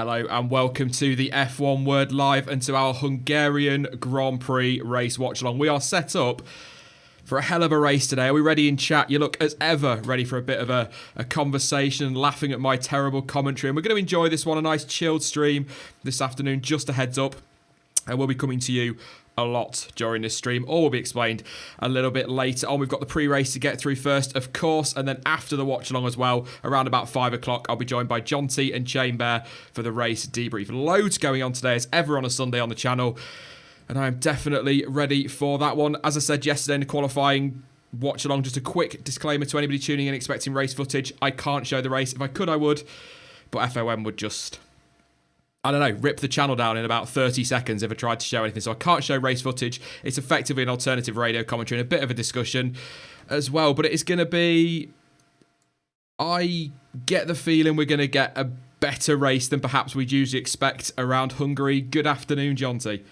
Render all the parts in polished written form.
Hello and welcome to the F1 Word Live and to our Hungarian Grand Prix race watch-along. We are set up for a hell of a race today. Are we ready in chat? You look as ever ready for a bit of a conversation, laughing at my terrible commentary. And we're going to enjoy this one, a nice chilled stream this afternoon, just a heads up. And we'll be coming to you a lot during this stream. All will be explained a little bit later on. We've got the pre-race to get through first, of course, and then after the watch-along as well, around about 5 o'clock, I'll be joined by John T and Shane Bear for the race debrief. Loads going on today, as ever on a Sunday on the channel, and I'm definitely ready for that one. As I said yesterday in the qualifying watch-along, just a quick disclaimer to anybody tuning in expecting race footage. I can't show the race. If I could, I would, but FOM would just, I don't know, rip the channel down in about 30 seconds if I tried to show anything. So I can't show race footage. It's effectively an alternative radio commentary and a bit of a discussion as well. But it is going to be, I get the feeling we're going to get a better race than perhaps we'd usually expect around Hungary. Good afternoon, John T.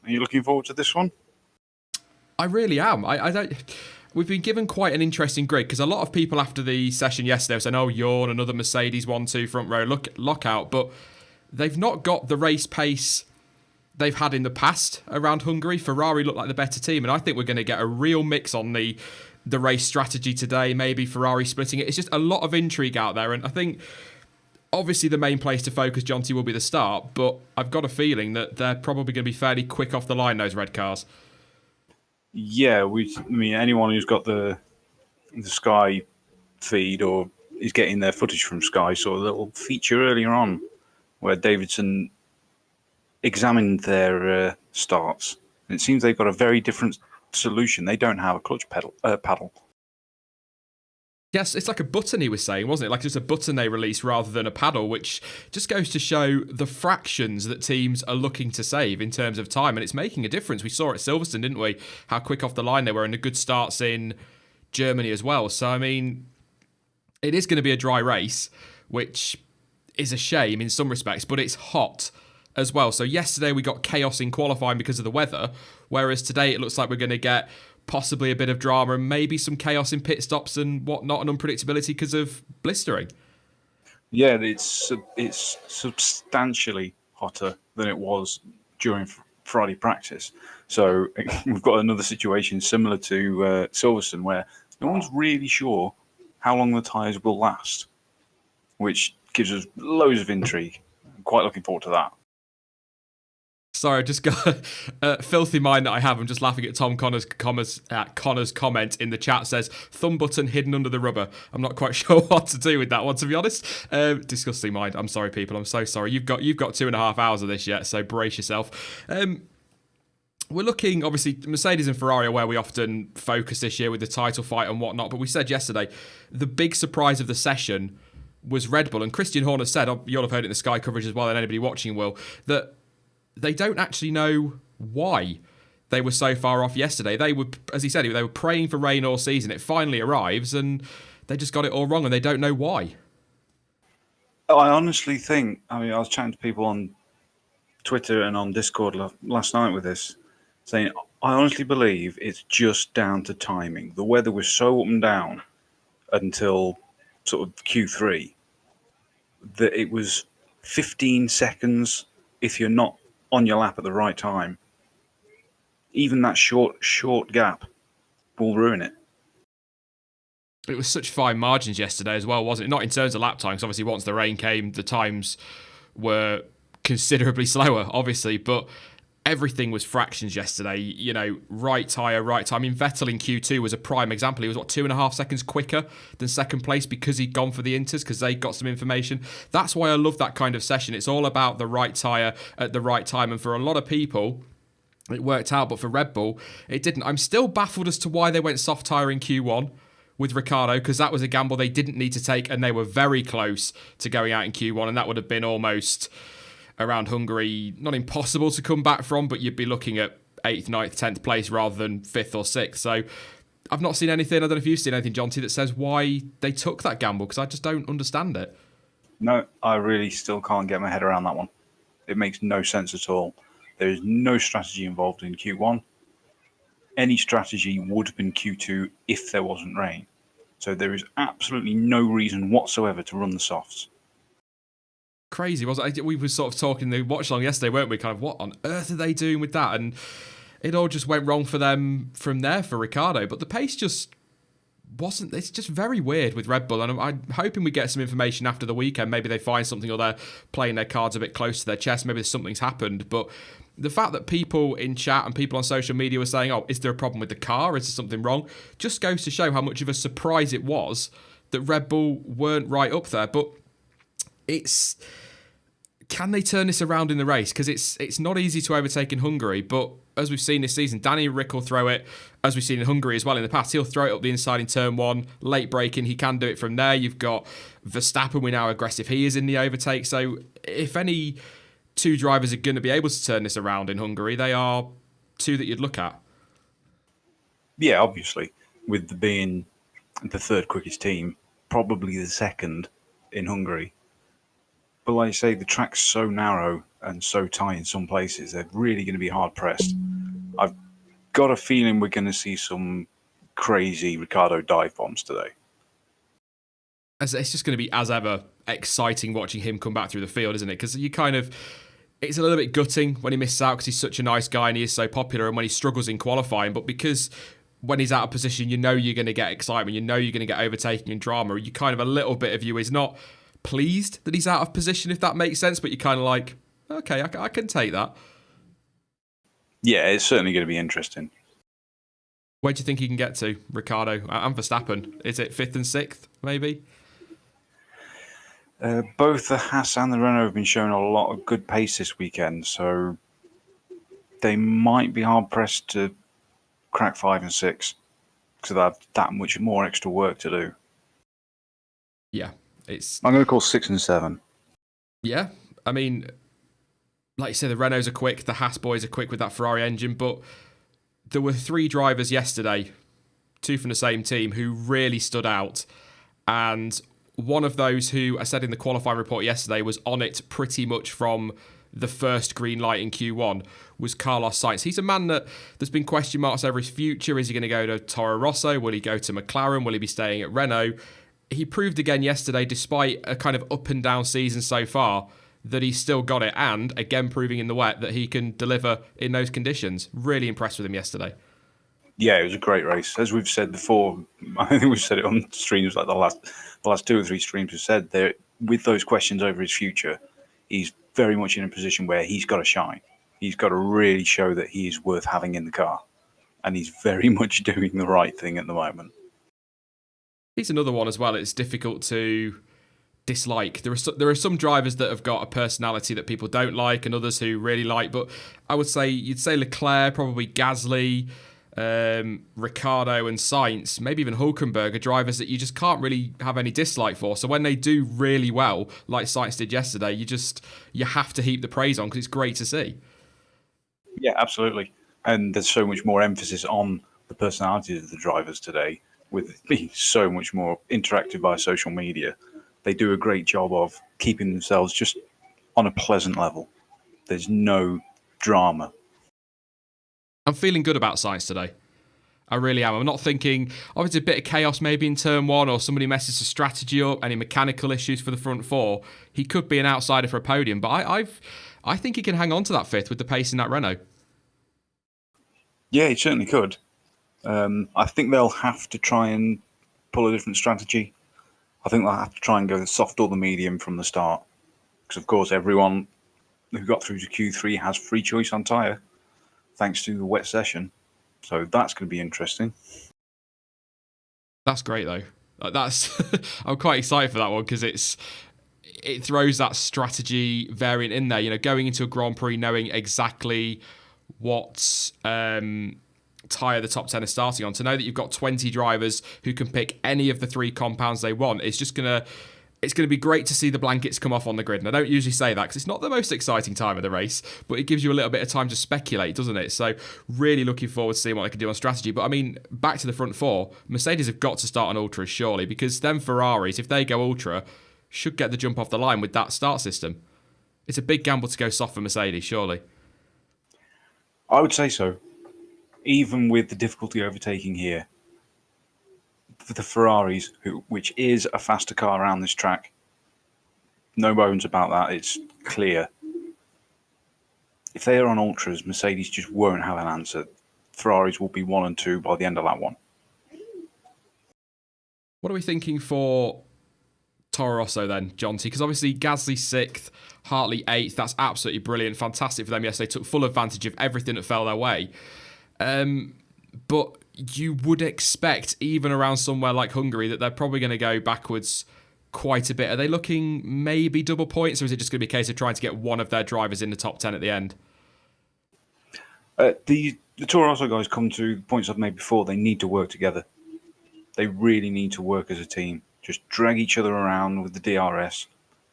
Are you looking forward to this one? I really am. I don't. We've been given quite an interesting grid because a lot of people after the session yesterday were saying, oh, yawn, another Mercedes 1-2 front row lockout, but they've not got the race pace they've had in the past around Hungary. Ferrari looked like the better team, and I think we're going to get a real mix on the race strategy today, maybe Ferrari splitting it. It's just a lot of intrigue out there, and I think obviously the main place to focus, John T, will be the start, but I've got a feeling that they're probably going to be fairly quick off the line, those red cars. Yeah, I mean, anyone who's got the Sky feed or is getting their footage from Sky saw a little feature earlier on where Davidson examined their starts. And it seems they've got a very different solution. They don't have a clutch paddle. Yes, it's like a button, he was saying, wasn't it? Like just a button they release rather than a paddle, which just goes to show the fractions that teams are looking to save in terms of time, and it's making a difference. We saw at Silverstone, didn't we, how quick off the line they were, and the good starts in Germany as well. So, I mean, it is going to be a dry race, which is a shame in some respects, but it's hot as well. So yesterday we got chaos in qualifying because of the weather, whereas today it looks like we're going to get possibly a bit of drama and maybe some chaos in pit stops and whatnot and unpredictability because of blistering. Yeah, it's substantially hotter than it was during Friday practice. So we've got another situation similar to Silverstone where no one's really sure how long the tyres will last, which gives us loads of intrigue. I'm quite looking forward to that. Sorry, I just got a filthy mind that I have. I'm just laughing at Tom Connor's comment in the chat. Says, thumb button hidden under the rubber. I'm not quite sure what to do with that one, to be honest. Disgusting mind. I'm sorry, people. I'm so sorry. You've got 2.5 hours of this yet, so brace yourself. We're looking, obviously, Mercedes and Ferrari are where we often focus this year with the title fight and whatnot. But we said yesterday, the big surprise of the session was Red Bull. And Christian Horner said, you'll have heard it in the Sky coverage as well, and anybody watching will, that they don't actually know why they were so far off yesterday. They were, as he said, they were praying for rain all season. It finally arrives, and they just got it all wrong, and they don't know why. I honestly think, I was chatting to people on Twitter and on Discord last night with this, saying, I honestly believe it's just down to timing. The weather was so up and down until sort of Q3 that it was 15 seconds if you're not on your lap at the right time. Even that short gap will ruin it. It was such fine margins yesterday as well, wasn't it? Not in terms of lap times. Obviously, once the rain came, the times were considerably slower, obviously, but everything was fractions yesterday. You know, right tyre, right time. I mean, Vettel in Q2 was a prime example. He was, 2.5 seconds quicker than second place because he'd gone for the Inters, because they got some information. That's why I love that kind of session. It's all about the right tyre at the right time. And for a lot of people, it worked out, but for Red Bull, it didn't. I'm still baffled as to why they went soft tyre in Q1 with Ricciardo, because that was a gamble they didn't need to take, and they were very close to going out in Q1, and that would have been almost around Hungary, not impossible to come back from, but you'd be looking at 8th, 9th, 10th place rather than 5th or 6th. So I've not seen anything, I don't know if you've seen anything, John T, that says why they took that gamble, because I just don't understand it. No, I really still can't get my head around that one. It makes no sense at all. There is no strategy involved in Q1. Any strategy would have been Q2 if there wasn't rain. So there is absolutely no reason whatsoever to run the softs. Crazy, wasn't it? We were sort of talking the watch-along yesterday, weren't we? Kind of, what on earth are they doing with that? And it all just went wrong for them from there for Ricciardo. But the pace just wasn't. It's just very weird with Red Bull, and I'm hoping we get some information after the weekend. Maybe they find something, or they're playing their cards a bit close to their chest. Maybe something's happened. But the fact that people in chat and people on social media were saying, "Oh, is there a problem with the car? Is there something wrong?" just goes to show how much of a surprise it was that Red Bull weren't right up there. But it's, can they turn this around in the race? Because it's not easy to overtake in Hungary, but as we've seen this season, Danny Rick will throw it, as we've seen in Hungary as well in the past. He'll throw it up the inside in turn one, late braking, he can do it from there. You've got Verstappen, we know how aggressive he is in the overtake. So if any two drivers are going to be able to turn this around in Hungary, they are two that you'd look at. Yeah, obviously, with being the third quickest team, probably the second in Hungary. But like I say, the track's so narrow and so tight in some places, they're really going to be hard pressed. I've got a feeling we're going to see some crazy Ricciardo dive bombs today. It's just going to be, as ever, exciting watching him come back through the field, isn't it? Because you kind of, it's a little bit gutting when he misses out because he's such a nice guy and he is so popular, and when he struggles in qualifying, but because when he's out of position, you know you're going to get excitement, you know you're going to get overtaking and drama. You kind of, a little bit of you is not pleased that he's out of position, if that makes sense, but you're kind of like, okay, I can take that. Yeah, it's certainly going to be interesting. Where do you think he can get to, Ricciardo and Verstappen? Is it 5th and 6th, maybe? Both the Haas and the Renault have been showing a lot of good pace this weekend, so they might be hard pressed to crack 5 and 6 because they have that much more extra work to do. Yeah, I'm going to call 6 and 7. Yeah, I mean, like you say, the Renaults are quick, the Haas boys are quick with that Ferrari engine, but there were 3 drivers yesterday, 2 from the same team, who really stood out. And one of those who, I said in the qualifying report yesterday, was on it pretty much from the first green light in Q1, was Carlos Sainz. He's a man that there's been question marks over his future. Is he going to go to Toro Rosso? Will he go to McLaren? Will he be staying at Renault? He proved again yesterday, despite a kind of up and down season so far, that he's still got it, and again proving in the wet that he can deliver in those conditions. Really impressed with him yesterday. Yeah, it was a great race. As we've said before, I think we've said it on streams like the last 2 or 3 streams we've said that with those questions over his future, he's very much in a position where he's got to shine. He's got to really show that he's worth having in the car. And he's very much doing the right thing at the moment. He's another one as well. It's difficult to dislike. There are some drivers that have got a personality that people don't like and others who really like, but I would say you'd say Leclerc, probably Gasly, Ricciardo and Sainz, maybe even Hülkenberg, are drivers that you just can't really have any dislike for. So when they do really well, like Sainz did yesterday, you have to heap the praise on because it's great to see. Yeah, absolutely. And there's so much more emphasis on the personalities of the drivers today, with being so much more interactive by social media. They do a great job of keeping themselves just on a pleasant level. There's no drama. I'm feeling good about Sainz today. I really am. I'm not thinking, obviously, a bit of chaos maybe in turn 1, or somebody messes the strategy up, any mechanical issues for the front 4. He could be an outsider for a podium, but I think he can hang on to that 5th with the pace in that Renault. Yeah, he certainly could. I think they'll have to try and pull a different strategy. I think they'll have to try and go the soft or the medium from the start. Because, of course, everyone who got through to Q3 has free choice on tyre, thanks to the wet session. So that's going to be interesting. That's great, though. I'm quite excited for that one because it throws that strategy variant in there. You know, going into a Grand Prix knowing exactly what tyre the top 10 are starting on, to know that you've got 20 drivers who can pick any of the 3 compounds they want, it's going to be great to see the blankets come off on the grid. And I don't usually say that because it's not the most exciting time of the race, but it gives you a little bit of time to speculate, doesn't it? So really looking forward to seeing what they can do on strategy. But I mean, back to the front 4, Mercedes have got to start on Ultras surely, because them Ferraris, if they go Ultra, should get the jump off the line with that start system. It's a big gamble to go soft for Mercedes, surely. I would say so. Even with the difficulty overtaking here, the Ferraris, which is a faster car around this track. No bones about that. It's clear. If they are on ultras, Mercedes just won't have an answer. Ferraris will be 1 and 2 by the end of that one. What are we thinking for Toro Rosso then, Jonty? Because obviously Gasly 6th, Hartley 8th. That's absolutely brilliant. Fantastic for them. Yes, they took full advantage of everything that fell their way. But you would expect, even around somewhere like Hungary, that they're probably going to go backwards quite a bit. Are they looking maybe double points, or is it just going to be a case of trying to get one of their drivers in the top 10 at the end? The Toro Rosso guys come to points I've made before. They need to work together. They really need to work as a team. Just drag each other around with the DRS.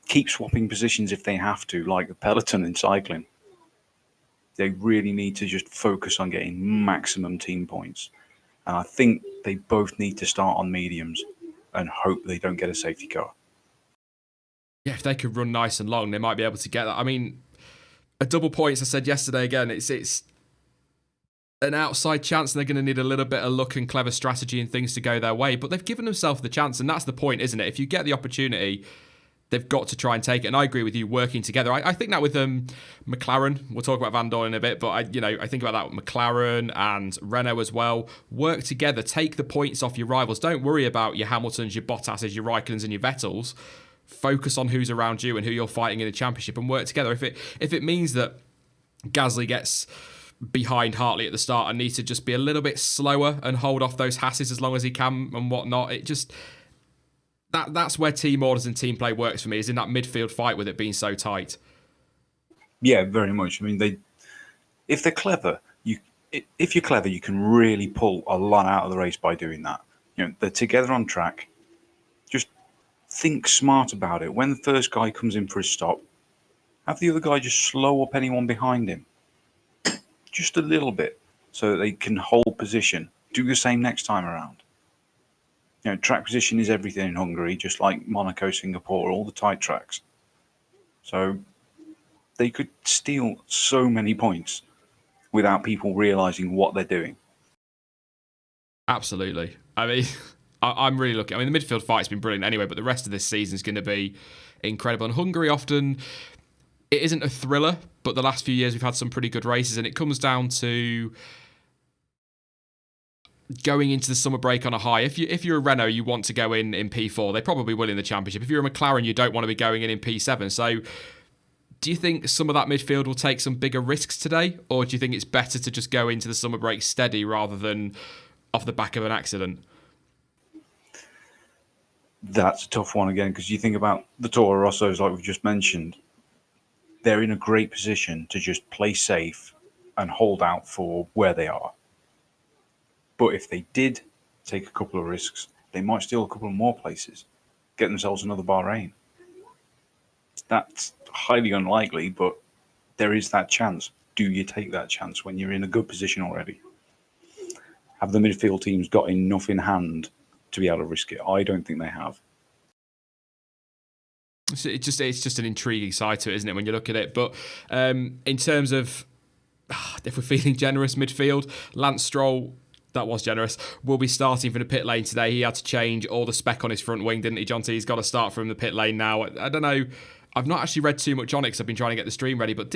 Keep swapping positions if they have to, like the peloton in cycling. They really need to just focus on getting maximum team points. And I think they both need to start on mediums and hope they don't get a safety car. Yeah, if they could run nice and long, they might be able to get that. I mean, a double points, I said yesterday again, it's an outside chance, and they're going to need a little bit of luck and clever strategy and things to go their way. But they've given themselves the chance, and that's the point, isn't it? If you get the opportunity, they've got to try and take it. And I agree with you, working together. I think that with McLaren, we'll talk about Van Dorn in a bit, but I think about that with McLaren and Renault as well. Work together, take the points off your rivals. Don't worry about your Hamiltons, your Bottas's, your Raikkonens, and your Vettels. Focus on who's around you and who you're fighting in the championship, and work together. If it means that Gasly gets behind Hartley at the start and needs to just be a little bit slower and hold off those Hasses as long as he can and whatnot, it just that's where team orders and team play works for me, is in that midfield fight with it being so tight. Yeah, very much. I mean, if they're clever, if you're clever, you can really pull a lot out of the race by doing that. They're together on track. Just think smart about it. When the first guy comes in for his stop, have the other guy just slow up anyone behind him. Just a little bit, so that they can hold position. Do the same next time around. Track position is everything in Hungary, just like Monaco, Singapore, all the tight tracks. So they could steal so many points without people realising what they're doing. Absolutely. I mean, I'm really looking. I mean, the midfield fight's been brilliant anyway, but the rest of this season is going to be incredible. And Hungary often, it isn't a thriller, but the last few years we've had some pretty good races, and it comes down to going into the summer break on a high. If you're a Renault, you want to go in P4. They probably will in the championship. If you're a McLaren, you don't want to be going in P7. So do you think some of that midfield will take some bigger risks today, or do you think it's better to just go into the summer break steady rather than off the back of an accident? That's a tough one again, because you think about the Toro Rossos, like we've just mentioned, they're in a great position to just play safe and hold out for where they are. But if they did take a couple of risks, they might steal a couple of more places, get themselves another Bahrain. That's highly unlikely, but there is that chance. Do you take that chance when you're in a good position already? Have the midfield teams got enough in hand to be able to risk it? I don't think they have. It's just an intriguing side to it, isn't it, when you look at it? But in terms of, if we're feeling generous midfield, Lance Stroll, that was generous, will be starting from the pit lane today. He had to change all the spec on his front wing, didn't he, John T? He's got to start from the pit lane now. I don't know. I've not actually read too much on it because I've been trying to get the stream ready, but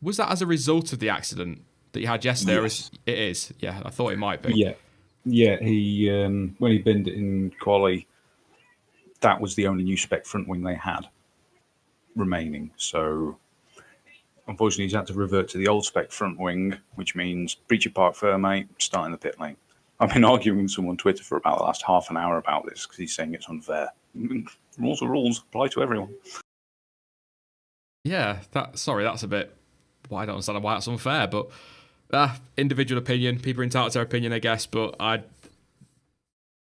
was that as a result of the accident that he had yesterday? Yes. It is. Yeah, I thought it might be. Yeah. He when he binned it in quali, that was the only new spec front wing they had remaining. So unfortunately, he's had to revert to the old spec front wing, which means breach of park fair, mate, start in the pit lane. I've been arguing with someone on Twitter for about the last half an hour about this because he's saying it's unfair. Rules are rules, apply to everyone. Yeah, that's a bit. Well, I don't understand why that's unfair, but individual opinion. People are entitled to their opinion, I guess. But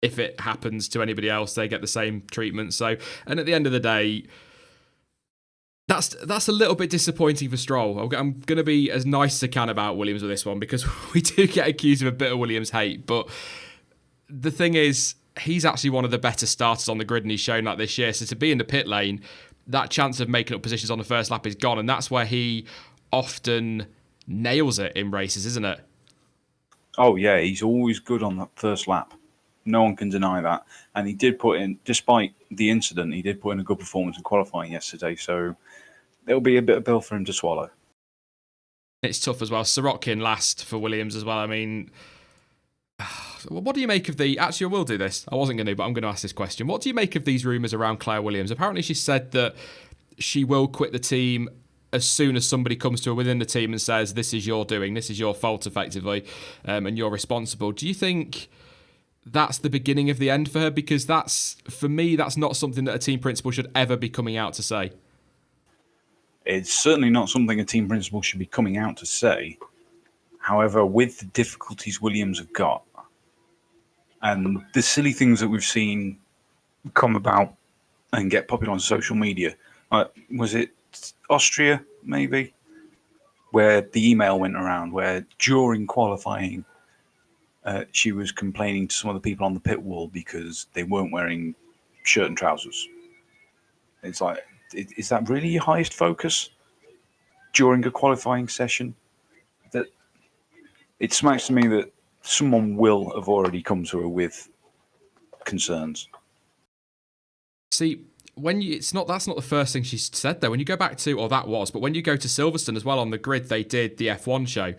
if it happens to anybody else, they get the same treatment. So, and at the end of the day, that's a little bit disappointing for Stroll. I'm going to be as nice as I can about Williams with this one because we do get accused of a bit of Williams hate. But the thing is, he's actually one of the better starters on the grid, and he's shown that this year. So to be in the pit lane, that chance of making up positions on the first lap is gone, and that's where he often nails it in races, isn't it? Oh yeah, he's always good on that first lap. No one can deny that. And he did put in, despite the incident, he did put in a good performance in qualifying yesterday. So there'll be a bit of bill for him to swallow. It's tough as well. Sirotkin last for Williams as well. I mean, what do you make of the... Actually, I will do this. I wasn't going to, but I'm going to ask this question. What do you make of these rumours around Claire Williams? Apparently she said that she will quit the team as soon as somebody comes to her within the team and says, this is your doing, this is your fault, effectively, and you're responsible. Do you think that's the beginning of the end for her? Because that's, for me, that's not something that a team principal should ever be coming out to say. It's certainly not something a team principal should be coming out to say. However, with the difficulties Williams have got, and the silly things that we've seen come about and get popular on social media, was it Austria, maybe, where the email went around where during qualifying she was complaining to some of the people on the pit wall because they weren't wearing shirt and trousers. It's like, is that really your highest focus during a qualifying session? That it smacks to me that someone will have already come to her with concerns. See, that's not the first thing she said though. When you go back to, or that was, but when you go to Silverstone as well, on the grid they did the F1 show,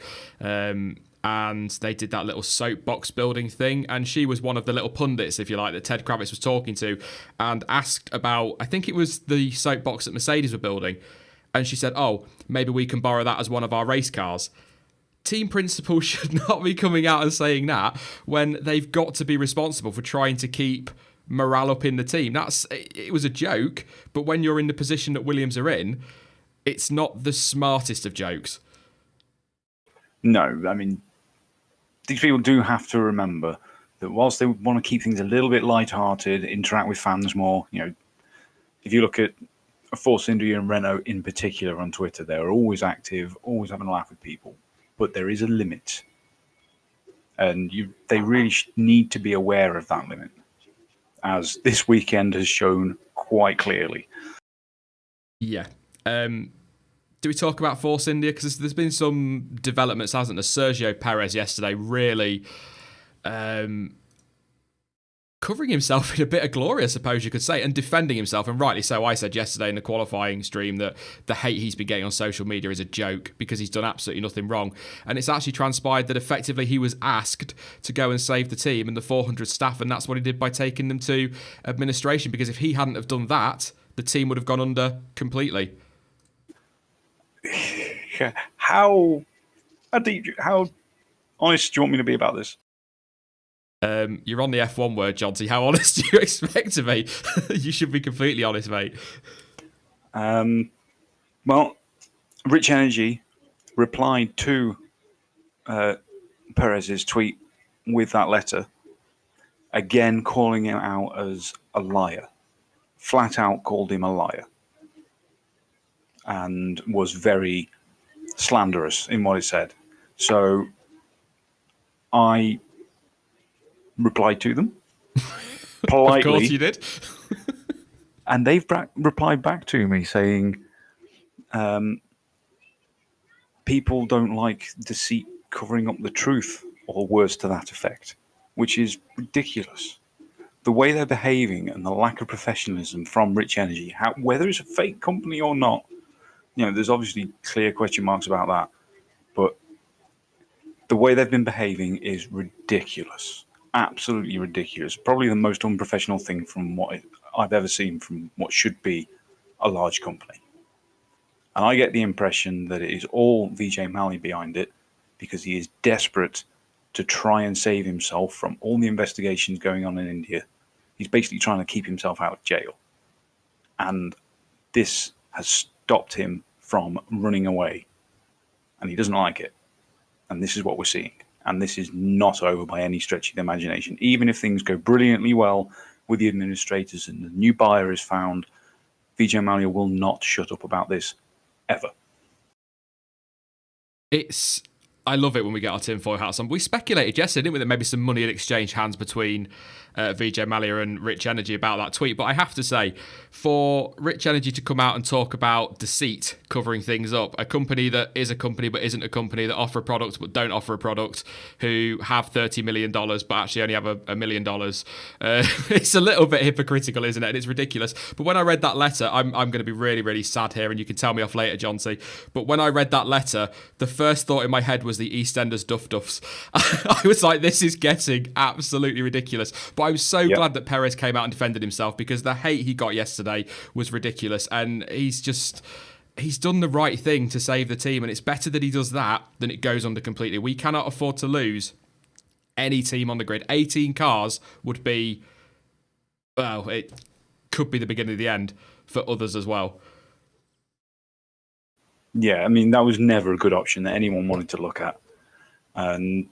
and they did that little soapbox building thing, and she was one of the little pundits, if you like, that Ted Kravitz was talking to, and asked about, I think it was the soapbox that Mercedes were building, and she said, oh, maybe we can borrow that as one of our race cars. Team principal should not be coming out and saying that when they've got to be responsible for trying to keep morale up in the team. It was a joke, but when you're in the position that Williams are in, it's not the smartest of jokes. No, I mean, these people do have to remember that whilst they want to keep things a little bit light-hearted, interact with fans more, if you look at Force India and Renault in particular on Twitter, they're always active, always having a laugh with people. But there is a limit. And they really need to be aware of that limit, as this weekend has shown quite clearly. Yeah. Do we talk about Force India? Because there's been some developments, hasn't there? Sergio Perez yesterday really covering himself in a bit of glory, I suppose you could say, and defending himself, and rightly so. I said yesterday in the qualifying stream that the hate he's been getting on social media is a joke because he's done absolutely nothing wrong. And it's actually transpired that effectively he was asked to go and save the team and the 400 staff, and that's what he did by taking them to administration, because if he hadn't have done that, the team would have gone under completely. How honest do you want me to be about this? You're on the F1 word, Jonty. How honest do you expect to be? You should be completely honest, mate. Well, Rich Energy replied to Perez's tweet with that letter, again calling him out as a liar. Flat out called him a liar. And was very slanderous in what he said. So I replied to them politely. Of course you did. And they've replied back to me saying, people don't like deceit covering up the truth, or words to that effect, which is ridiculous. The way they're behaving and the lack of professionalism from Rich Energy, whether it's a fake company or not, there's obviously clear question marks about that, but the way they've been behaving is ridiculous. Absolutely ridiculous. Probably the most unprofessional thing from what I've ever seen from what should be a large company. And I get the impression that it is all Vijay Mallya behind it, because he is desperate to try and save himself from all the investigations going on in India. He's basically trying to keep himself out of jail. And this has stopped him from running away. And he doesn't like it. And this is what we're seeing. And this is not over by any stretch of the imagination. Even if things go brilliantly well with the administrators and the new buyer is found, Vijay Mallya will not shut up about this ever. It's I love it when we get our tinfoil hats on. We speculated yesterday, didn't we, that maybe some money had exchanged hands between VJ Malia and Rich Energy about that tweet. But I have to say, for Rich Energy to come out and talk about deceit covering things up, a company that is a company but isn't a company, that offer a product but don't offer a product, who have $30 million but actually only have $1 million, it's a little bit hypocritical, isn't it? And it's ridiculous. But when I read that letter, I'm going to be really, really sad here, and you can tell me off later, John C. But when I read that letter, the first thought in my head was the EastEnders Duff Duffs. I was like, this is getting absolutely ridiculous. But I was so glad that Perez came out and defended himself, because the hate he got yesterday was ridiculous. And he's done the right thing to save the team. And it's better that he does that than it goes under completely. We cannot afford to lose any team on the grid. 18 cars would be, well, it could be the beginning of the end for others as well. Yeah, I mean, that was never a good option that anyone wanted to look at. And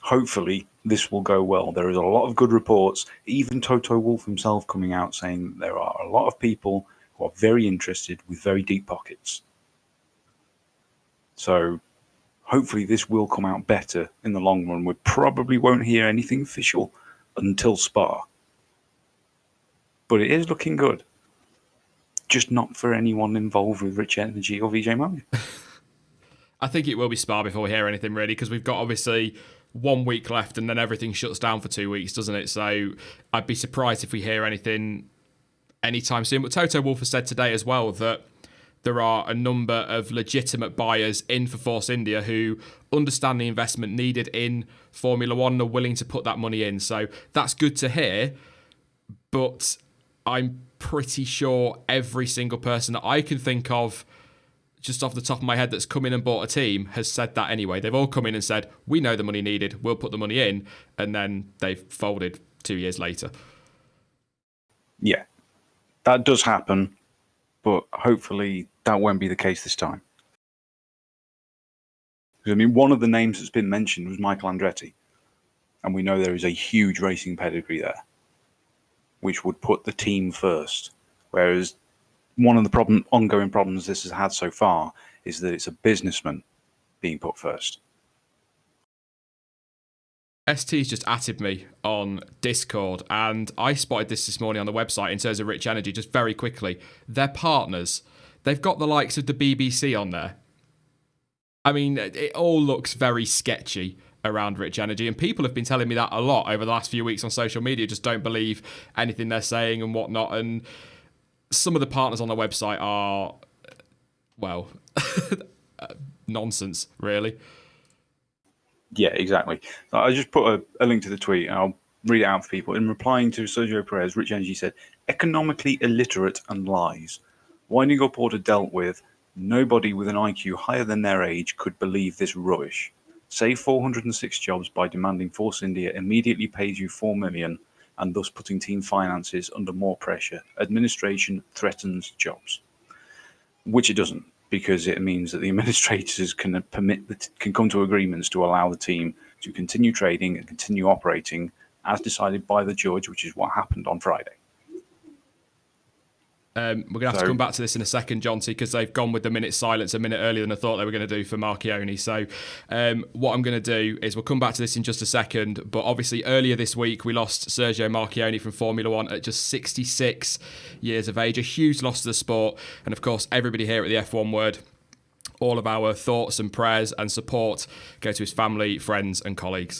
hopefully this will go well. There is a lot of good reports, even Toto Wolff himself coming out saying there are a lot of people who are very interested with very deep pockets. So hopefully this will come out better in the long run. We probably won't hear anything official until Spa. But it is looking good. Just not for anyone involved with Rich Energy or VJ Malia. I think it will be Spa before we hear anything, really, because we've got obviously 1 week left and then everything shuts down for 2 weeks, doesn't it? So I'd be surprised if we hear anything anytime soon. But Toto Wolff has said today as well that there are a number of legitimate buyers in for Force India who understand the investment needed in Formula One and are willing to put that money in. So that's good to hear. But I'm pretty sure every single person that I can think of just off the top of my head that's come in and bought a team has said that anyway. They've all come in and said, we know the money needed, we'll put the money in, and then they've folded 2 years later. Yeah, that does happen, but hopefully that won't be the case this time. Because, I mean, one of the names that's been mentioned was Michael Andretti, and we know there is a huge racing pedigree there, which would put the team first, whereas one of the ongoing problems this has had so far is that it's a businessman being put first. ST's just atted me on Discord, and I spotted this morning on the website in terms of Rich Energy, just very quickly. They're partners. They've got the likes of the BBC on there. I mean, it all looks very sketchy around Rich Energy, and people have been telling me that a lot over the last few weeks on social media, just don't believe anything they're saying and whatnot. And some of the partners on the website are, well, nonsense, really. Yeah, exactly. I just put a link to the tweet, and I'll read it out for people. In replying to Sergio Perez, Rich Energy said, economically illiterate and lies. Winding up order dealt with. Nobody with an IQ higher than their age could believe this rubbish. Save 406 jobs by demanding Force India immediately pays you $4 million and thus putting team finances under more pressure. Administration threatens jobs. Which it doesn't, because it means that the administrators can come to agreements to allow the team to continue trading and continue operating as decided by the judge, which is what happened on Friday. We're going to have to come back to this in a second, John, because they've gone with the minute silence a minute earlier than I thought they were going to do for Marchione. So what I'm going to do is we'll come back to this in just a second. But obviously earlier this week, we lost Sergio Marchione from Formula One at just 66 years of age. A huge loss to the sport. And of course, everybody here at the F1 Word, all of our thoughts and prayers and support go to his family, friends and colleagues.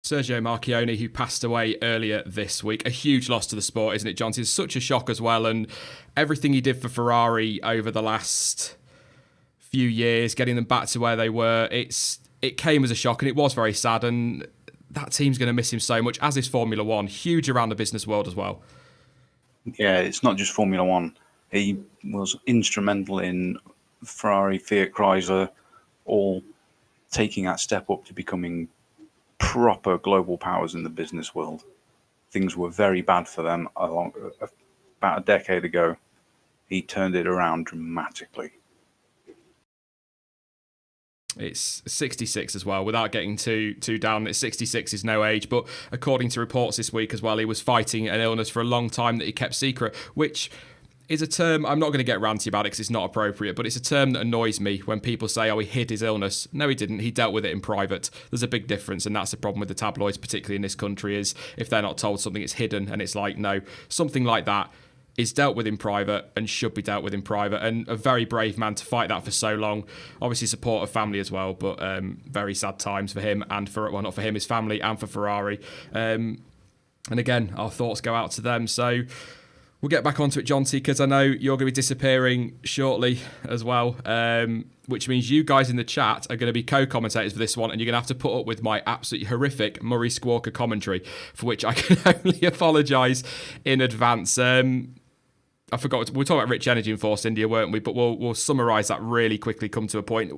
Sergio Marchionne, who passed away earlier this week. A huge loss to the sport, isn't it, John? It's such a shock as well. And everything he did for Ferrari over the last few years, getting them back to where they were, it came as a shock, and it was very sad. And that team's going to miss him so much, as is Formula One. Huge around the business world as well. Yeah, it's not just Formula One. He was instrumental in Ferrari, Fiat, Chrysler, all taking that step up to becoming proper global powers in the business world. Things were very bad for them about a decade ago. He turned it around dramatically. It's 66 as well, without getting too down. 66 is no age, but according to reports this week as well, he was fighting an illness for a long time that he kept secret, which is a term, I'm not going to get ranty about it because it's not appropriate, but it's a term that annoys me when people say, oh, he hid his illness. No, he didn't. He dealt with it in private. There's a big difference, and that's the problem with the tabloids, particularly in this country, is if they're not told something, it's hidden, and it's like, no, something like that is dealt with in private and should be dealt with in private, and a very brave man to fight that for so long. Obviously support of family as well, but very sad times for him and for, well, not for him, his family, and for Ferrari. And again, our thoughts go out to them. So we'll get back onto it, Jonty, because I know you're going to be disappearing shortly as well, which means you guys in the chat are going to be co-commentators for this one, and you're going to have to put up with my absolutely horrific Murray Squawker commentary, for which I can only apologise in advance. I forgot, we were talking about Rich Energy and Force India, weren't we? But we'll summarise that really quickly, come to a point.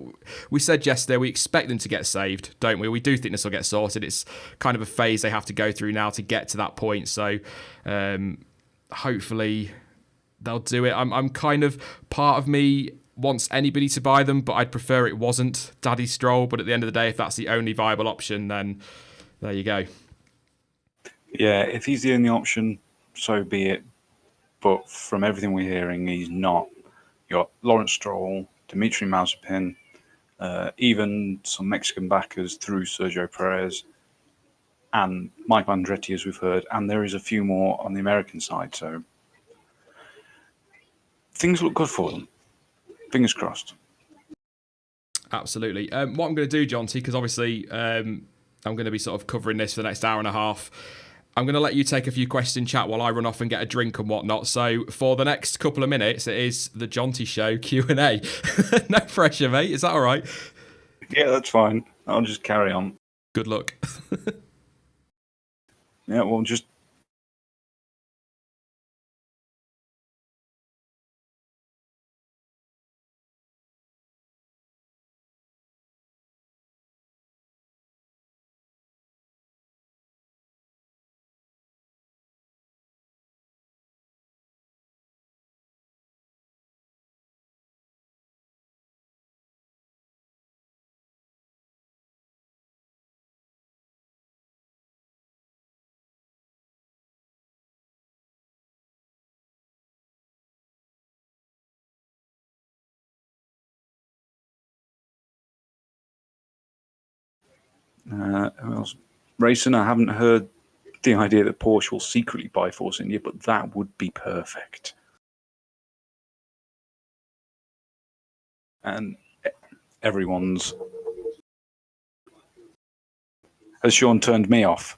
We said yesterday we expect them to get saved, don't we? We do think this will get sorted. It's kind of a phase they have to go through now to get to that point. So hopefully they'll do it. I'm kind of, part of me wants anybody to buy them, but I'd prefer it wasn't Daddy Stroll. But at the end of the day, if that's the only viable option, then there you go. Yeah, if he's the only option, so be it. But from everything we're hearing, he's not. You got Lawrence Stroll, Dimitri Mazepin, even some Mexican backers through Sergio Perez, and Mike Andretti, as we've heard, and there is a few more on the American side. So things look good for them. Fingers crossed. Absolutely. What I'm going to do, Jonty, because obviously I'm going to be sort of covering this for the next hour and a half, I'm going to let you take a few questions in chat while I run off and get a drink and whatnot. So for the next couple of minutes, it is the Jonty Show Q&A. No pressure, mate. Is that all right? Yeah, that's fine. I'll just carry on. Good luck. Yeah, well, just... who else? Racing, I haven't heard the idea that Porsche will secretly buy Force India, but that would be perfect. And everyone's... Has Sean turned me off?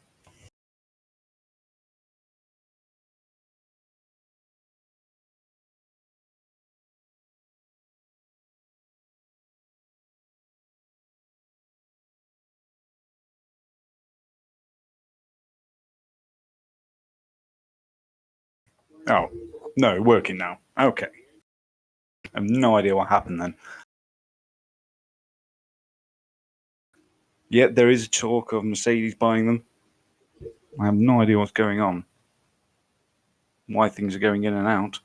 Oh, no, working now. Okay. I have no idea what happened then. Yet there is talk of Mercedes buying them. I have no idea what's going on. Why things are going in and out.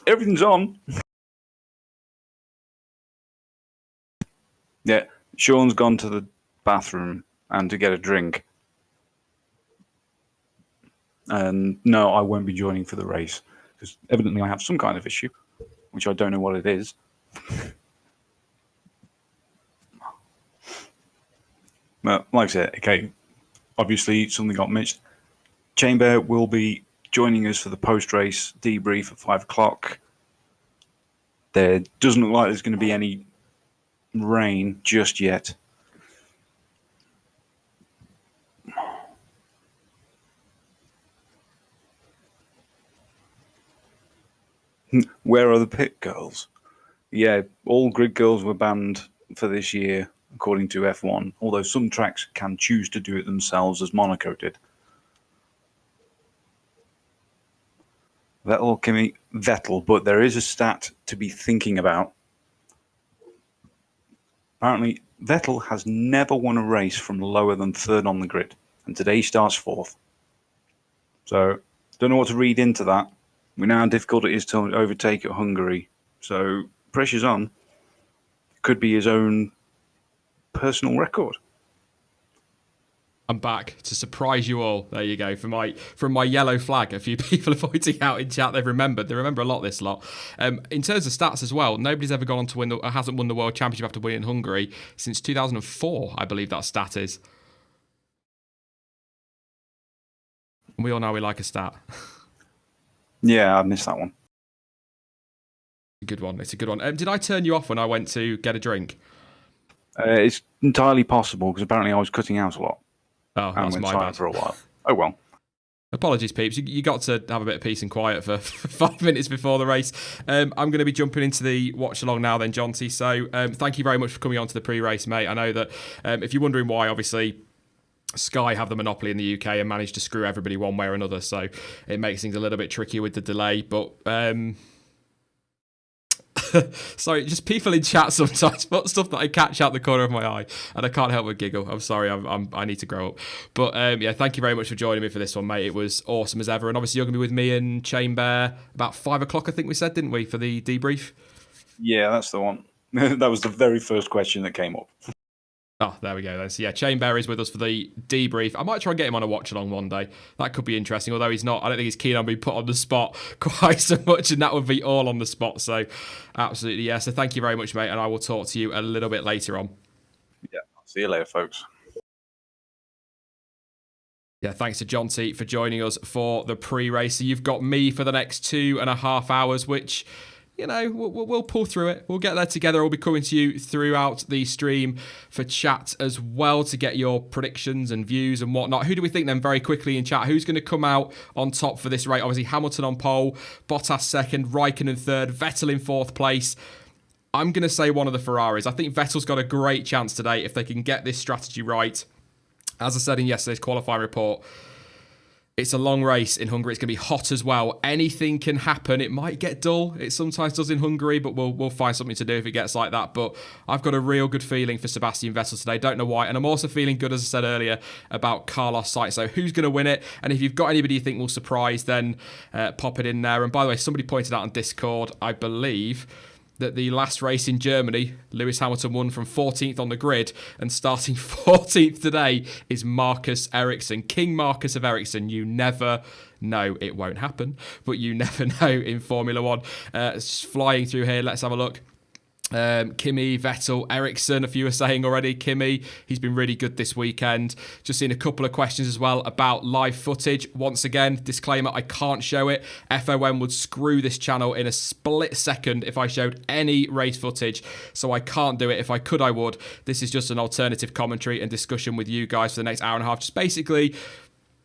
Everything's on. Yeah, Sean's gone to the bathroom and to get a drink. And no, I won't be joining for the race because evidently I have some kind of issue, which I don't know what it is. But like I said, okay, obviously something got missed. Chamber will be joining us for the post-race debrief at 5 o'clock. There doesn't look like there's going to be any rain just yet. Where are the pit girls? Yeah, all grid girls were banned for this year, according to F1, although some tracks can choose to do it themselves, as Monaco did. Vettel, but there is a stat to be thinking about. Apparently, Vettel has never won a race from lower than third on the grid, and today he starts fourth. So, don't know what to read into that. We know how difficult it is to overtake at Hungary, so pressure's on. Could be his own personal record. I'm back to surprise you all. There you go. From my yellow flag, a few people are pointing out in chat they've remembered. They remember a lot, this lot. In terms of stats as well, nobody's ever gone on to win hasn't won the World Championship after winning in Hungary since 2004, I believe that stat is. And we all know we like a stat. Yeah, I missed that one. Good one. It's a good one. Did I turn you off when I went to get a drink? It's entirely possible, because apparently I was cutting out a lot. Oh, that's my bad. For a while. Oh, well. Apologies, peeps. You got to have a bit of peace and quiet for 5 minutes before the race. I'm going to be jumping into the watch along now then, Jonty. So thank you very much for coming on to the pre-race, mate. I know that if you're wondering why, obviously, Sky have the monopoly in the UK and managed to screw everybody one way or another. So it makes things a little bit trickier with the delay. But sorry, just people in chat sometimes put stuff that I catch out the corner of my eye, and I can't help but giggle. I'm sorry, I need to grow up. But yeah, thank you very much for joining me for this one, mate. It was awesome as ever, and obviously you're going to be with me and Chamber about 5 o'clock, I think we said, didn't we, for the debrief? Yeah, that's the one. That was the very first question that came up. Oh, there we go then. So yeah, Chamber is with us for the debrief. I might try and get him on a watch along one day. That could be interesting, although he's not. I don't think he's keen on being put on the spot quite so much, and that would be all on the spot. So absolutely, yeah. So thank you very much, mate, and I will talk to you a little bit later on. Yeah, see you later, folks. Yeah, thanks to Jonty for joining us for the pre-race. So you've got me for the next 2.5 hours, which, you know, we'll pull through it. We'll get there together. We'll be coming to you throughout the stream for chat as well to get your predictions and views and whatnot. Who do we think then, very quickly in chat? Who's going to come out on top for this race? Obviously, Hamilton on pole, Bottas second, Raikkonen third, Vettel in fourth place. I'm going to say one of the Ferraris. I think Vettel's got a great chance today if they can get this strategy right. As I said in yesterday's qualifying report, it's a long race in Hungary. It's going to be hot as well. Anything can happen. It might get dull. It sometimes does in Hungary, but we'll find something to do if it gets like that. But I've got a real good feeling for Sebastian Vettel today. Don't know why. And I'm also feeling good, as I said earlier, about Carlos Sainz. So who's going to win it? And if you've got anybody you think will surprise, then pop it in there. And by the way, somebody pointed out on Discord, I believe, that the last race in Germany, Lewis Hamilton won from 14th on the grid, and starting 14th today is Marcus Ericsson. King Marcus of Ericsson. You never know. It won't happen, but you never know in Formula One. Flying through here, let's have a look. Kimi, Vettel, Ericsson, a few are saying already. Kimi, he's been really good this weekend. Just seen a couple of questions as well about live footage. Once again, disclaimer, I can't show it. FOM would screw this channel in a split second if I showed any race footage, so I can't do it. If I could, I would. This is just an alternative commentary and discussion with you guys for the next hour and a half. Just basically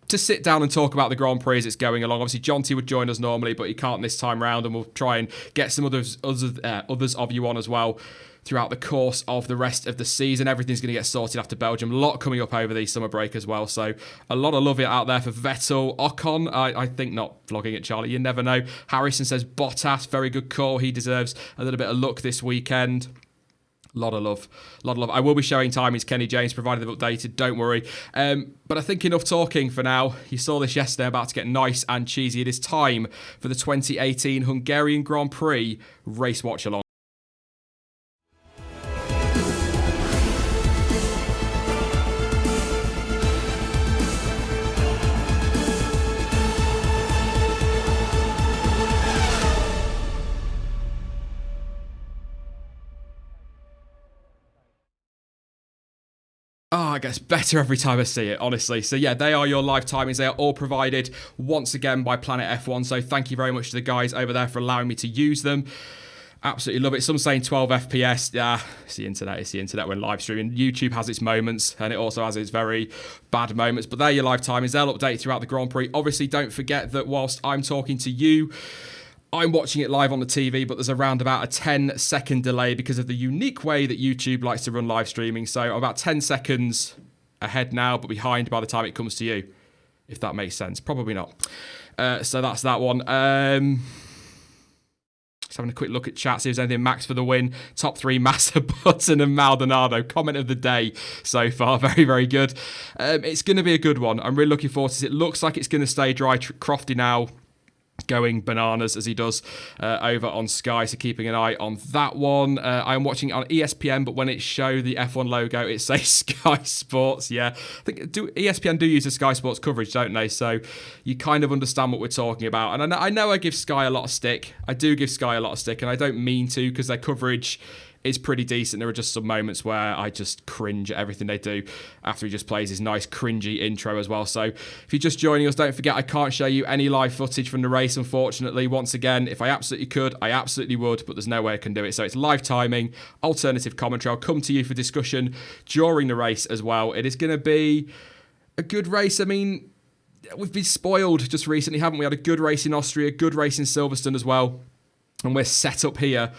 to sit down and talk about the Grand Prix as it's going along. Obviously, Jonty would join us normally, but he can't this time round, and we'll try and get some others of you on as well throughout the course of the rest of the season. Everything's going to get sorted after Belgium. A lot coming up over the summer break as well, so a lot of love out there for Vettel. Ocon, I think not vlogging it, Charlie. You never know. Harrison says Bottas, very good call. He deserves a little bit of luck this weekend. Lot of love. I will be showing timings, Kenny James, provided they've updated. Don't worry. But I think enough talking for now. You saw this yesterday, about to get nice and cheesy. It is time for the 2018 Hungarian Grand Prix race watch along. Oh, it gets better every time I see it, honestly. So yeah, they are your live timings. They are all provided once again by Planet F1. So thank you very much to the guys over there for allowing me to use them. Absolutely love it. Some saying 12 FPS. Yeah, it's the internet. It's the internet when live streaming. YouTube has its moments, and it also has its very bad moments. But they're your live timings. They'll update throughout the Grand Prix. Obviously, don't forget that whilst I'm talking to you, I'm watching it live on the TV, but there's around about a 10-second delay because of the unique way that YouTube likes to run live streaming. So I'm about 10 seconds ahead now, but behind by the time it comes to you, if that makes sense. Probably not. So that's that one. Just having a quick look at chat, see if there's anything. Max for the win. Top 3, Massa, Button and Maldonado. Comment of the day so far. Very, very good. It's going to be a good one. I'm really looking forward to this. It looks like it's going to stay dry. Crofty now going bananas as he does over on Sky, so keeping an eye on that one. I'm watching it on ESPN, but when it show the F1 logo, it says Sky Sports. Yeah, I think ESPN do use the Sky Sports coverage, don't they? So you kind of understand what we're talking about. And I know I give Sky a lot of stick. I do give Sky a lot of stick, and I don't mean to, because their coverage is pretty decent. There are just some moments where I just cringe at everything they do after he just plays his nice cringy intro as well. So if you're just joining us, don't forget I can't show you any live footage from the race, unfortunately. Once again, if I absolutely could, I absolutely would, but there's no way I can do it. So it's live timing, alternative commentary. I'll come to you for discussion during the race as well. It is going to be a good race. I mean, we've been spoiled just recently, haven't we? Had a good race in Austria, good race in Silverstone as well. And we're set up here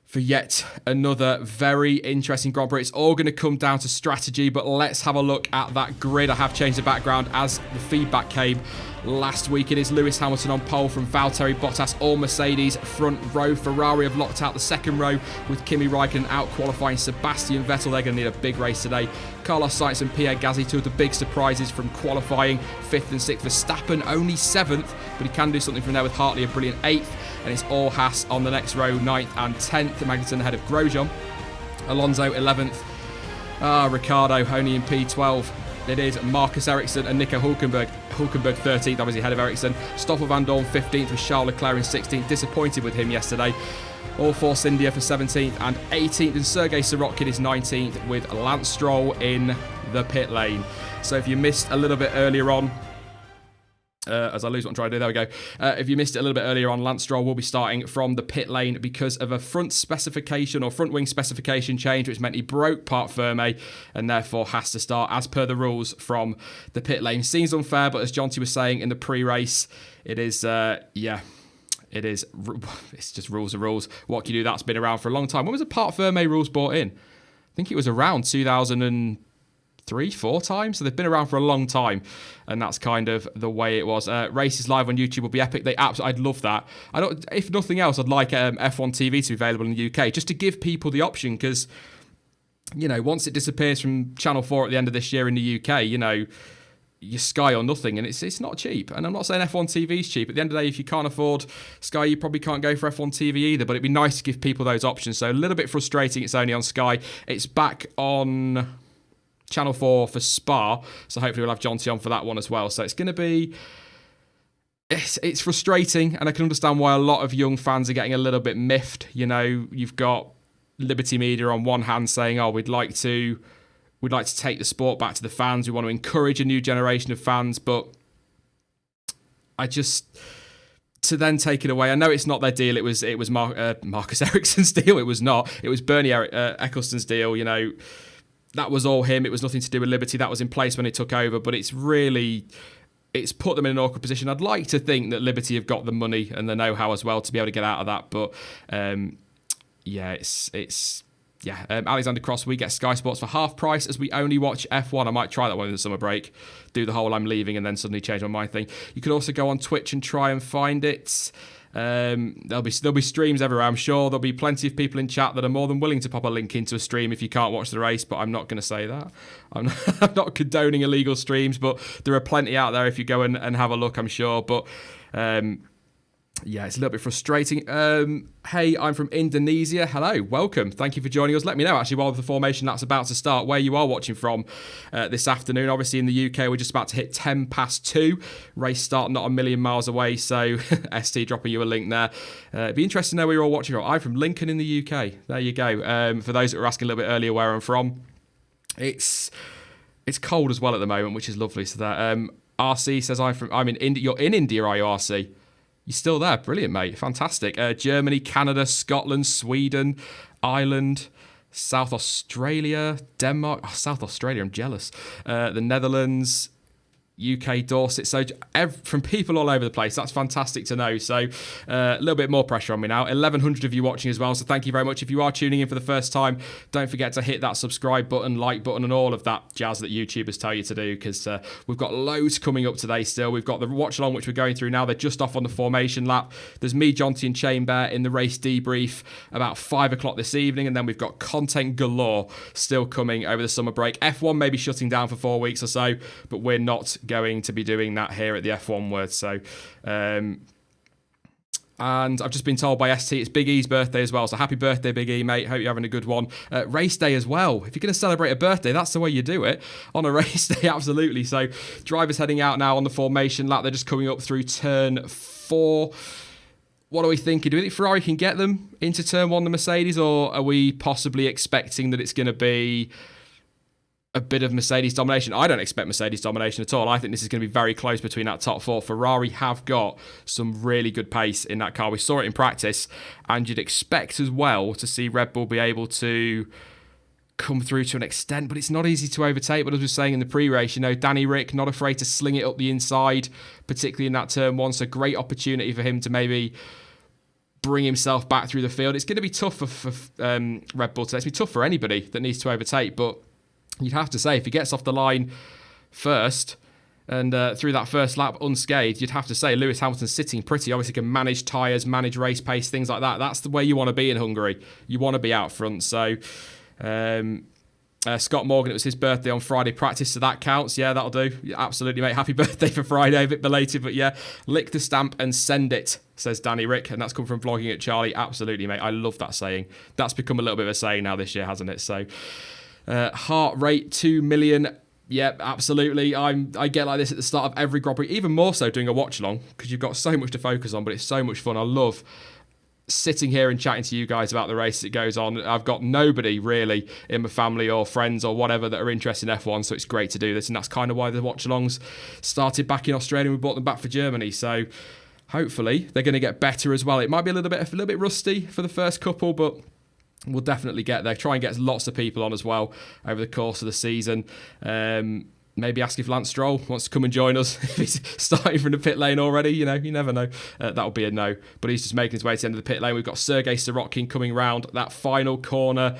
for yet another very interesting Grand Prix. It's all going to come down to strategy, but let's have a look at that grid. I have changed the background as the feedback came last week. It is Lewis Hamilton on pole from Valtteri Bottas, all Mercedes front row. Ferrari have locked out the second row with Kimi Raikkonen out qualifying Sebastian Vettel. They're going to need a big race today. Carlos Sainz and Pierre Gasly, two of the big surprises from qualifying, 5th and 6th. Verstappen only 7th, but he can do something from there with Hartley a brilliant 8th. And it's all Haas on the next row, 9th and 10th. Magnussen ahead of Grosjean. Alonso 11th. Ricciardo only in P12. It is Marcus Ericsson and Nico Hulkenberg. Hulkenberg 13th, obviously ahead of Ericsson. Stoffel Van Dorn 15th with Charles Leclerc in 16th. Disappointed with him yesterday. All Force India for 17th and 18th. And Sergei Sorokin is 19th with Lance Stroll in the pit lane. So if you missed a little bit earlier on, as I lose what I'm trying to do, there we go. If you missed it a little bit earlier on, Lance Stroll will be starting from the pit lane because of a front specification or front wing specification change, which meant he broke part firme and therefore has to start as per the rules from the pit lane. Seems unfair, but as Jonty was saying in the pre-race, it is, it is. It's just rules are rules. What can you do? That's been around for a long time. When was the part firme rules brought in? I think it was around 2003-4 times, so they've been around for a long time, and that's kind of the way it was. Races live on YouTube will be epic. I'd love that. If nothing else, I'd like F1 TV to be available in the UK just to give people the option, because once it disappears from Channel 4 at the end of this year in the UK, you're Sky or nothing, and it's not cheap. And I'm not saying F1 TV is cheap. At the end of the day, if you can't afford Sky, you probably can't go for F1 TV either, but it'd be nice to give people those options. So a little bit frustrating it's only on Sky. It's back on Channel 4 for Spa, so hopefully we'll have Jonty on for that one as well. So it's going to be... It's frustrating, and I can understand why a lot of young fans are getting a little bit miffed. You've got Liberty Media on one hand saying, we'd like to take the sport back to the fans. We want to encourage a new generation of fans, but to then take it away. I know it's not their deal. It was Marcus Ericsson's deal. It was not. It was Bernie Ecclestone's deal. That was all him. It was nothing to do with Liberty. That was in place when it took over, but it's put them in an awkward position. I'd like to think that Liberty have got the money and the know-how as well to be able to get out of that, but Alexander Cross, we get Sky Sports for half price as we only watch F1. I might try that one in the summer break, do the whole I'm leaving and then suddenly change my mind thing. You can also go on Twitch and try and find it. There'll be streams everywhere. I'm sure there'll be plenty of people in chat that are more than willing to pop a link into a stream if you can't watch the race, but I'm not going to say that. I'm not condoning illegal streams, but there are plenty out there if you go and have a look, I'm sure. But it's a little bit frustrating. Hey, I'm from Indonesia. Hello, welcome. Thank you for joining us. Let me know, actually, while the formation that's about to start, where you are watching from this afternoon. Obviously, in the UK, we're just about to hit 10 past 2. Race start not a million miles away, so ST dropping you a link there. It'd be interesting to know where you're all watching from. I'm from Lincoln in the UK. There you go. For those that were asking a little bit earlier where I'm from, it's cold as well at the moment, which is lovely. So that RC says I'm in India. You're in India, are you, RC? You're still there. Brilliant, mate. Fantastic. Germany, Canada, Scotland, Sweden, Ireland, South Australia, Denmark. Oh, South Australia, I'm jealous. The Netherlands, UK Dorset. So from people all over the place. That's fantastic to know. So a little bit more pressure on me now. 1,100 of you watching as well. So thank you very much. If you are tuning in for the first time, don't forget to hit that subscribe button, like button, and all of that jazz that YouTubers tell you to do, because we've got loads coming up today still. We've got the watch along, which we're going through now. They're just off on the formation lap. There's me, Jonty, and Chamber in the race debrief about 5 o'clock this evening. And then we've got content galore still coming over the summer break. F1 may be shutting down for 4 weeks or so, but we're not going to be doing that here at the F1 Word. So, and I've just been told by ST it's Big E's birthday as well. So happy birthday, Big E, mate. Hope you're having a good one. Race day as well. If you're going to celebrate a birthday, that's the way you do it. On a race day, absolutely. So drivers heading out now on the formation lap. They're just coming up through turn 4. What are we thinking? Do we think Ferrari can get them into turn 1, the Mercedes, or are we possibly expecting that it's going to be a bit of Mercedes domination? I don't expect Mercedes domination at all. I think this is going to be very close between that top 4. Ferrari have got some really good pace in that car. We saw it in practice, and you'd expect as well to see Red Bull be able to come through to an extent, but it's not easy to overtake. But as we were saying in the pre-race, Danny Rick not afraid to sling it up the inside, particularly in that turn 1. So great opportunity for him to maybe bring himself back through the field. It's going to be tough for Red Bull today. It's going to be tough for anybody that needs to overtake, but you'd have to say, if he gets off the line first and through that first lap unscathed, you'd have to say Lewis Hamilton's sitting pretty. Obviously can manage tyres, manage race pace, things like that. That's the way you want to be in Hungary. You want to be out front. So Scott Morgan, it was his birthday on Friday practice, so that counts. Yeah, that'll do. Yeah, absolutely, mate. Happy birthday for Friday. A bit belated, but yeah. Lick the stamp and send it, says Danny Rick, and that's come from Vlogging at Charlie. Absolutely, mate. I love that saying. That's become a little bit of a saying now this year, hasn't it? So heart rate 2 million. Yep, absolutely. I get like this at the start of every Grand Prix, even more so doing a watch along, because you've got so much to focus on, but it's so much fun. I love sitting here and chatting to you guys about the race as it goes on. I've got nobody really in my family or friends or whatever that are interested in F1, so it's great to do this, and that's kind of why the watch alongs started back in Australia. We brought them back for Germany, so hopefully they're going to get better as well. It might be a little bit rusty for the first couple, but we'll definitely get there. Try and get lots of people on as well over the course of the season. Maybe ask if Lance Stroll wants to come and join us. If he's starting from the pit lane already, you never know. That'll be a no. But he's just making his way to the end of the pit lane. We've got Sergei Sorokin coming round that final corner.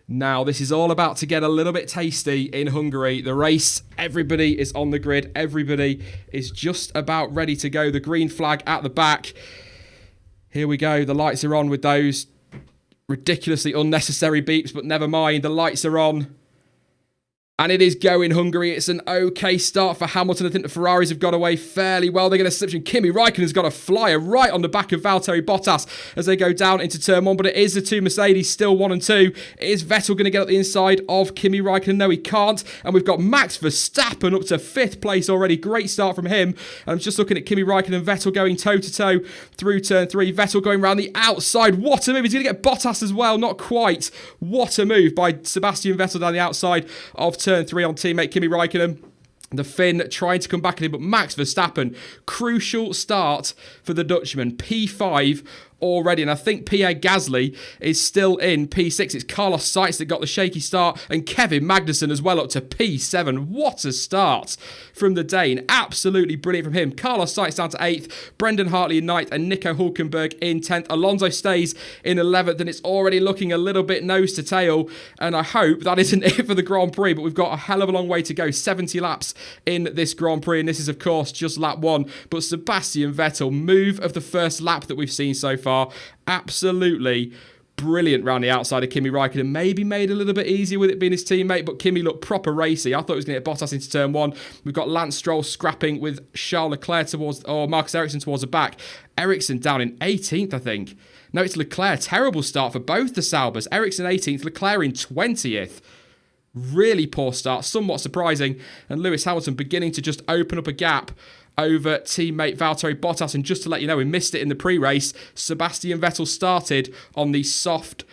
Now, this is all about to get a little bit tasty in Hungary. The race, everybody is on the grid. Everybody is just about ready to go. The green flag at the back. Here we go. The lights are on with those ridiculously unnecessary beeps, but never mind. The lights are on. And it is going Hungary. It's an okay start for Hamilton. I think the Ferraris have got away fairly well. They're going to slip. Kimi Raikkonen's got a flyer right on the back of Valtteri Bottas as they go down into turn 1. But it is the two Mercedes, still 1 and 2. Is Vettel going to get up the inside of Kimi Raikkonen? No, he can't. And we've got Max Verstappen up to 5th place already. Great start from him. And I'm just looking at Kimi Raikkonen and Vettel going toe-to-toe through turn 3. Vettel going around the outside. What a move. He's going to get Bottas as well. Not quite. What a move by Sebastian Vettel down the outside of turn 3 on teammate Kimi Raikkonen. The Finn trying to come back at him, but Max Verstappen, crucial start for the Dutchman. P5 already, and I think Pierre Gasly is still in P6. It's Carlos Sainz that got the shaky start, and Kevin Magnussen as well up to P7. What a start from the Dane. Absolutely brilliant from him. Carlos Sainz down to 8th, Brendan Hartley in 9th, and Nico Hulkenberg in 10th. Alonso stays in 11th, and it's already looking a little bit nose to tail, and I hope that isn't it for the Grand Prix, but we've got a hell of a long way to go. 70 laps in this Grand Prix, and this is, of course, just lap 1, but Sebastian Vettel, move of the first lap that we've seen so far. Absolutely brilliant round the outside of Kimi Raikkonen. Maybe made a little bit easier with it being his teammate, but Kimi looked proper racy. I thought he was going to get Bottas into turn 1. We've got Lance Stroll scrapping with Charles Leclerc Marcus Ericsson towards the back. Ericsson down in 18th, I think. No, it's Leclerc. Terrible start for both the Saubers. Ericsson 18th, Leclerc in 20th. Really poor start, somewhat surprising. And Lewis Hamilton beginning to just open up a gap over teammate Valtteri Bottas. And just to let you know, we missed it in the pre-race. Sebastian Vettel started on the soft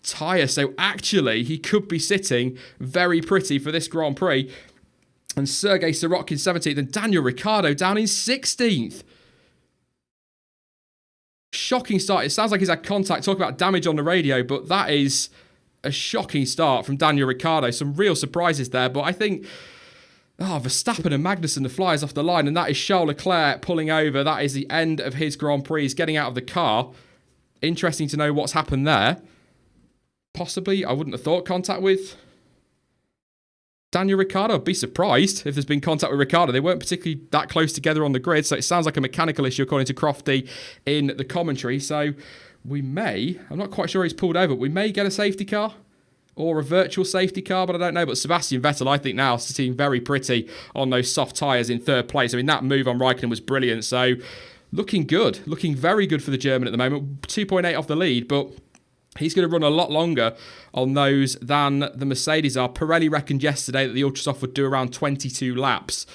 tyre. So actually, he could be sitting very pretty for this Grand Prix. And Sergei Sorokin 17th and Daniel Ricciardo down in 16th. Shocking start. It sounds like he's had contact. Talk about damage on the radio, but that is a shocking start from Daniel Ricciardo. Some real surprises there, but I think Oh, Verstappen and Magnussen, the flyers off the line, and that is Charles Leclerc pulling over. That is the end of his Grand Prix. He's getting out of the car. Interesting to know what's happened there. Possibly, I wouldn't have thought, contact with Daniel Ricciardo. I'd be surprised if there's been contact with Ricciardo. They weren't particularly that close together on the grid, so it sounds like a mechanical issue according to Crofty in the commentary. So we may, I'm not quite sure he's pulled over, but we may get a safety car or a virtual safety car, but I don't know. But Sebastian Vettel, I think now, is sitting very pretty on those soft tyres in third place. I mean, that move on Raikkonen was brilliant. So looking good, looking very good for the German at the moment. 2.8 off the lead, but he's going to run a lot longer on those than the Mercedes are. Pirelli reckoned yesterday that the Ultrasoft would do around 22 laps.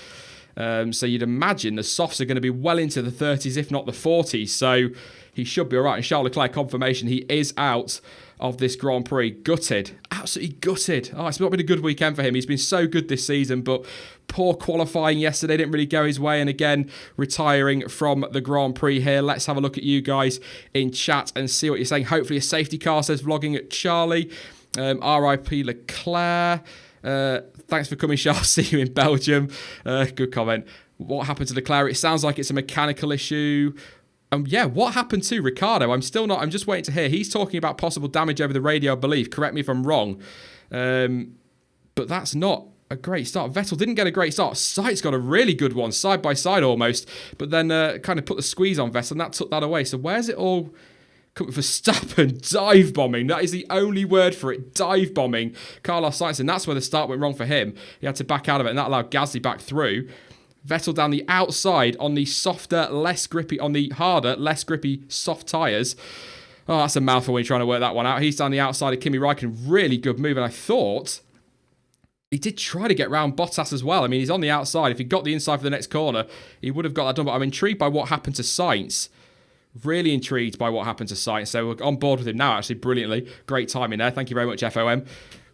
So you'd imagine the softs are going to be well into the 30s, if not the 40s. So he should be all right. And Charles Leclerc, confirmation, he is out of this Grand Prix. Gutted. Absolutely gutted. Oh, it's not been a good weekend for him. He's been so good this season, but poor qualifying yesterday. Didn't really go his way. And again, retiring from the Grand Prix here. Let's have a look at you guys in chat and see what you're saying. Hopefully a safety car, says vlogging at Charlie. R.I.P. Leclerc. Thanks for coming, Charles. See you in Belgium. Good comment. What happened to Leclerc? It sounds like it's a mechanical issue. Yeah, what happened to Ricciardo? I'm just waiting to hear. He's talking about possible damage over the radio, I believe. Correct me if I'm wrong. But that's not a great start. Vettel didn't get a great start. Sainz got a really good one, side by side almost. But then kind of put the squeeze on Vettel, and that took that away. So where's it all coming? Verstappen dive bombing. That is the only word for it. Dive bombing. Carlos Sainz, and that's where the start went wrong for him. He had to back out of it, and that allowed Gasly back through. Vettel down the outside on the softer, less grippy, on the harder, less grippy, soft tyres. Oh, that's a mouthful when you're trying to work that one out. He's down the outside of Kimi Raikkonen. Really good move, and I thought he did try to get round Bottas as well. I mean, he's on the outside. If he got the inside for the next corner, he would have got that done. But I'm intrigued by what happened to Sainz. Really intrigued by what happened to Sainz. So we're on board with him now, actually, brilliantly. Great timing there. Thank you very much, FOM.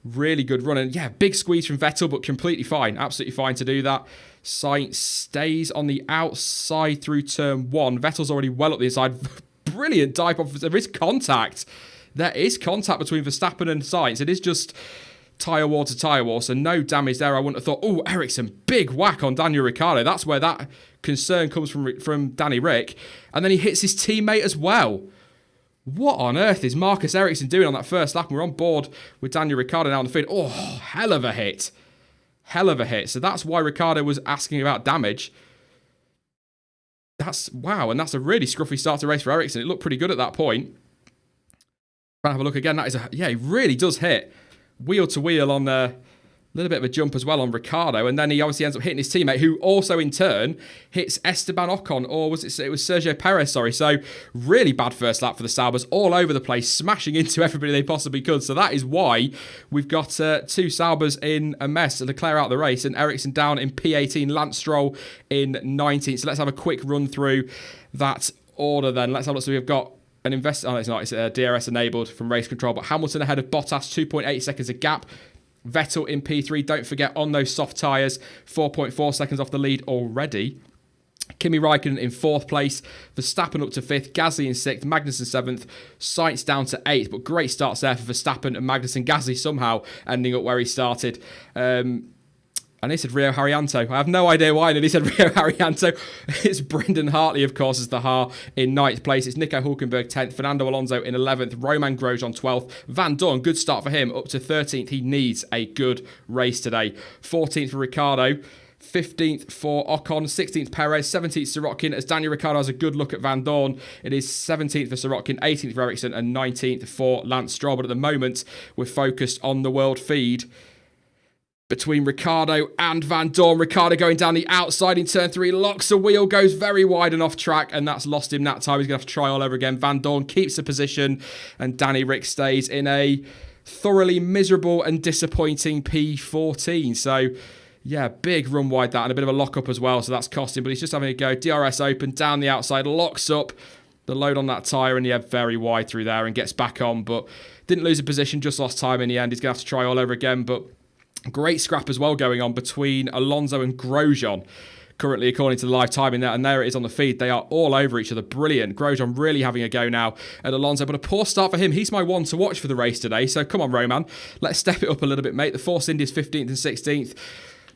Really good run. And yeah, big squeeze from Vettel, but completely fine. Absolutely fine to do that. Sainz stays on the outside through turn one. Vettel's already well up the inside. Brilliant dive off. There is contact. There is contact between Verstappen and Sainz. It is just tyre war to tyre war, so no damage there. I wouldn't have thought. Oh, Ericsson, big whack on Daniel Ricciardo. That's where that concern comes from Danny Rick. And then he hits his teammate as well. What on earth is Marcus Ericsson doing on that first lap? We're on board with Daniel Ricciardo now on the field. Oh, hell of a hit. Hell of a hit. So that's why Ricciardo was asking about damage. That's, wow, and that's a really scruffy start to race for Ericsson. It looked pretty good at that point. Trying to have a look again. That is yeah, he really does hit wheel to wheel on a little bit of a jump as well on Ricciardo, and then he obviously ends up hitting his teammate, who also in turn hits Esteban Ocon, or was it was Sergio Perez, sorry. So really bad first lap for the Saubers, all over the place, smashing into everybody they possibly could. So that is why we've got two Saubers in a mess. Leclerc out of the race and Ericsson down in P18, Lance Stroll in 19th. So let's have a quick run through that order then. Let's have a look. So we've got an it's not, it's DRS enabled from race control, but Hamilton ahead of Bottas, 2.8 seconds of gap. Vettel in P3, don't forget, on those soft tyres, 4.4 seconds off the lead already. Kimi Raikkonen in 4th place, Verstappen up to 5th, Gasly in 6th, Magnussen 7th, Sainz down to 8th, but great starts there for Verstappen and Magnussen. Gasly somehow ending up where he started. And he said Rio Haryanto. I have no idea why. And he said Rio Haryanto. It's Brendan Hartley, of course, as the Ha in 9th place. It's Nico Hulkenberg 10th. Fernando Alonso in 11th. Romain Grosjean 12th. Van Dorn, good start for him, up to 13th. He needs a good race today. 14th for Ricciardo. 15th for Ocon, 16th Perez, 17th Sirotkin, as Daniel Ricciardo has a good look at Van Dorn. It is 17th for Sirotkin, 18th for Ericsson, and 19th for Lance Stroll. But at the moment, we're focused on the world feed between Ricciardo and Van Dorn. Ricciardo going down the outside in turn 3, locks a wheel, goes very wide and off track, and that's lost him that time. He's going to have to try all over again. Van Dorn keeps the position, and Danny Rick stays in a thoroughly miserable and disappointing P14. So yeah, big run wide that, and a bit of a lock-up as well, so that's cost him, but he's just having a go. DRS open, down the outside, locks up the load on that tyre, and yeah, very wide through there and gets back on, but didn't lose a position, just lost time in the end. He's going to have to try all over again, but great scrap as well going on between Alonso and Grosjean. Currently, according to the live timing there, and there it is on the feed, they are all over each other. Brilliant. Grosjean really having a go now at Alonso, but a poor start for him. He's my one to watch for the race today, so come on, Roman. Let's step it up a little bit, mate. The Force India's 15th and 16th.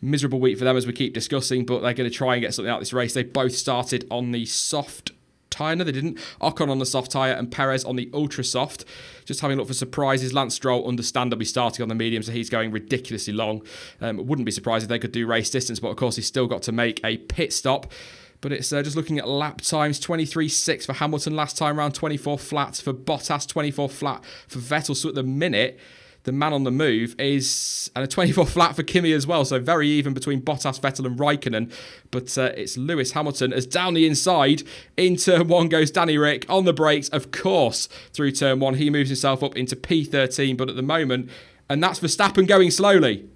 Miserable week for them, as we keep discussing, but they're going to try and get something out of this race. They both started on the soft tyre. No, they didn't. Ocon on the soft tyre and Perez on the ultra soft. Just having a look for surprises. Lance Stroll, understandably, starting on the medium, so he's going ridiculously long. Wouldn't be surprised if they could do race distance, but of course he's still got to make a pit stop. But it's just looking at lap times, 23.6 for Hamilton last time round, 24 flat for Bottas, 24 flat for Vettel. So at the minute, the man on the move is, and a 24 flat for Kimi as well. So very even between Bottas, Vettel and Raikkonen. But it's Lewis Hamilton as down the inside. In turn 1 goes Danny Rick on the brakes, of course, through turn 1. He moves himself up into P13. But at the moment, and that's Verstappen going slowly.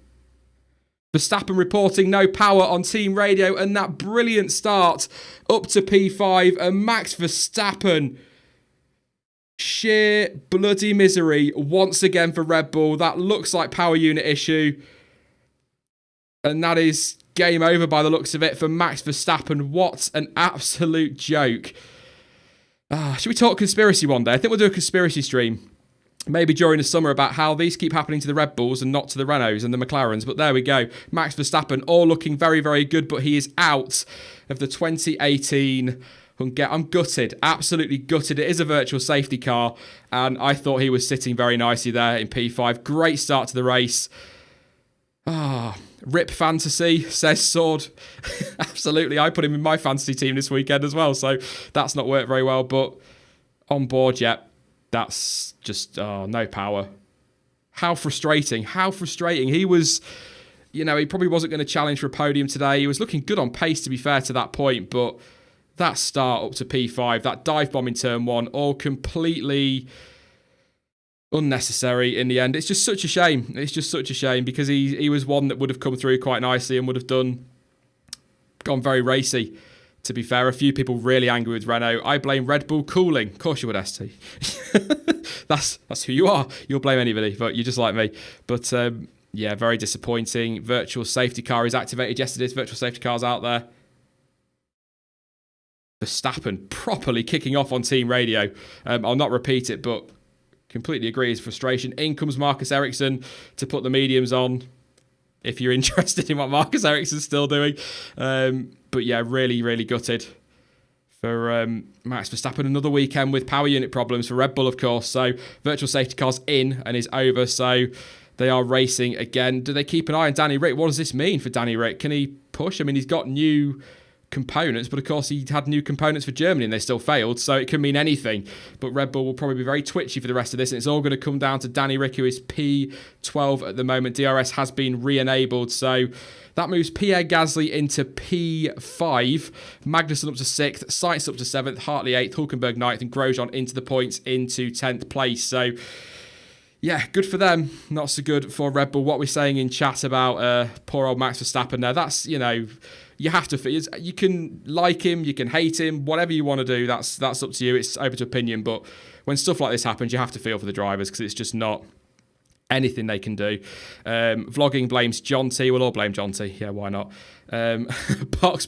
Verstappen reporting no power on team radio, and that brilliant start up to P5. And Max Verstappen, sheer bloody misery once again for Red Bull. That looks like power unit issue. And that is game over by the looks of it for Max Verstappen. What an absolute joke. Should we talk conspiracy one day? I think we'll do a conspiracy stream. Maybe during the summer about how these keep happening to the Red Bulls and not to the Renaults and the McLarens. But there we go. Max Verstappen all looking very, very good, but he is out of the 2018 I'm gutted, absolutely gutted. It is a virtual safety car, and I thought he was sitting very nicely there in P5. Great start to the race. Rip fantasy, says Sword. Absolutely, I put him in my fantasy team this weekend as well, so that's not worked very well, but on board yet. That's just, no power. How frustrating, He was, he probably wasn't going to challenge for a podium today. He was looking good on pace, to be fair, to that point, but that start up to P5, that dive bomb in turn 1, all completely unnecessary in the end. It's just such a shame. Because he was one that would have come through quite nicely and would have gone very racy. To be fair, a few people really angry with Renault. I blame Red Bull cooling. Of course you would, ST. That's who you are. You'll blame anybody, but you're just like me. But yeah, very disappointing. Virtual safety car is activated. Yes, it is. Virtual safety car's out there. Verstappen properly kicking off on team radio. I'll not repeat it, but completely agree. His frustration. In comes Marcus Ericsson to put the mediums on, if you're interested in what Marcus Ericsson's still doing. But yeah, really, really gutted for Max Verstappen. Another weekend with power unit problems for Red Bull, of course. So virtual safety car's in and is over. So they are racing again. Do they keep an eye on Danny Rick? What does this mean for Danny Rick? Can he push? I mean, he's got new components, but of course he had new components for Germany and they still failed, so it can mean anything. But Red Bull will probably be very twitchy for the rest of this, and it's all going to come down to Danny Rick, who is P12 at the moment. DRS has been re-enabled, so that moves Pierre Gasly into P5, Magnussen up to 6th, Sainz up to 7th, Hartley 8th, Hulkenberg 9th, and Grosjean into the points into 10th place. So yeah, good for them, not so good for Red Bull. What we're saying in chat about poor old Max Verstappen there, that's, you have to. You can like him, you can hate him, whatever you want to do. That's up to you. It's over to opinion. But when stuff like this happens, you have to feel for the drivers because it's just not anything they can do. Vlogging blames John T. We'll all blame John T. Yeah, why not? Box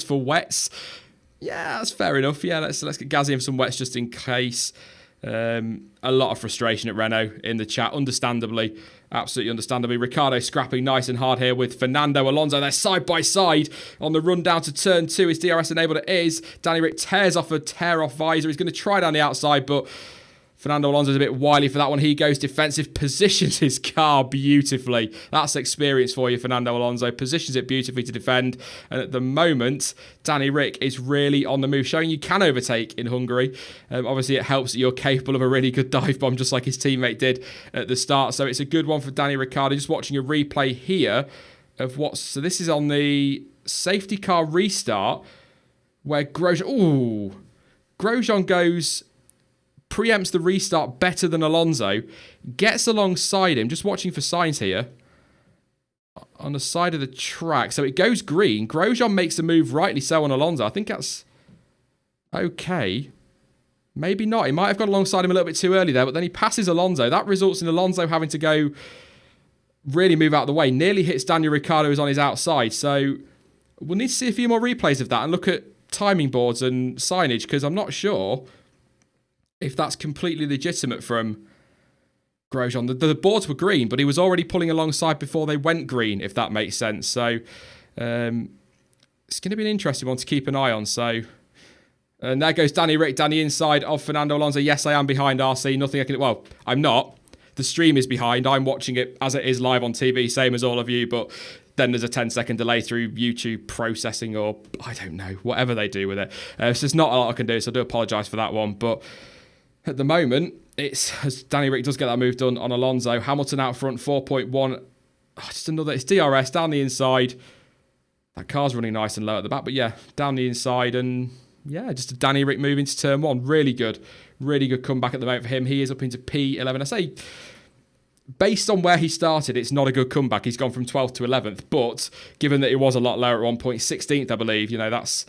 for wets. Yeah, that's fair enough. Yeah, let's get Gazzy in some wets just in case. A lot of frustration at Renault in the chat, understandably. Absolutely understandably. Ricciardo scrapping nice and hard here with Fernando Alonso. They're side by side on the run down to turn 2. Is DRS enabled? It is. Danny Rick tears off a tear-off visor. He's going to try down the outside, but Fernando Alonso's a bit wily for that one. He goes defensive, positions his car beautifully. That's experience for you, Fernando Alonso. Positions it beautifully to defend. And at the moment, Danny Rick is really on the move, showing you can overtake in Hungary. Obviously, it helps that you're capable of a really good dive bomb, just like his teammate did at the start. So it's a good one for Danny Ricciardo. Just watching a replay here of what's... So this is on the safety car restart, where Grosjean goes... preempts the restart better than Alonso, gets alongside him, just watching for signs here, on the side of the track. So it goes green. Grosjean makes a move, rightly so, on Alonso. I think that's okay. Maybe not. He might have got alongside him a little bit too early there, but then he passes Alonso. That results in Alonso having to go really move out of the way. Nearly hits Daniel Ricciardo, who's on his outside. So we'll need to see a few more replays of that and look at timing boards and signage, because I'm not sure if that's completely legitimate from Grosjean. The boards were green, but he was already pulling alongside before they went green, if that makes sense. So it's going to be an interesting one to keep an eye on. So, and there goes Danny Rick down the inside of Fernando Alonso. Yes, I am behind RC. Nothing I can... Well, I'm not. The stream is behind. I'm watching it as it is live on TV, same as all of you, but then there's a 10-second delay through YouTube processing, or I don't know, whatever they do with it. So there's not a lot I can do, so I do apologise for that one. But at the moment, it's, as Danny Rick does get that move done on Alonso, Hamilton out front, 4.1. Just another, it's DRS down the inside. That car's running nice and low at the back, but yeah, down the inside, and yeah, just a Danny Rick move into turn one. Really good comeback at the moment for him. He is up into P11. I say, based on where he started, it's not a good comeback. He's gone from 12th to 11th, but given that it was a lot lower at one point, 16th, I believe, you know, that's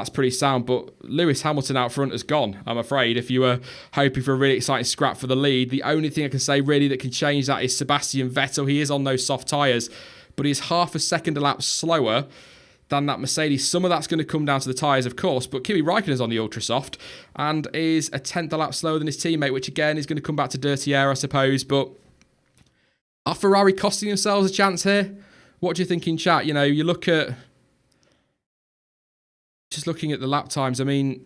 pretty sound. But Lewis Hamilton out front has gone, I'm afraid. If you were hoping for a really exciting scrap for the lead, the only thing I can say really that can change that is Sebastian Vettel. He is on those soft tyres, but he's half a second a lap slower than that Mercedes. Some of that's going to come down to the tyres, of course, but Kimi Raikkonen's on the ultra soft and is a tenth a lap slower than his teammate, which again is going to come back to dirty air, I suppose. But are Ferrari costing themselves a chance here? What do you think in chat? You know, you look at, just looking at the lap times, I mean,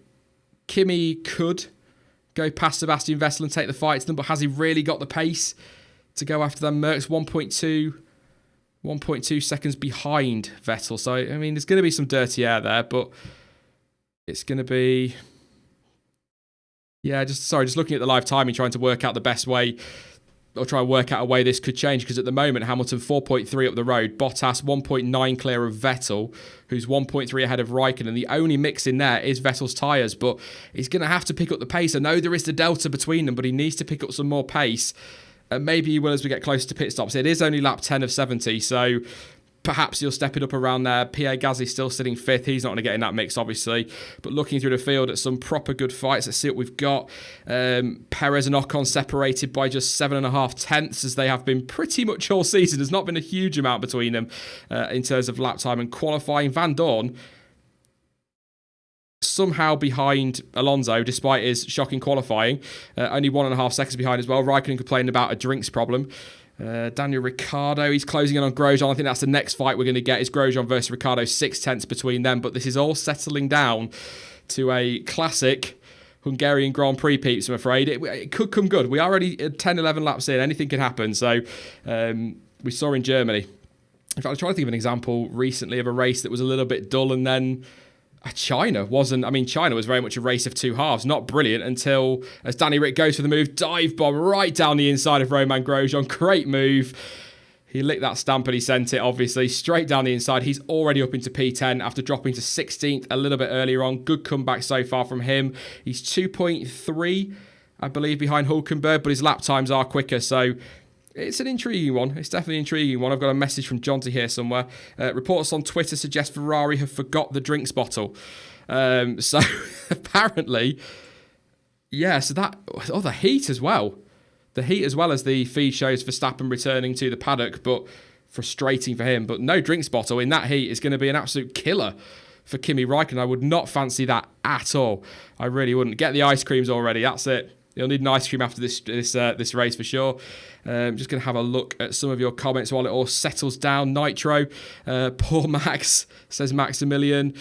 Kimi could go past Sebastian Vettel and take the fight to them, but has he really got the pace to go after them? Merck's 1.2 seconds behind Vettel. So, I mean, there's going to be some dirty air there, but it's going to be... Yeah, just looking at the live timing, trying to work out the best way, or try and work out a way this could change, because at the moment, Hamilton 4.3 up the road, Bottas 1.9 clear of Vettel, who's 1.3 ahead of Raikkonen. The only mix in there is Vettel's tyres, but he's going to have to pick up the pace. I know there is the delta between them, but he needs to pick up some more pace. Maybe he will as we get closer to pit stops. It is only lap 10 of 70, so perhaps he'll step it up around there. Pierre Gasly's still sitting fifth. He's not going to get in that mix, obviously. But looking through the field at some proper good fights, let's see what we've got. Perez and Ocon separated by just 7.5 tenths, as they have been pretty much all season. There's not been a huge amount between them in terms of lap time and qualifying. Van Dorn somehow behind Alonso, despite his shocking qualifying. Only 1.5 seconds behind as well. Raikkonen complaining about a drinks problem. Daniel Ricciardo, he's closing in on Grosjean. I think that's the next fight we're going to get, is Grosjean versus Ricciardo, 6 tenths between them. But this is all settling down to a classic Hungarian Grand Prix, peeps, I'm afraid. It could come good. We are already 10, 11 laps in. Anything can happen. So we saw in Germany. In fact, I was trying to think of an example recently of a race that was a little bit dull, and then China wasn't. I mean, China was very much a race of two halves. Not brilliant until, as Danny Rick goes for the move, dive bomb right down the inside of Romain Grosjean. Great move. He licked that stamp and he sent it, obviously, straight down the inside. He's already up into P10 after dropping to 16th a little bit earlier on. Good comeback so far from him. He's 2.3, I believe, behind Hulkenberg, but his lap times are quicker, so it's an intriguing one. It's definitely an intriguing one. I've got a message from Jonty here somewhere. Reports on Twitter suggest Ferrari have forgot the drinks bottle. So apparently, yeah, so that... Oh, the heat as well. The heat as well, as the feed shows Verstappen returning to the paddock, but frustrating for him. But no drinks bottle in that heat is going to be an absolute killer for Kimi Raikkonen. I would not fancy that at all. I really wouldn't. Get the ice creams already. That's it. You'll need an ice cream after this race for sure. Just going to have a look at some of your comments while it all settles down. Nitro, poor Max, says Maximilian.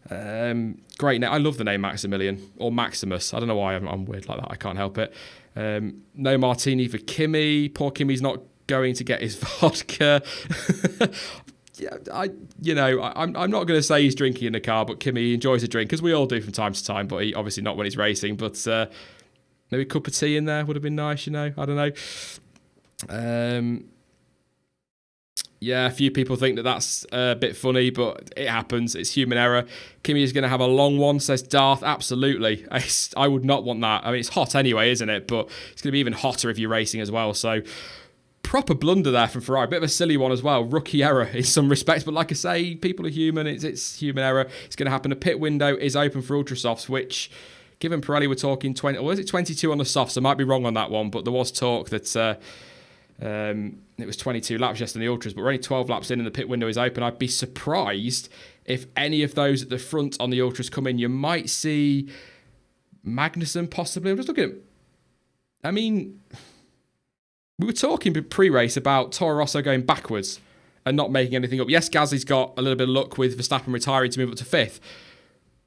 Great name. I love the name Maximilian, or Maximus. I don't know why I'm weird like that. I can't help it. No martini for Kimi. Poor Kimi's not going to get his vodka. Yeah, I'm not going to say he's drinking in the car, but Kimi enjoys a drink, as we all do from time to time, but he obviously not when he's racing. But maybe a cup of tea in there would have been nice, I don't know. Yeah, a few people think that that's a bit funny, but it happens. It's human error. Kimi is going to have a long one, says Darth. Absolutely. I would not want that. I mean, it's hot anyway, isn't it? But it's going to be even hotter if you're racing as well. So, proper blunder there from Ferrari. Bit of a silly one as well. Rookie error in some respects. But like I say, people are human. It's human error. It's going to happen. The pit window is open for Ultrasofts, which... Given Pirelli were talking 20, or was it 22 on the softs? I might be wrong on that one, but there was talk that it was 22 laps just in the Ultras, but we're only 12 laps in and the pit window is open. I'd be surprised if any of those at the front on the Ultras come in. You might see Magnussen possibly. I'm just looking at, I mean, We were talking pre-race about Toro Rosso going backwards and not making anything up. Yes, Gasly's got a little bit of luck with Verstappen retiring to move up to 5th,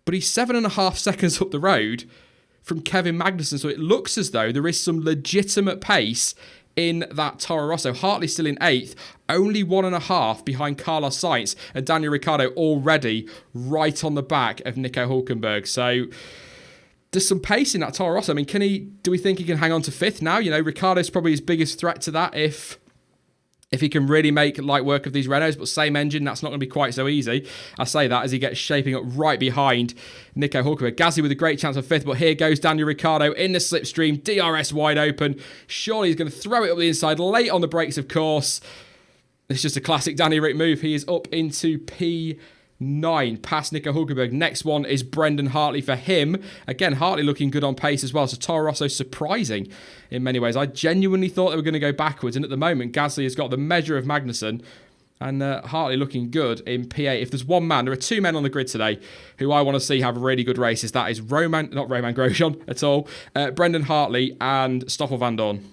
but he's 7.5 seconds up the road from Kevin Magnussen, so it looks as though there is some legitimate pace in that Toro Rosso. Hartley still in 8th, only 1.5 behind Carlos Sainz, and Daniel Ricciardo already right on the back of Nico Hülkenberg. So there's some pace in that Toro Rosso. I mean, do we think he can hang on to 5th now? You know, Ricciardo's probably his biggest threat to that if he can really make light work of these Renaults, but same engine, that's not going to be quite so easy. I say that as he gets shaping up right behind Nico Hülkenberg. Gasly with a great chance of 5th, but here goes Daniel Ricciardo in the slipstream, DRS wide open. Surely he's going to throw it up the inside, late on the brakes, of course. It's just a classic Danny Rick move. He is up into P9, past Nico Hülkenberg. Next one is Brendan Hartley for him. Again, Hartley looking good on pace as well, so Toro Rosso surprising in many ways. I genuinely thought they were going to go backwards, and at the moment, Gasly has got the measure of Magnussen, and Hartley looking good in P8. If there's one man, there are 2 men on the grid today who I want to see have really good races. That is not Romain Grosjean at all, Brendan Hartley and Stoffel Van Dorn.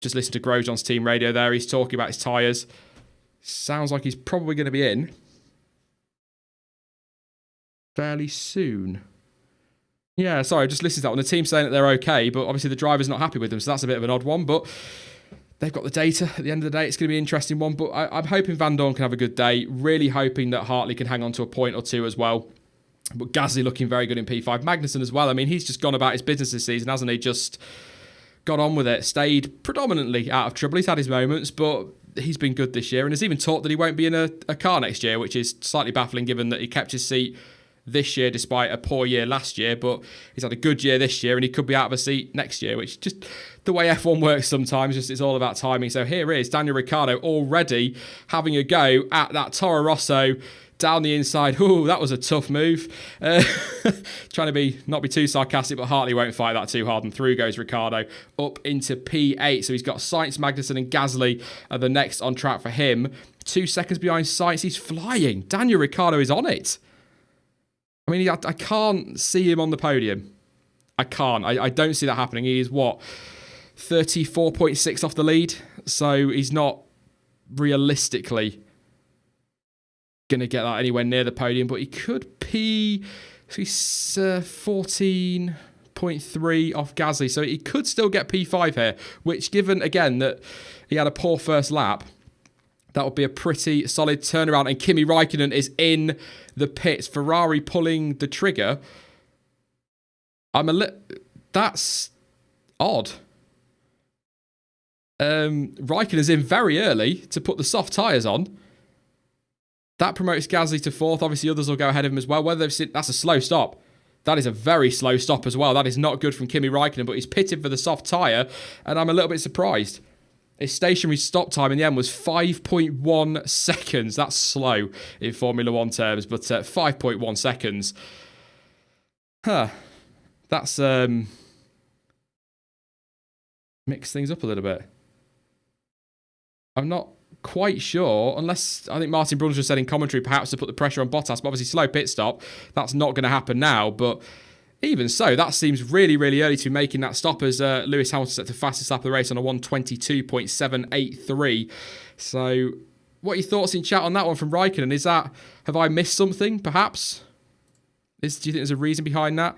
Just listen to Grosjean's team radio there. He's talking about his tyres. Sounds like he's probably going to be in fairly soon. Yeah, sorry, just listen to that one. The team's saying that they're okay, but obviously the driver's not happy with them, so that's a bit of an odd one. But they've got the data. At the end of the day, it's going to be an interesting one. But I'm hoping Van Dorn can have a good day. Really hoping that Hartley can hang on to a point or two as well. But Gasly looking very good in P5. Magnussen as well. I mean, he's just gone about his business this season, hasn't he? Just got on with it, stayed predominantly out of trouble. He's had his moments, but he's been good this year and has even talked that he won't be in a car next year, which is slightly baffling given that he kept his seat this year despite a poor year last year, but he's had a good year this year and he could be out of a seat next year, which is just the way F1 works sometimes. Just it's all about timing. So here is Daniel Ricciardo already having a go at that Toro Rosso down the inside. Ooh, that was a tough move. Trying to not be too sarcastic, but Hartley won't fight that too hard, and through goes Ricciardo up into P8. So he's got Sainz, Magnussen and Gasly are the next on track for him. 2 seconds behind Sainz. He's flying. Daniel Ricciardo is on it. I mean, I can't see him on the podium. I can't. I don't see that happening. He is, 34.6 off the lead? So he's not realistically going to get that anywhere near the podium, but he could he's 14.3 off Gasly, so he could still get P5 here, which given, again, that he had a poor first lap, that would be a pretty solid turnaround. And Kimi Raikkonen is in the pits. Ferrari pulling the trigger. That's odd. Raikkonen's in very early to put the soft tyres on. That promotes Gasly to 4th. Obviously, others will go ahead of him as well. Whether they've seen, that's a slow stop. That is a very slow stop as well. That is not good from Kimi Raikkonen, but he's pitted for the soft tyre, and I'm a little bit surprised. His stationary stop time in the end was 5.1 seconds. That's slow in Formula 1 terms, but 5.1 seconds. That's mixed things up a little bit. I'm not quite sure, unless I think Martin Brundle just said in commentary perhaps to put the pressure on Bottas, but obviously slow pit stop. That's not going to happen now, but even so, that seems really, really early to be making that stop as Lewis Hamilton set the fastest lap of the race on a 1:22.783. So what are your thoughts in chat on that one from Raikkonen? Have I missed something perhaps? Do you think there's a reason behind that?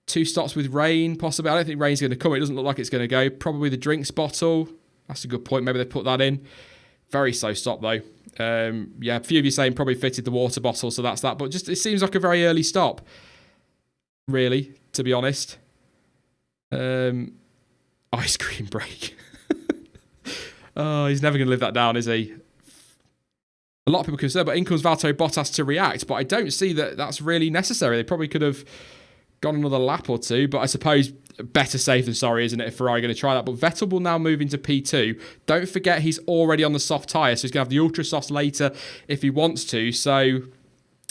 2 stops with rain, possibly. I don't think rain's going to come. It doesn't look like it's going to go. Probably the drinks bottle. That's a good point. Maybe they put that in. Very slow stop, though. Yeah, a few of you saying probably fitted the water bottle, so that's that. But just it seems like a very early stop, really, to be honest. Ice cream break. Oh, he's never going to live that down, is he? A lot of people concerned, but in comes Valtteri Bottas to react. But I don't see that that's really necessary. They probably could have gone another lap or two, but I suppose better safe than sorry, isn't it, if Ferrari are going to try that. But Vettel will now move into P2. Don't forget he's already on the soft tyre, so he's going to have the ultra softs later if he wants to. So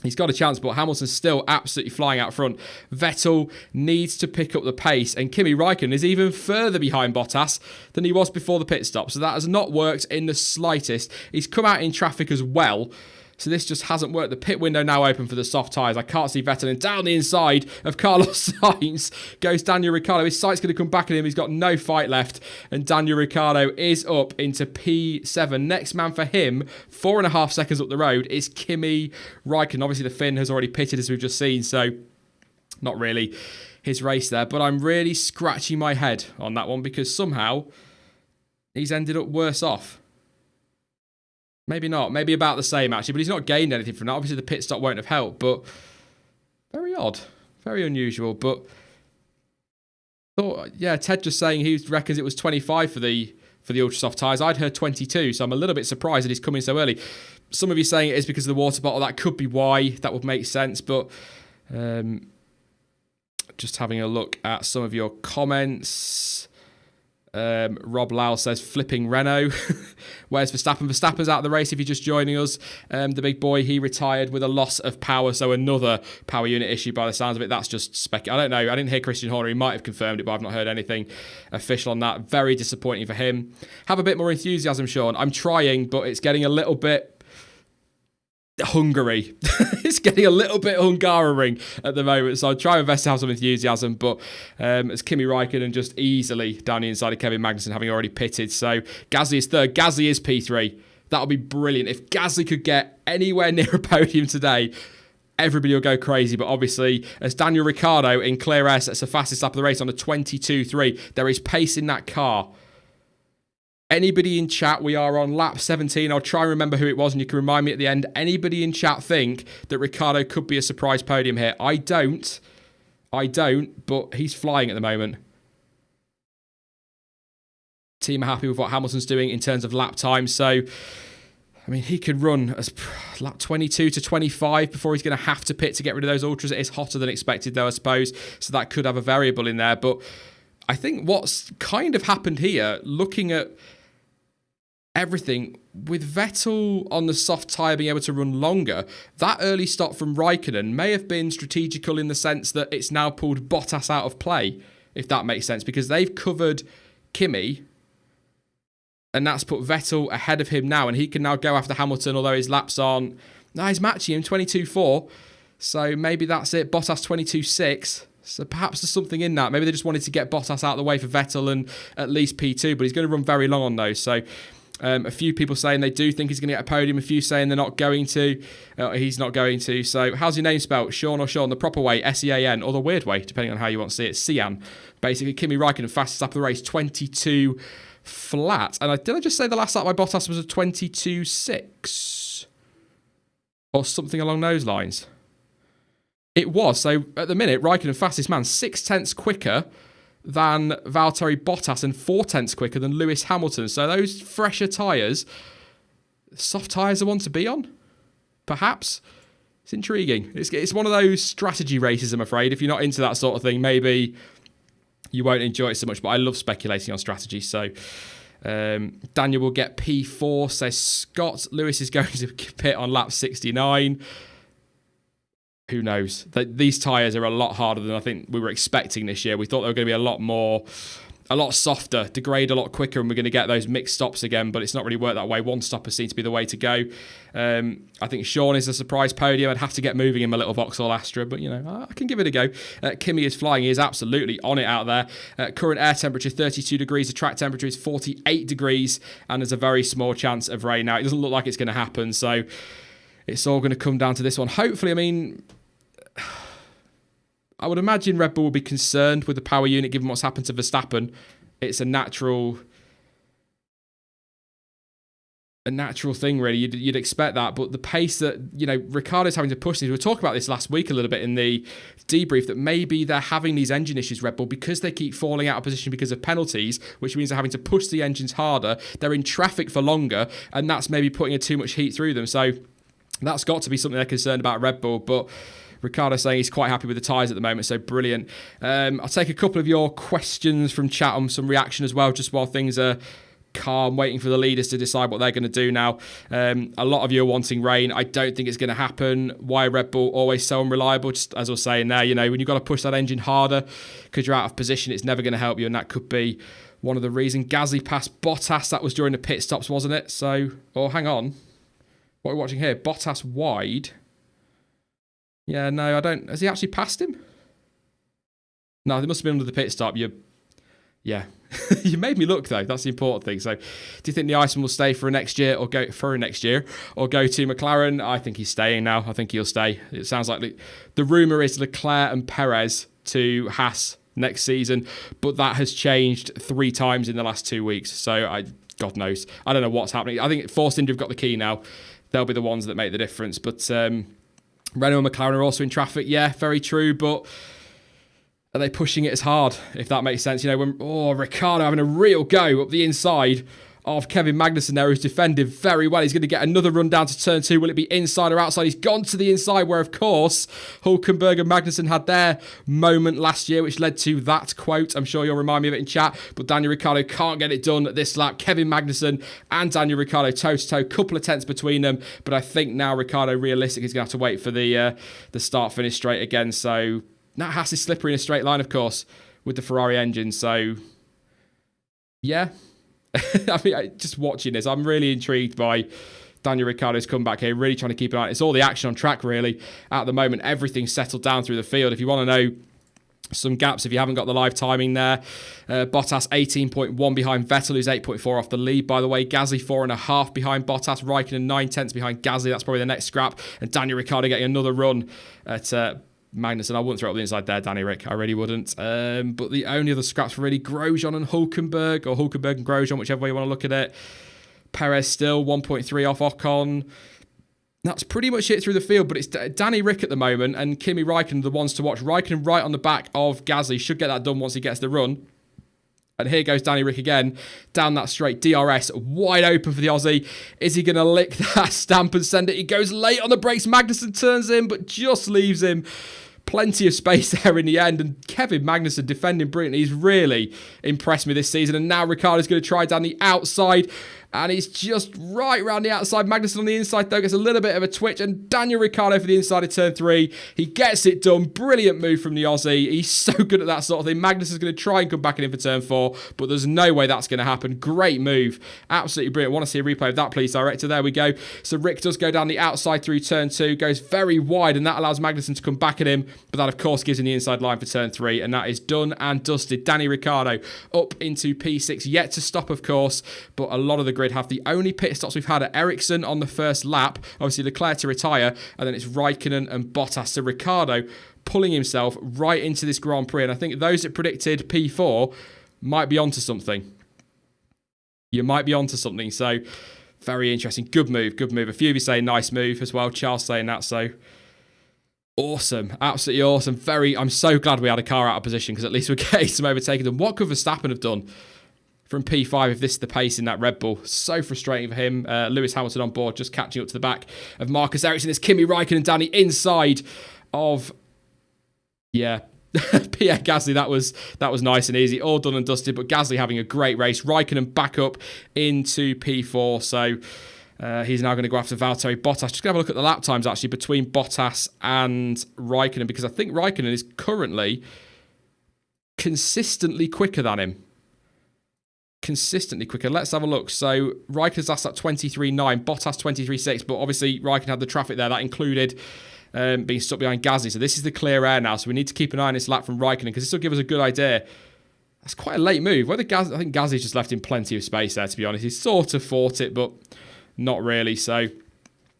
he's got a chance, but Hamilton's still absolutely flying out front. Vettel needs to pick up the pace, and Kimi Raikkonen is even further behind Bottas than he was before the pit stop. So that has not worked in the slightest. He's come out in traffic as well. So this just hasn't worked. The pit window now open for the soft tyres. I can't see Vettel. And down the inside of Carlos Sainz goes Daniel Ricciardo. His sight's going to come back at him. He's got no fight left. And Daniel Ricciardo is up into P7. Next man for him, 4.5 seconds up the road, is Kimi Räikkönen. Obviously, the Finn has already pitted, as we've just seen. So not really his race there. But I'm really scratching my head on that one because somehow he's ended up worse off. Maybe not. Maybe about the same, actually. But he's not gained anything from that. Obviously, the pit stop won't have helped. But very odd. Very unusual. But thought, yeah, Ted just saying he reckons it was 25 for the ultra soft tyres. I'd heard 22, so I'm a little bit surprised that he's coming so early. Some of you saying it is because of the water bottle. That could be why. That would make sense. But just having a look at some of your comments. Rob Lowell says, flipping Renault. Where's Verstappen? Verstappen's out of the race if you're just joining us. The big boy, he retired with a loss of power, so another power unit issue by the sounds of it. That's just I don't know. I didn't hear Christian Horner. He might have confirmed it, but I've not heard anything official on that. Very disappointing for him. Have a bit more enthusiasm, Sean. I'm trying, but it's getting a little bit Hungary. It's getting a little bit Hungaroring at the moment, so I'll try my best to have some enthusiasm, but it's Kimi Räikkönen just easily down the inside of Kevin Magnussen, having already pitted. So Gasly is third. Gasly is P3. That'll be brilliant. If Gasly could get anywhere near a podium today, everybody will go crazy. But obviously, as Daniel Ricciardo in clear air sets the fastest lap of the race on a 22.3, there is pace in that car. Anybody in chat, we are on lap 17. I'll try and remember who it was and you can remind me at the end. Anybody in chat think that Ricciardo could be a surprise podium here? I don't, but he's flying at the moment. Team are happy with what Hamilton's doing in terms of lap time. So, I mean, he could run as lap 22 to 25 before he's going to have to pit to get rid of those ultras. It is hotter than expected though, I suppose. So that could have a variable in there. But I think what's kind of happened here, looking at everything, with Vettel on the soft tyre being able to run longer, that early stop from Raikkonen may have been strategical in the sense that it's now pulled Bottas out of play, if that makes sense, because they've covered Kimi, and that's put Vettel ahead of him now, and he can now go after Hamilton, although his laps aren't... No, he's matching him, 22.4, so maybe that's it. Bottas 22.6. So perhaps there's something in that. Maybe they just wanted to get Bottas out of the way for Vettel and at least P2, but he's going to run very long on those, so... a few people saying they do think he's going to get a podium. A few saying they're not going to. He's not going to. So how's your name spelled? Sean or Sean? The proper way, S-E-A-N, or the weird way, depending on how you want to see it. Cian. Basically, Kimi Räikkönen, fastest lap of the race, 22 flat. And did I just say the last lap by Bottas was a 22.6? Or something along those lines? It was. So at the minute, Räikkönen, fastest man, 0.6 quicker than Valtteri Bottas and 0.4 quicker than Lewis Hamilton. So those fresher tyres, soft tyres are one to be on, perhaps. It's intriguing. It's one of those strategy races, I'm afraid. If you're not into that sort of thing, maybe you won't enjoy it so much, but I love speculating on strategy. So Daniel will get P4, says Scott. Lewis is going to pit on lap 69. Who knows? These tyres are a lot harder than I think we were expecting this year. We thought they were going to be a lot softer, degrade a lot quicker, and we're going to get those mixed stops again, but it's not really worked that way. One stopper seems to be the way to go. I think Sean is a surprise podium. I'd have to get moving in my little Vauxhall Astra, but, I can give it a go. Kimi is flying. He is absolutely on it out there. Current air temperature, 32 degrees. The track temperature is 48 degrees, and there's a very small chance of rain. Now, it doesn't look like it's going to happen, so it's all going to come down to this one. Hopefully, I would imagine Red Bull will be concerned with the power unit given what's happened to Verstappen. It's a natural thing, really. You'd expect that, but the pace that, Ricciardo's having to push these. We were talking about this last week a little bit in the debrief, that maybe they're having these engine issues, Red Bull, because they keep falling out of position because of penalties, which means they're having to push the engines harder. They're in traffic for longer, and that's maybe putting too much heat through them. So that's got to be something they're concerned about, Red Bull, but Ricciardo saying he's quite happy with the tyres at the moment, so brilliant. I'll take a couple of your questions from chat on some reaction as well, just while things are calm, waiting for the leaders to decide what they're going to do now. A lot of you are wanting rain. I don't think it's going to happen. Why Red Bull always so unreliable? Just as I was saying there, when you've got to push that engine harder because you're out of position, it's never going to help you, and that could be one of the reasons. Gasly passed Bottas. That was during the pit stops, wasn't it? So, hang on. What are we watching here? Bottas wide. Yeah, no, I don't. Has he actually passed him? No, they must have been under the pit stop. Yeah. You made me look, though. That's the important thing. So, do you think the Iceman will stay for next year or go to McLaren? I think he's staying now. I think he'll stay. It sounds like the rumour is Leclerc and Perez to Haas next season, but that has changed 3 times in the last 2 weeks. So, God knows. I don't know what's happening. I think Force India have got the key now. They'll be the ones that make the difference. But Renault and McLaren are also in traffic. Yeah, very true, but are they pushing it as hard, if that makes sense? You know, Ricciardo having a real go up the inside of Kevin Magnussen there, who's defended very well. He's going to get another run down to turn 2. Will it be inside or outside? He's gone to the inside, where, of course, Hülkenberg and Magnussen had their moment last year, which led to that quote. I'm sure you'll remind me of it in chat, but Daniel Ricciardo can't get it done at this lap. Kevin Magnussen and Daniel Ricciardo toe-to-toe, couple of tenths between them, but I think now Ricciardo realistically is going to have to wait for the start-finish straight again, so Nat Haas is slippery in a straight line, of course, with the Ferrari engine. So, yeah. I mean, just watching this, I'm really intrigued by Daniel Ricciardo's comeback here. Really trying to keep an eye. It's all the action on track, really. At the moment, everything's settled down through the field. If you want to know some gaps, if you haven't got the live timing there, Bottas 18.1 behind Vettel, who's 8.4 off the lead, by the way. Gasly 4.5 behind Bottas. Raikkonen 9 tenths behind Gasly. That's probably the next scrap. And Daniel Ricciardo getting another run at Magnussen. I wouldn't throw it up the inside there, Danny Rick. I really wouldn't. But the only other scraps were really Grosjean and Hülkenberg, or Hülkenberg and Grosjean, whichever way you want to look at it. Perez still 1.3 off Ocon. That's pretty much it through the field, but it's Danny Rick at the moment and Kimi Raikkonen the ones to watch. Raikkonen right on the back of Gasly. Should get that done once he gets the run. And here goes Danny Rick again, down that straight. DRS wide open for the Aussie. Is he going to lick that stamp and send it? He goes late on the brakes. Magnussen turns in, but just leaves him. Plenty of space there in the end. And Kevin Magnussen defending brilliantly. He's really impressed me this season. And now Ricciardo's going to try down the outside. And he's just right around the outside. Magnussen on the inside, though, gets a little bit of a twitch. And Daniel Ricciardo for the inside of turn 3. He gets it done. Brilliant move from the Aussie. He's so good at that sort of thing. Magnussen's going to try and come back in for turn 4. But there's no way that's going to happen. Great move. Absolutely brilliant. Want to see a replay of that, please, director? There we go. So Rick does go down the outside through turn 2. Goes very wide. And that allows Magnussen to come back at him. But that, of course, gives him the inside line for turn 3. And that is done and dusted. Danny Ricciardo up into P6. Yet to stop, of course. But a lot of the grid have the only pit stops we've had at Ericsson on the first lap. Obviously, Leclerc to retire, and then it's Raikkonen and Bottas. So Ricciardo pulling himself right into this Grand Prix. And I think those that predicted P4 might be onto something. You might be onto something. So very interesting. Good move, good move. A few of you saying nice move as well. Charles saying that. So awesome. Absolutely awesome. I'm so glad we had a car out of position because at least we're getting some overtaking. And what could Verstappen have done from P5 if this is the pace in that Red Bull? So frustrating for him. Lewis Hamilton on board, just catching up to the back of Marcus Ericsson. It's Kimi Raikkonen down the inside of, Pierre Gasly. That was nice and easy. All done and dusted, but Gasly having a great race. Raikkonen back up into P4. So he's now going to go after Valtteri Bottas. Just going to have a look at the lap times, actually, between Bottas and Raikkonen, because I think Raikkonen is currently consistently quicker than him. Consistently quicker. Let's have a look. So Raikkonen's last at 23.9, Bottas 23.6, but obviously Raikkonen had the traffic there. That included being stuck behind Gasly. So this is the clear air now. So we need to keep an eye on this lap from Raikkonen because this will give us a good idea. That's quite a late move. I think Gasly's just left him plenty of space there, to be honest. He's sort of fought it, but not really. So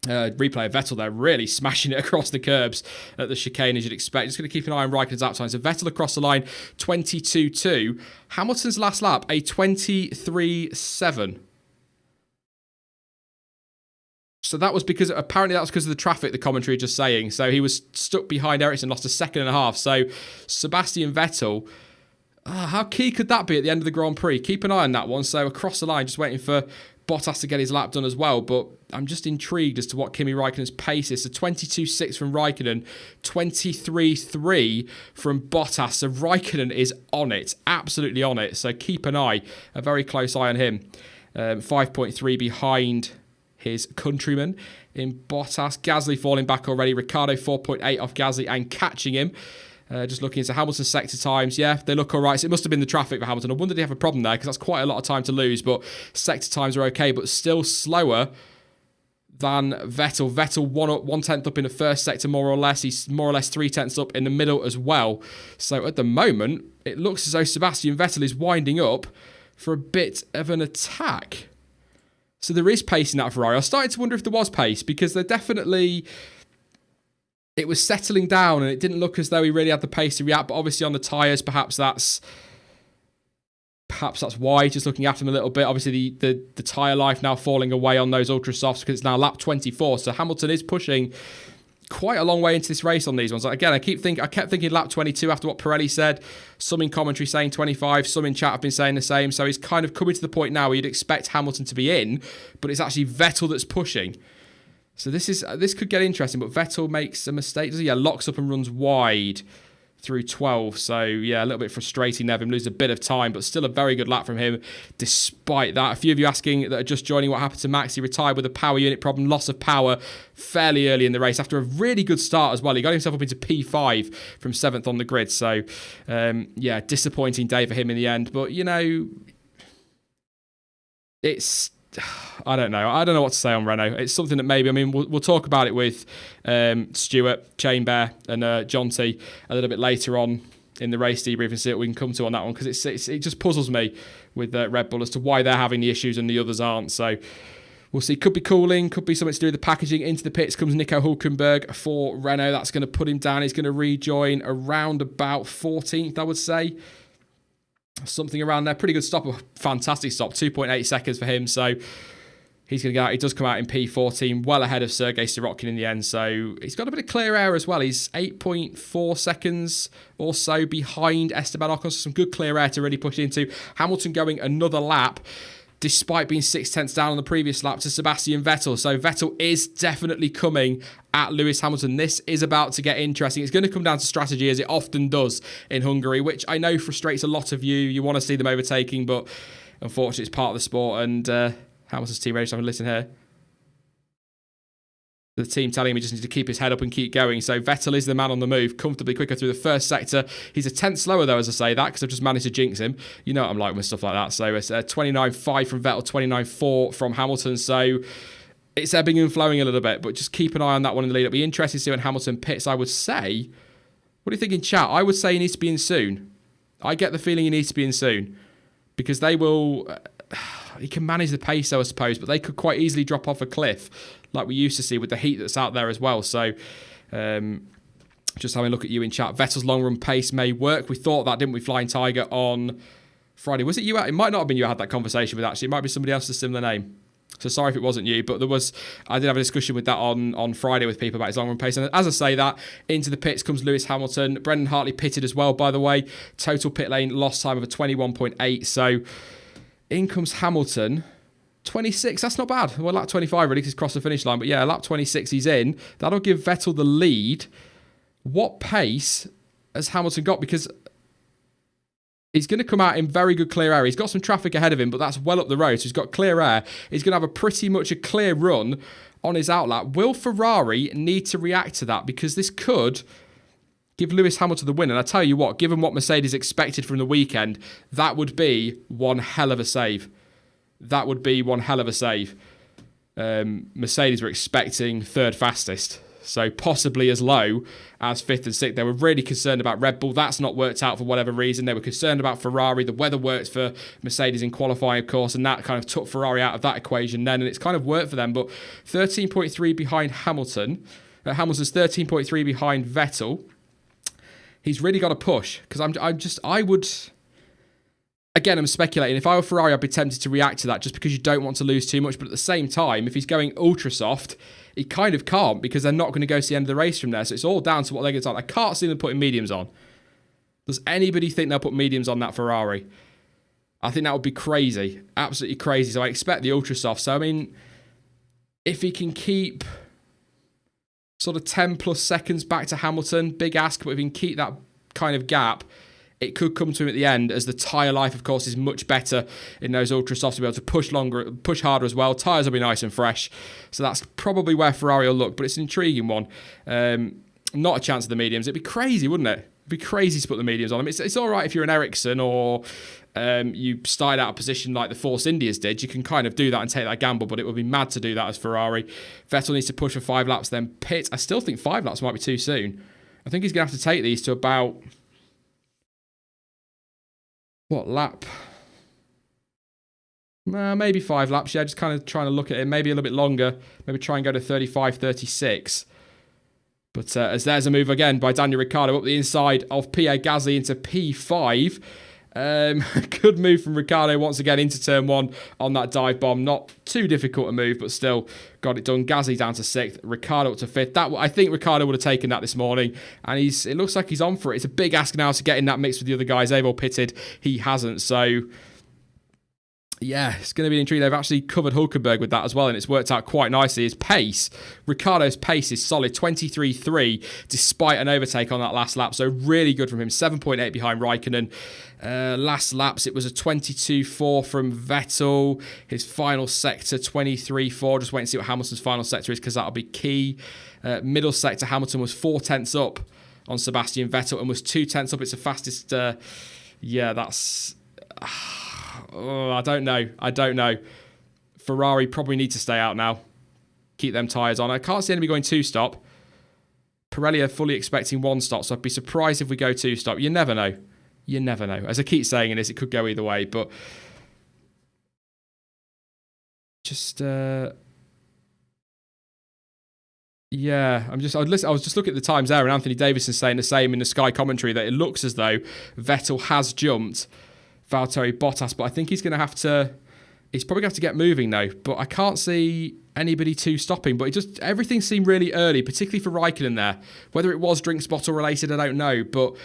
replay of Vettel there, really smashing it across the curbs at the chicane as you'd expect. Just going to keep an eye on Raikkonen's lap time. So Vettel across the line, 22.2. Hamilton's last lap, a 23.7. So that was because of the traffic, the commentary just saying. So he was stuck behind Ericsson, lost a second and a half. So Sebastian Vettel, how key could that be at the end of the Grand Prix? Keep an eye on that one. So across the line, just waiting for Bottas to get his lap done as well, but I'm just intrigued as to what Kimi Raikkonen's pace is. So 22.6 from Raikkonen, 23.3 from Bottas. So Raikkonen is on it, absolutely on it. So keep an eye, a very close eye on him. 5.3 behind his countryman in Bottas. Gasly falling back already. Ricciardo 4.8 off Gasly and catching him. Just looking into Hamilton's sector times. Yeah, they look all right. So it must have been the traffic for Hamilton. I wonder if they have a problem there because that's quite a lot of time to lose. But sector times are okay, but still slower than Vettel. Vettel 1/10 up in the first sector, more or less. He's more or less 3/10 up in the middle as well. So at the moment, it looks as though Sebastian Vettel is winding up for a bit of an attack. So there is pace in that Ferrari. I started to wonder if there was pace, because they're definitely... It was settling down and it didn't look as though he really had the pace to react. But obviously on the tyres, perhaps that's why, just looking after him a little bit. Obviously the tyre life now falling away on those ultra softs, because it's now lap 24. So Hamilton is pushing quite a long way into this race on these ones. Again, I kept thinking lap 22 after what Pirelli said. Some in commentary saying 25, some in chat have been saying the same. So he's kind of coming to the point now where you'd expect Hamilton to be in, but it's actually Vettel that's pushing. So this could get interesting, but Vettel makes a mistake. Does he? Yeah, locks up and runs wide through 12. So yeah, a little bit frustrating there. Him lose a bit of time, but still a very good lap from him despite that. A few of you asking that are just joining what happened to Max. He retired with a power unit problem, loss of power fairly early in the race after a really good start as well. He got himself up into P5 from 7th on the grid. So yeah, disappointing day for him in the end. But you know, it's... I don't know what to say on Renault. It's something that maybe, I mean, we'll talk about it with Stuart, Chainbear and Jonty a little bit later on in the race debrief and see what we can come to on that one, because it just puzzles me with Red Bull as to why they're having the issues and the others aren't. So we'll see. Could be cooling, could be something to do with the packaging. Into the pits comes Nico Hülkenberg for Renault. That's going to put him down. He's going to rejoin around about 14th, I would say. Something around there. Pretty good stop. A fantastic stop. 2.8 seconds for him. So he's going to get out. He does come out in P14, well ahead of Sergei Sirotkin in the end. So he's got a bit of clear air as well. He's 8.4 seconds or so behind Esteban Ocon. Some good clear air to really push into. Hamilton going another lap, despite being 6/10 down on the previous lap, to Sebastian Vettel. So Vettel is definitely coming at Lewis Hamilton. This is about to get interesting. It's going to come down to strategy, as it often does in Hungary, which I know frustrates a lot of you. You want to see them overtaking, but unfortunately it's part of the sport. And Hamilton's team ready to have a listen here. The team telling him he just needs to keep his head up and keep going. So Vettel is the man on the move, comfortably quicker through the first sector. He's a 10th slower, though, as I say that, because I've just managed to jinx him. You know what I'm like with stuff like that. So it's 29.5 from Vettel, 29.4 from Hamilton. So it's ebbing and flowing a little bit, but just keep an eye on that one in the lead. It'll be interesting to see when Hamilton pits, I would say. What do you think in chat? I would say he needs to be in soon. I get the feeling he needs to be in soon, because they will... he can manage the pace, though, I suppose, but they could quite easily drop off a cliff, like we used to see with the heat that's out there as well. So just having a look at you in chat. Vettel's long run pace may work. We thought that, didn't we, Flying Tiger, on Friday? Was it you? It might not have been you I had that conversation with, actually. It might be somebody else with a similar name. So sorry if it wasn't you, but I did have a discussion with that on Friday with people about his long run pace. And as I say that, into the pits comes Lewis Hamilton. Brendan Hartley pitted as well, by the way. Total pit lane lost time of a 21.8. So in comes Hamilton. 26, that's not bad. Well, lap 25 really, because he's crossed the finish line. But yeah, lap 26 he's in. That'll give Vettel the lead. What pace has Hamilton got? Because he's going to come out in very good clear air. He's got some traffic ahead of him, but that's well up the road. So he's got clear air. He's going to have a pretty much a clear run on his outlap. Will Ferrari need to react to that? Because this could give Lewis Hamilton the win. And I tell you what, given what Mercedes expected from the weekend, that would be one hell of a save. That would be one hell of a save. Mercedes were expecting third fastest, so possibly as low as 5th and 6th. They were really concerned about Red Bull. That's not worked out for whatever reason. They were concerned about Ferrari. The weather worked for Mercedes in qualifying, of course, and that kind of took Ferrari out of that equation then, and it's kind of worked for them. But 13.3 behind Hamilton. Hamilton's 13.3 behind Vettel. He's really got to push, because I would... Again, I'm speculating. If I were Ferrari, I'd be tempted to react to that just because you don't want to lose too much. But at the same time, if he's going ultra soft, he kind of can't, because they're not going to go to the end of the race from there. So it's all down to what they're going to do. I can't see them putting mediums on. Does anybody think they'll put mediums on that Ferrari? I think that would be crazy. Absolutely crazy. So I expect the ultra soft. So, I mean, if he can keep sort of 10 plus seconds back to Hamilton, big ask, but if he can keep that kind of gap, it could come to him at the end, as the tyre life, of course, is much better in those ultra softs to be able to push longer, push harder as well. Tyres will be nice and fresh. So that's probably where Ferrari will look, but it's an intriguing one. Not a chance of the mediums. It'd be crazy, wouldn't it? It'd be crazy to put the mediums on them. It's all right if you're an Ericsson or you started out a position like the Force Indias did. You can kind of do that and take that gamble, but it would be mad to do that as Ferrari. Vettel needs to push for 5 laps, then pit. I still think 5 laps might be too soon. I think he's going to have to take these to about... What lap? Maybe 5 laps, yeah. Just kind of trying to look at it. Maybe a little bit longer. Maybe try and go to 35, 36. But as there's a move again by Daniel Ricciardo up the inside of Pierre Gasly into P5. Good move from Ricciardo once again into turn 1 on that dive bomb. Not too difficult a move, but still got it done. Gasly down to 6th, Ricciardo up to 5th. I think Ricciardo would have taken that this morning, and it looks like he's on for it. It's a big ask now to get in that mix with the other guys. They've all pitted. He hasn't, so... Yeah, it's going to be intriguing. They've actually covered Hulkenberg with that as well, and it's worked out quite nicely. His pace, Ricciardo's pace is solid, 23.3, despite an overtake on that last lap. So really good from him, 7.8 behind Raikkonen. Last laps, it was a 22.4 from Vettel. His final sector, 23.4. Just wait and see what Hamilton's final sector is, because that'll be key. Middle sector, Hamilton was 4 tenths up on Sebastian Vettel and was 2 tenths up. It's the fastest... that's... Oh, I don't know. Ferrari probably need to stay out now. Keep them tyres on. I can't see anybody going 2-stop. Pirelli are fully expecting 1-stop, so I'd be surprised if we go 2-stop. You never know. As I keep saying in this, it could go either way, but... Just... Yeah, I was just looking at the times there, and Anthony Davidson saying the same in the Sky commentary, that it looks as though Vettel has jumped Valtteri Bottas, but I think he's probably going to have to get moving though. But I can't see anybody 2-stopping. But everything seemed really early, particularly for Raikkonen there. Whether it was drinks bottle related, I don't know, but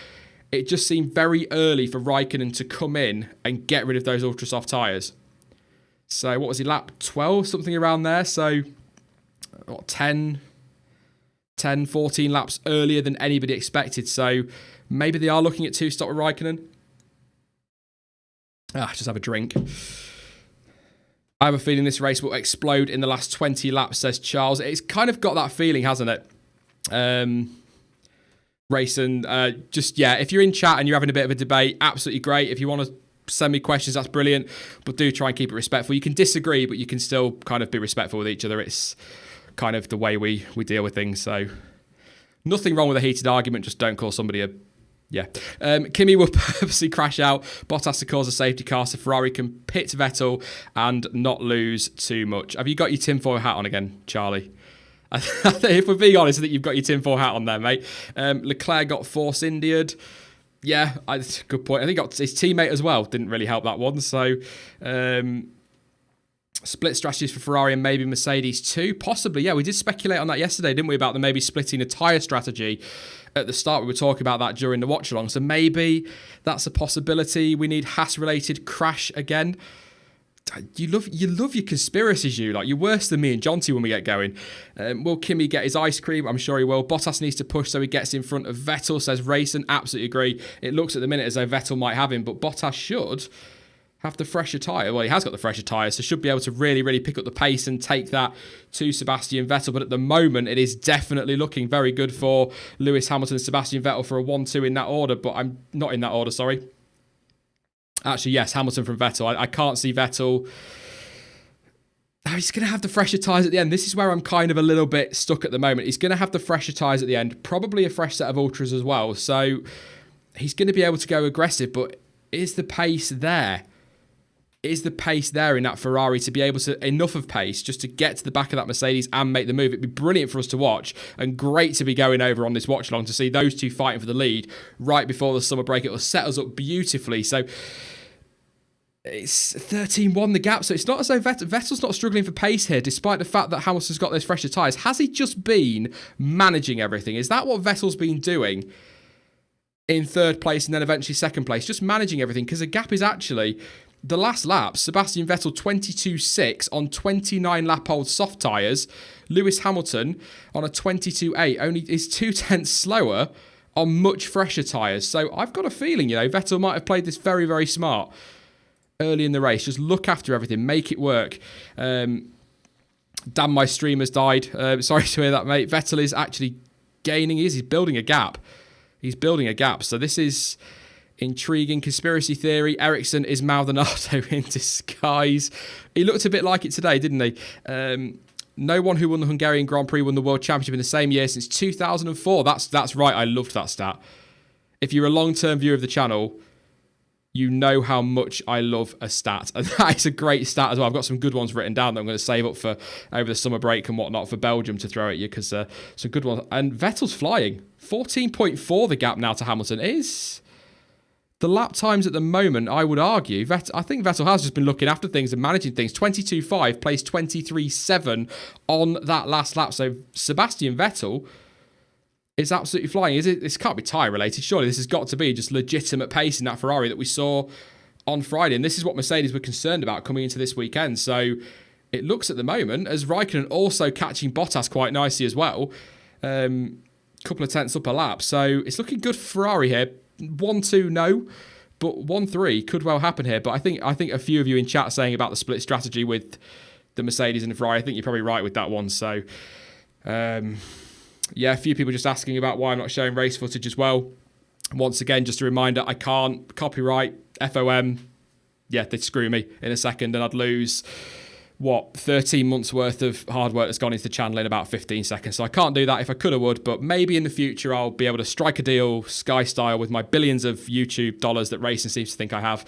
it just seemed very early for Raikkonen to come in and get rid of those ultra soft tyres. So what was he, lap 12, something around there? So 10, 14 laps earlier than anybody expected. So maybe they are looking at 2-stop with Raikkonen. Just have a drink. I have a feeling this race will explode in the last 20 laps, says Charles. It's kind of got that feeling, hasn't it? Racing, if you're in chat and you're having a bit of a debate, absolutely great. If you want to send me questions, that's brilliant. But do try and keep it respectful. You can disagree, but you can still kind of be respectful with each other. It's kind of the way we deal with things. So nothing wrong with a heated argument. Just don't call somebody a... Yeah. Kimi will purposely crash out. Bottas to cause a safety car so Ferrari can pit Vettel and not lose too much. Have you got your tinfoil hat on again, Charlie? If we're being honest, I think you've got your tinfoil hat on there, mate. Leclerc got Force India'd. Yeah, that's a good point. I think he got his teammate as well. Didn't really help that one. So, split strategies for Ferrari and maybe Mercedes too. Possibly, yeah. We did speculate on that yesterday, didn't we, about them maybe splitting a tyre strategy. At the start, we were talking about that during the watch-along. So maybe that's a possibility. We need Haas-related crash again. You love your conspiracies, you. Like, you're worse than me and Jonty when we get going. Will Kimi get his ice cream? I'm sure he will. Bottas needs to push so he gets in front of Vettel, says Racing. Absolutely agree. It looks at the minute as though Vettel might have him, but Bottas should have the fresher tyre. Well, he has got the fresher tyre, so should be able to really, really pick up the pace and take that to Sebastian Vettel. But at the moment, it is definitely looking very good for Lewis Hamilton and Sebastian Vettel for a 1-2 in that order, but I'm not in that order, sorry. Actually, yes, Hamilton from Vettel. I can't see Vettel... He's going to have the fresher tyres at the end. This is where I'm kind of a little bit stuck at the moment. He's going to have the fresher tyres at the end, probably a fresh set of ultras as well. So he's going to be able to go aggressive, but is the pace there? Is the pace there in that Ferrari to be able to, enough of pace just to get to the back of that Mercedes and make the move? It'd be brilliant for us to watch and great to be going over on this watch along to see those two fighting for the lead right before the summer break. It will set us up beautifully. So it's 13-1 the gap. So it's not as though Vettel's not struggling for pace here, despite the fact that Hamilton's got those fresher tyres. Has he just been managing everything? Is that what Vettel's been doing in third place and then eventually second place? Just managing everything, because the gap is actually... The last lap, Sebastian Vettel 22.6 on 29 lap old soft tyres. Lewis Hamilton on a 22.8 only is 2 tenths slower on much fresher tyres. So I've got a feeling, Vettel might have played this very, very smart early in the race. Just look after everything, make it work. Damn, my stream has died. Sorry to hear that, mate. Vettel is actually gaining. He's building a gap. He's building a gap. So this is intriguing. Conspiracy theory. Ericsson is Maldonado in disguise. He looked a bit like it today, didn't he? No one who won the Hungarian Grand Prix won the World Championship in the same year since 2004. That's right. I loved that stat. If you're a long-term viewer of the channel, you know how much I love a stat. And that is a great stat as well. I've got some good ones written down that I'm going to save up for over the summer break and whatnot for Belgium to throw at you, because some good ones. And Vettel's flying. 14.4 the gap now to Hamilton is the lap times at the moment, I would argue. I think Vettel has just been looking after things and managing things. 22.5, placed 23.7 on that last lap. So Sebastian Vettel is absolutely flying. This can't be tyre related. Surely this has got to be just legitimate pace in that Ferrari that we saw on Friday. And this is what Mercedes were concerned about coming into this weekend. So it looks at the moment as Raikkonen also catching Bottas quite nicely as well. Couple of tenths up a lap. So it's looking good for Ferrari here. 1-2, no. But 1-3 could well happen here. But I think a few of you in chat saying about the split strategy with the Mercedes and the Ferrari, I think you're probably right with that one. So, yeah, a few people just asking about why I'm not showing race footage as well. Once again, just a reminder, I can't copyright, FOM. Yeah, they'd screw me in a second and I'd lose, 13 months worth of hard work that's gone into the channel in about 15 seconds. So I can't do that. If I could, I would. But maybe in the future, I'll be able to strike a deal, Sky style, with my billions of YouTube dollars that racing seems to think I have,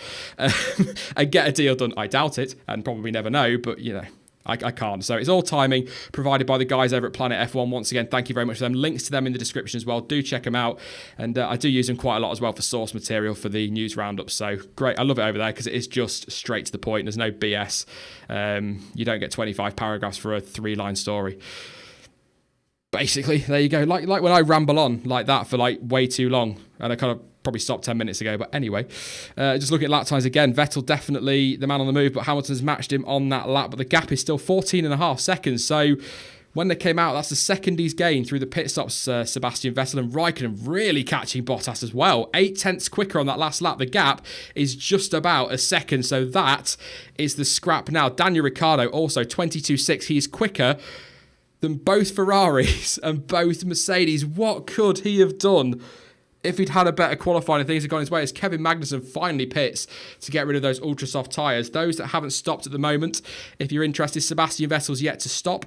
and get a deal done. I doubt it, and probably never know, but, you know, I can't. So it's all timing provided by the guys over at Planet F1. Once again, thank you very much for them. Links to them in the description as well. Do check them out. And I do use them quite a lot as well for source material for the news roundup. So great. I love it over there because it is just straight to the point. There's no BS. You don't get 25 paragraphs for a 3-line story. Basically, there you go. Like when I ramble on like that for like way too long, and I kind of probably stopped 10 minutes ago. But anyway, just looking at lap times again, Vettel definitely the man on the move, but Hamilton's matched him on that lap. But the gap is still 14.5 seconds. So when they came out, that's the second he's gained through the pit stops, Sebastian Vettel, and Raikkonen really catching Bottas as well. 8 tenths quicker on that last lap. The gap is just about a second. So that is the scrap now. Daniel Ricciardo also 22.6. He's quicker than both Ferraris and both Mercedes. What could he have done if he'd had a better qualifying and things had gone his way? As Kevin Magnussen finally pits to get rid of those ultra soft tyres. Those that haven't stopped at the moment, if you're interested, Sebastian Vettel's yet to stop.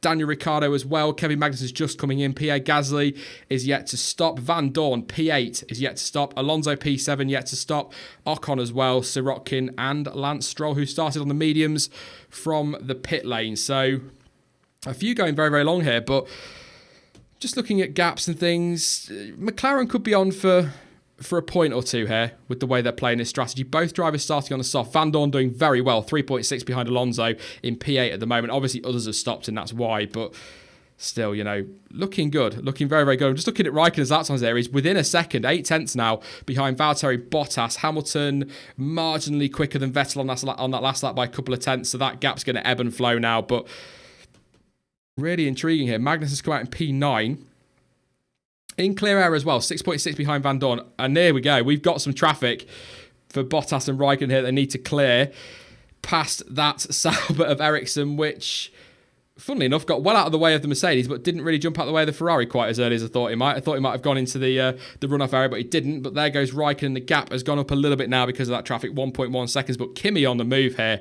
Daniel Ricciardo as well. Kevin Magnussen's just coming in. Pierre Gasly is yet to stop. Van Dorn, P8, is yet to stop. Alonso, P7, yet to stop. Ocon as well. Sirotkin and Lance Stroll, who started on the mediums from the pit lane. So a few going very, very long here, but just looking at gaps and things, McLaren could be on for a point or two here with the way they're playing this strategy. Both drivers starting on the soft. Van Dorn doing very well, 3.6 behind Alonso in P8 at the moment. Obviously, others have stopped, and that's why, but still, you know, looking good, looking very, very good. I'm just looking at Raikkonen's lap times there. He's within a second, 8 tenths now behind Valtteri Bottas. Hamilton marginally quicker than Vettel on that last lap by a couple of tenths, so that gap's going to ebb and flow now, but really intriguing here. Magnus has come out in P9. In clear air as well, 6.6 behind Van Dorn. And there we go. We've got some traffic for Bottas and Raikkonen here they need to clear past that Sauber of Ericsson, which, funnily enough, got well out of the way of the Mercedes, but didn't really jump out of the way of the Ferrari quite as early as I thought he might. I thought he might have gone into the runoff area, but he didn't. But there goes Raikkonen. The gap has gone up a little bit now because of that traffic, 1.1 seconds. But Kimi on the move here.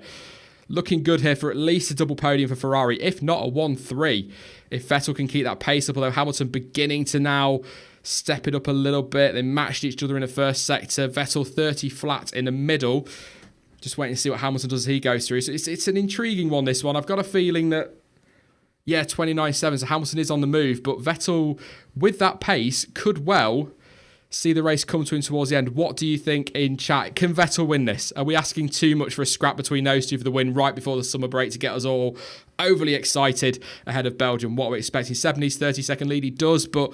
Looking good here for at least a double podium for Ferrari, if not a 1-3. If Vettel can keep that pace up, although Hamilton beginning to now step it up a little bit. They matched each other in the first sector. Vettel 30 flat in the middle. Just waiting to see what Hamilton does as he goes through. So it's an intriguing one, this one. I've got a feeling that, yeah, 29.7, so Hamilton is on the move, but Vettel, with that pace, could well see the race come to him towards the end. What do you think in chat? Can Vettel win this? Are we asking too much for a scrap between those two for the win right before the summer break to get us all overly excited ahead of Belgium? What are we expecting? 70s, 30-second lead, he does, but,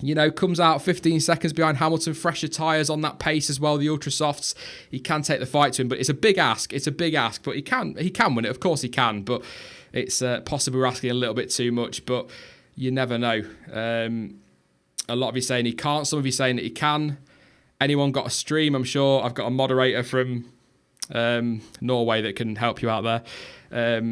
you know, comes out 15 seconds behind Hamilton, fresher tyres on that pace as well, the ultra softs. He can take the fight to him, but it's a big ask. It's a big ask, but he can win it. Of course he can, but it's possibly we're asking a little bit too much, but you never know. A lot of you saying he can't. Some of you saying that he can. Anyone got a stream? I'm sure I've got a moderator from Norway that can help you out there.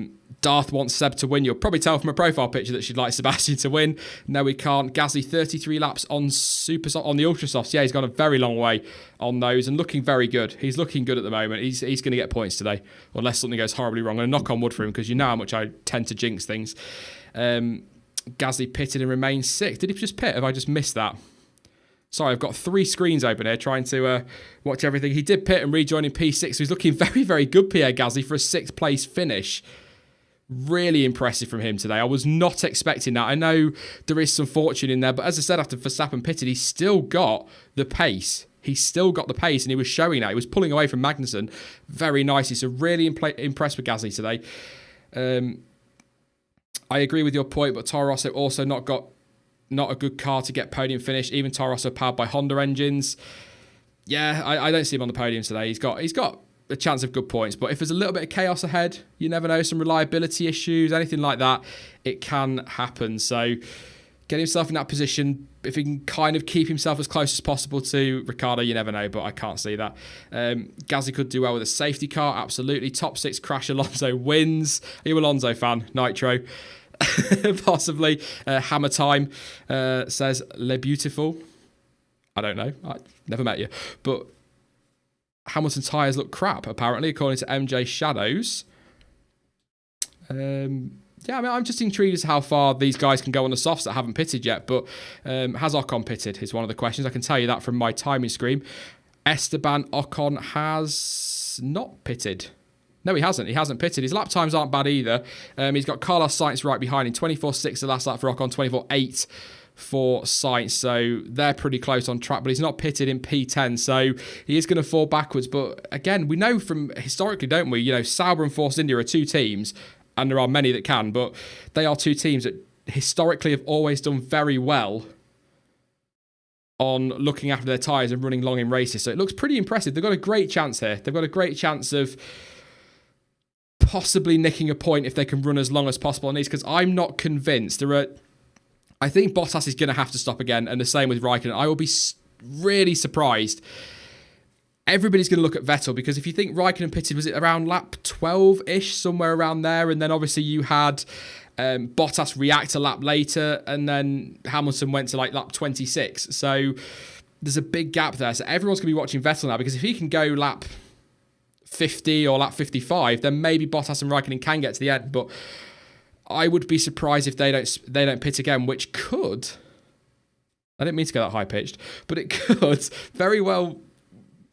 Darth wants Seb to win. You'll probably tell from a profile picture that she'd like Sebastian to win. No, we can't. Gasly, 33 laps on the Ultra Softs. Yeah, he's gone a very long way on those and looking very good. He's looking good at the moment. He's going to get points today, unless something goes horribly wrong. I'm going to knock on wood for him because you know how much I tend to jinx things. Gasly pitted and remained 6th. Did he just pit? Have I just missed that? Sorry, I've got 3 screens open here trying to watch everything. He did pit and rejoin in P6, so he's looking very, very good, Pierre Gasly, for a 6th place finish. Really impressive from him today. I was not expecting that. I know there is some fortune in there, but as I said, after Verstappen pitted, he's still got the pace. He's still got the pace, and he was showing that. He was pulling away from Magnussen very nicely, so really impressed with Gasly today. I agree with your point, but Toro Rosso also not a good car to get podium finish. Even Toro Rosso powered by Honda engines. Yeah, I don't see him on the podium today. He's got a chance of good points, but if there's a little bit of chaos ahead, you never know, some reliability issues, anything like that, it can happen. So get himself in that position. If he can kind of keep himself as close as possible to Ricciardo, you never know, but I can't see that. Gasly could do well with a safety car, absolutely. Top 6 crash, Alonso wins. Are you an Alonso fan? Nitro. Possibly. Hammer Time says Le Beautiful. I don't know. I never met you. But Hamilton tyres look crap, apparently, according to MJ Shadows. Yeah, I mean, I'm just intrigued as to how far these guys can go on the softs that haven't pitted yet. But has Ocon pitted is one of the questions. I can tell you that from my timing screen. Esteban Ocon has not pitted. No, he hasn't. He hasn't pitted. His lap times aren't bad either. He's got Carlos Sainz right behind him. 24.6 the last lap for Ocon, 24.8 for Sainz. So they're pretty close on track, but he's not pitted in P10. So he is going to fall backwards. But again, we know from historically, don't we? You know, Sauber and Force India are 2 teams, and there are many that can, but they are 2 teams that historically have always done very well on looking after their tyres and running long in races. So it looks pretty impressive. They've got a great chance here. They've got a great chance of possibly nicking a point if they can run as long as possible on these, because I'm not convinced. I think Bottas is going to have to stop again, and the same with Raikkonen. I will be really surprised. Everybody's going to look at Vettel, because if you think Raikkonen pitted, was it around lap 12-ish, somewhere around there, and then obviously you had Bottas react a lap later, and then Hamilton went to like lap 26. So there's a big gap there. So everyone's going to be watching Vettel now, because if he can go lap 50 or lap 55, then maybe Bottas and Raikkonen can get to the end. But I would be surprised if they don't pit again, which could, I didn't mean to go that high pitched, but it could very well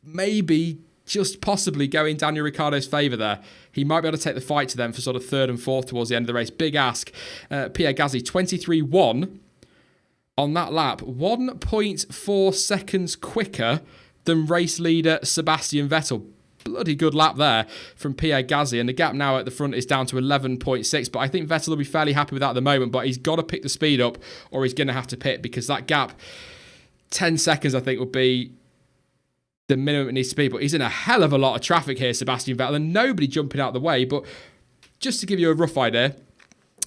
maybe just possibly go in Daniel Ricciardo's favour there. He might be able to take the fight to them for sort of 3rd and 4th towards the end of the race. Big ask. Pierre Gasly 23.1 on that lap, 1.4 seconds quicker than race leader Sebastian Vettel. Bloody good lap there from Pierre Gasly, and the gap now at the front is down to 11.6, but I think Vettel will be fairly happy with that at the moment, but he's got to pick the speed up or he's going to have to pit, because that gap, 10 seconds I think would be the minimum it needs to be. But he's in a hell of a lot of traffic here, Sebastian Vettel, and nobody jumping out of the way. But just to give you a rough idea,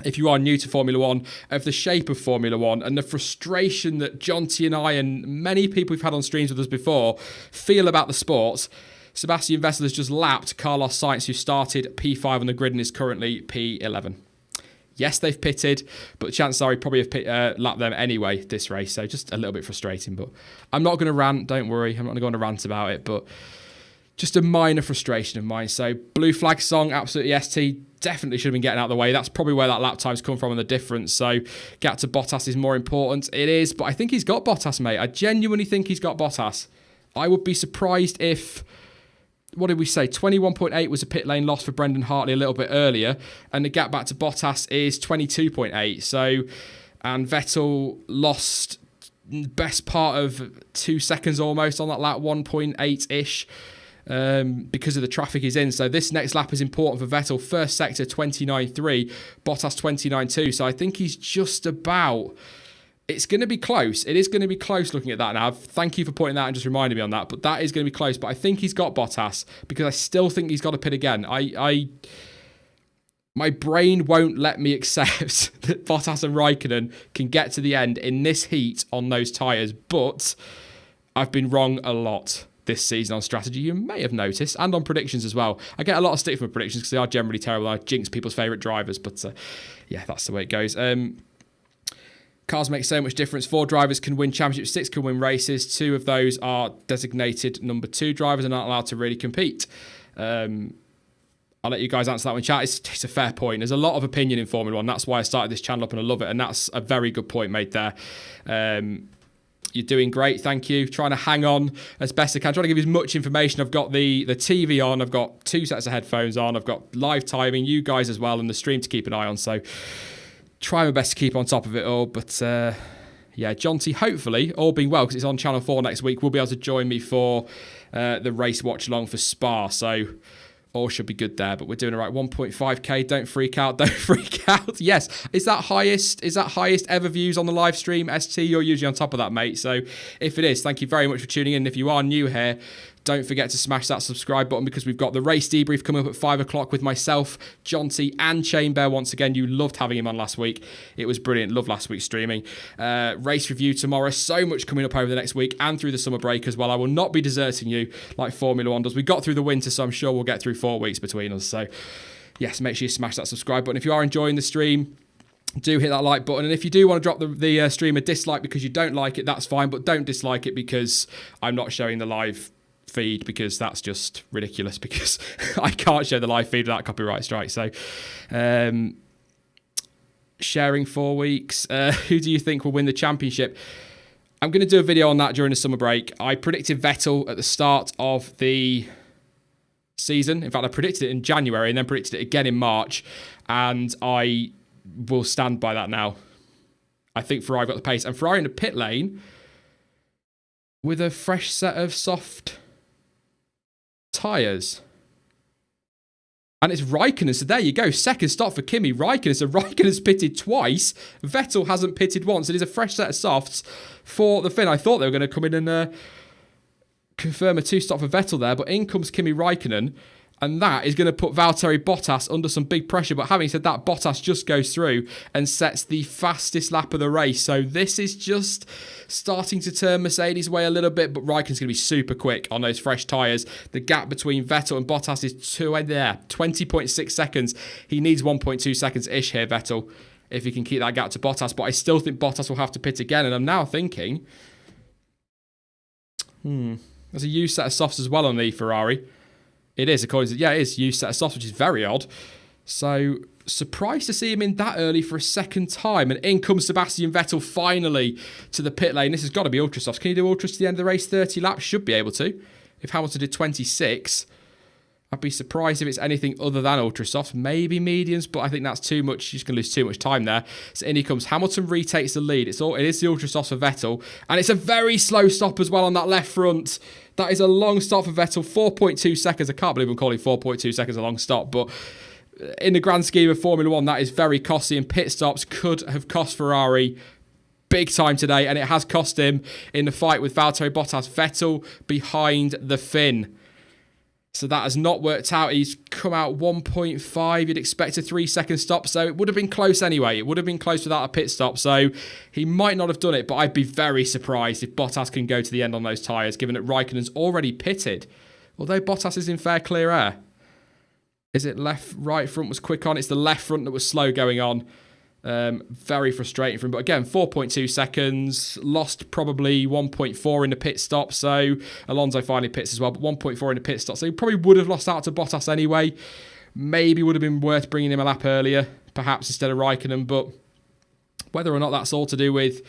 if you are new to Formula One, of the shape of Formula One and the frustration that Jonty and I and many people we've had on streams with us before feel about the sport, Sebastian Vettel has just lapped Carlos Sainz, who started P5 on the grid and is currently P11. Yes, they've pitted, but chances are he probably have lapped them anyway this race, so just a little bit frustrating. But I'm not going to rant, don't worry. I'm not going to go on a rant about it, but just a minor frustration of mine. So blue flag song, absolutely ST, definitely should have been getting out of the way. That's probably where that lap time's come from and the difference. So gap to Bottas is more important. It is, but I think he's got Bottas, mate. I genuinely think he's got Bottas. I would be surprised if... What did we say? 21.8 was a pit lane loss for Brendan Hartley a little bit earlier, and the gap back to Bottas is 22.8. So, and Vettel lost best part of 2 seconds almost on that lap, 1.8-ish, because of the traffic he's in. So this next lap is important for Vettel. First sector 29.3, Bottas 29.2. So I think he's just about... It's going to be close. It is going to be close looking at that now. Thank you for pointing that and just reminding me on that. But that is going to be close. But I think he's got Bottas, because I still think he's got to pit again. My brain won't let me accept that Bottas and Raikkonen can get to the end in this heat on those tyres. But I've been wrong a lot. this season on strategy, you may have noticed, and on predictions as well. I get a lot of stick from predictions because they are generally terrible. I jinx people's favourite drivers, but yeah, that's the way it goes. Cars make so much difference. 4 drivers can win championships, 6 can win races. 2 of those are designated number 2 drivers and aren't allowed to really compete. I'll let you guys answer that one in chat. It's a fair point. There's a lot of opinion in Formula 1. That's why I started this channel up and I love it. And that's a very good point made there. You're doing great. Thank you. Trying to hang on as best I can. Trying to give you as much information. I've got the TV on. I've got 2 sets of headphones on. I've got live timing, you guys as well, and the stream to keep an eye on. So try my best to keep on top of it all. But yeah, John T, hopefully, all being well, because it's on Channel 4 next week, will be able to join me for the race watch along for Spa. So all should be good there, but we're doing all right. 1.5k. Don't freak out. Don't freak out. Yes. Is that highest ever views on the live stream? ST, you're usually on top of that, mate. So if it is, thank you very much for tuning in. If you are new here, don't forget to smash that subscribe button because we've got the race debrief coming up at 5 o'clock with myself, John T, and Chainbear. Once again, you loved having him on last week. It was brilliant. Loved last week's streaming. Race review tomorrow. So much coming up over the next week and through the summer break as well. I will not be deserting you like Formula 1 does. We got through the winter, so I'm sure we'll get through 4 weeks between us. So yes, make sure you smash that subscribe button. If you are enjoying the stream, do hit that like button. And if you do want to drop the stream a dislike because you don't like it, that's fine. But don't dislike it because I'm not showing the live feed, because that's just ridiculous, because I can't show the live feed without copyright strike. So sharing 4 weeks. Who do you think will win the championship? I'm going to do a video on that during the summer break. I predicted Vettel at the start of the season. In fact, I predicted it in January and then predicted it again in March, and I will stand by that now. I think Ferrari got the pace, and Ferrari in the pit lane with a fresh set of soft tyres. And it's Raikkonen, so there you go. Second stop for Kimi Raikkonen. So Raikkonen's pitted twice. Vettel hasn't pitted once. It is a fresh set of softs for the Finn. I thought they were going to come in and confirm a 2-stop for Vettel there, but in comes Kimi Raikkonen, and that is going to put Valtteri Bottas under some big pressure. But having said that, Bottas just goes through and sets the fastest lap of the race. So this is just starting to turn Mercedes' way a little bit, but Raikkonen's going to be super quick on those fresh tyres. The gap between Vettel and Bottas is 20.6 seconds. He needs 1.2 seconds-ish here, Vettel, if he can keep that gap to Bottas. But I still think Bottas will have to pit again. And I'm now thinking, there's a used set of softs as well on the Ferrari. It is, according to, yeah, it is used set of softs, which is very odd. So surprised to see him in that early for a second time. And in comes Sebastian Vettel finally to the pit lane. This has got to be ultra softs. Can you do ultras to the end of the race? 30 laps? Should be able to. If Hamilton did 26, I'd be surprised if it's anything other than ultra softs. Maybe mediums, but I think that's too much. She's going to lose too much time there. So in he comes. Hamilton retakes the lead. It is the ultra softs for Vettel. And it's a very slow stop as well on that left front. That is a long stop for Vettel, 4.2 seconds. I can't believe I'm calling 4.2 seconds a long stop, but in the grand scheme of Formula 1, that is very costly, and pit stops could have cost Ferrari big time today, and it has cost him in the fight with Valtteri Bottas. Vettel behind the Finn. So that has not worked out. He's come out 1.5. You'd expect a 3-second stop. So it would have been close anyway. It would have been close without a pit stop. So he might not have done it, but I'd be very surprised if Bottas can go to the end on those tyres, given that Raikkonen's already pitted. Although Bottas is in fair clear air. Is it left, right front was quick on? It's the left front that was slow going on. Very frustrating for him. But again, 4.2 seconds. Lost probably 1.4 in the pit stop. So Alonso finally pits as well, but 1.4 in the pit stop. So he probably would have lost out to Bottas anyway. Maybe would have been worth bringing him a lap earlier, perhaps instead of Raikkonen. But whether or not that's all to do with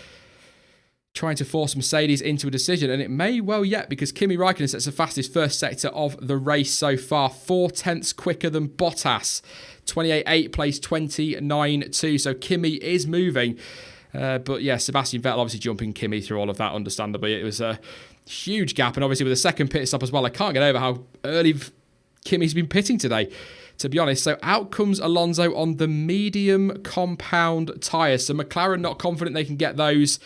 trying to force Mercedes into a decision, and it may well yet, because Kimi Raikkonen sets the fastest first sector of the race so far, 0.4 quicker than Bottas. 28.8 plays 29.2, so Kimi is moving. But yeah, Sebastian Vettel obviously jumping Kimi through all of that, understandably. It was a huge gap, and obviously with a second pit stop as well, I can't get over how early Kimi's been pitting today, to be honest. So out comes Alonso on the medium compound tyres. So McLaren not confident they can get those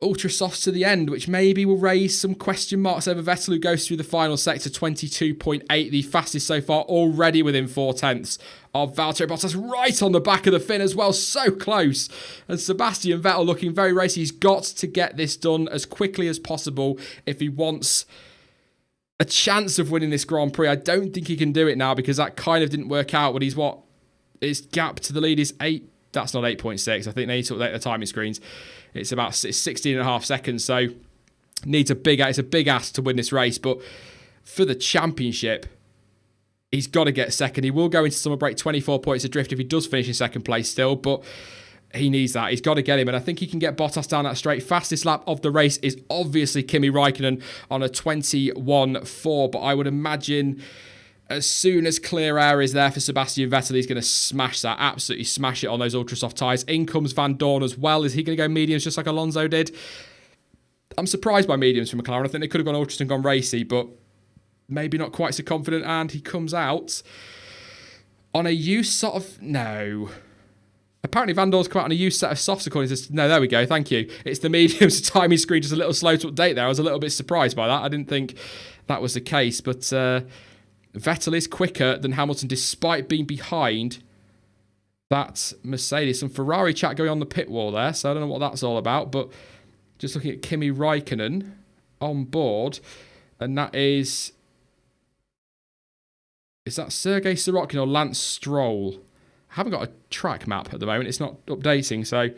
ultra softs to the end, which maybe will raise some question marks over Vettel, who goes through the final sector, 22.8, the fastest so far, already within 0.4 of Valtteri Bottas, right on the back of the Finn as well, so close. And Sebastian Vettel looking very racy. He's got to get this done as quickly as possible if he wants a chance of winning this Grand Prix. I don't think he can do it now because that kind of didn't work out. But his gap to the lead is 8. That's not 8.6. I think they need to update the timing screens. It's about 16 and a half seconds. So it's a big ask to win this race. But for the championship, he's got to get second. He will go into summer break 24 points adrift if he does finish in second place still. But he needs that. He's got to get him. And I think he can get Bottas down that straight. Fastest lap of the race is obviously Kimi Raikkonen on a 21.4. But I would imagine as soon as clear air is there for Sebastian Vettel, he's going to smash that. Absolutely smash it on those ultra soft tyres. In comes Van Dorn as well. Is he going to go mediums just like Alonso did? I'm surprised by mediums from McLaren. I think they could have gone ultras and gone racy, but maybe not quite so confident. And he comes out on a used sort of... No... Apparently Van Dorn's come out on a used set of softs according to... No, there we go, thank you. It's the mediums timing screen just a little slow to update there. I was a little bit surprised by that. I didn't think that was the case. But Vettel is quicker than Hamilton despite being behind that Mercedes. Some Ferrari chat going on the pit wall there, so I don't know what that's all about. But just looking at Kimi Raikkonen on board, and that is... Is that Sergei Sorokin or Lance Stroll? I haven't got a track map at the moment. It's not updating, so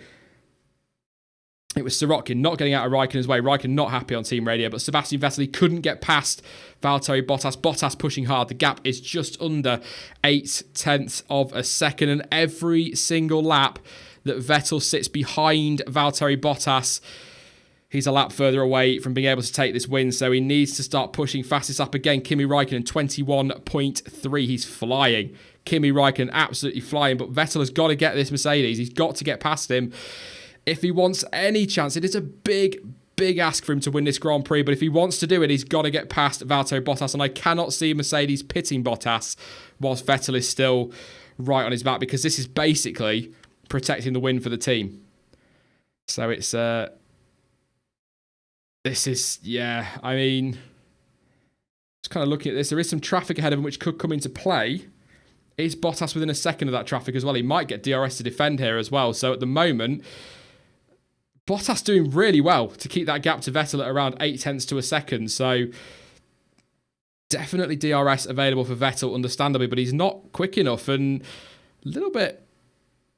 it was Sorokin not getting out of Raikkonen's way. Raikkonen not happy on team radio, but Sebastian Vettel, he couldn't get past Valtteri Bottas. Bottas pushing hard. The gap is just under 0.8 of a second, and every single lap that Vettel sits behind Valtteri Bottas, he's a lap further away from being able to take this win, so he needs to start pushing. Fastest up again, Kimi Raikkonen, 21.3. He's flying. Kimi Raikkonen absolutely flying, but Vettel has got to get this Mercedes. He's got to get past him if he wants any chance. It is a big ask for him to win this Grand Prix, but if he wants to do it, he's got to get past Valtteri Bottas, and I cannot see Mercedes pitting Bottas whilst Vettel is still right on his back, because this is basically protecting the win for the team. So it's... This is... Yeah, I mean... Just kind of looking at this, there is some traffic ahead of him which could come into play. Is Bottas within a second of that traffic as well? He might get DRS to defend here as well. So at the moment, Bottas doing really well to keep that gap to Vettel at around 0.8 to a second. So definitely DRS available for Vettel, understandably, but he's not quick enough and a little bit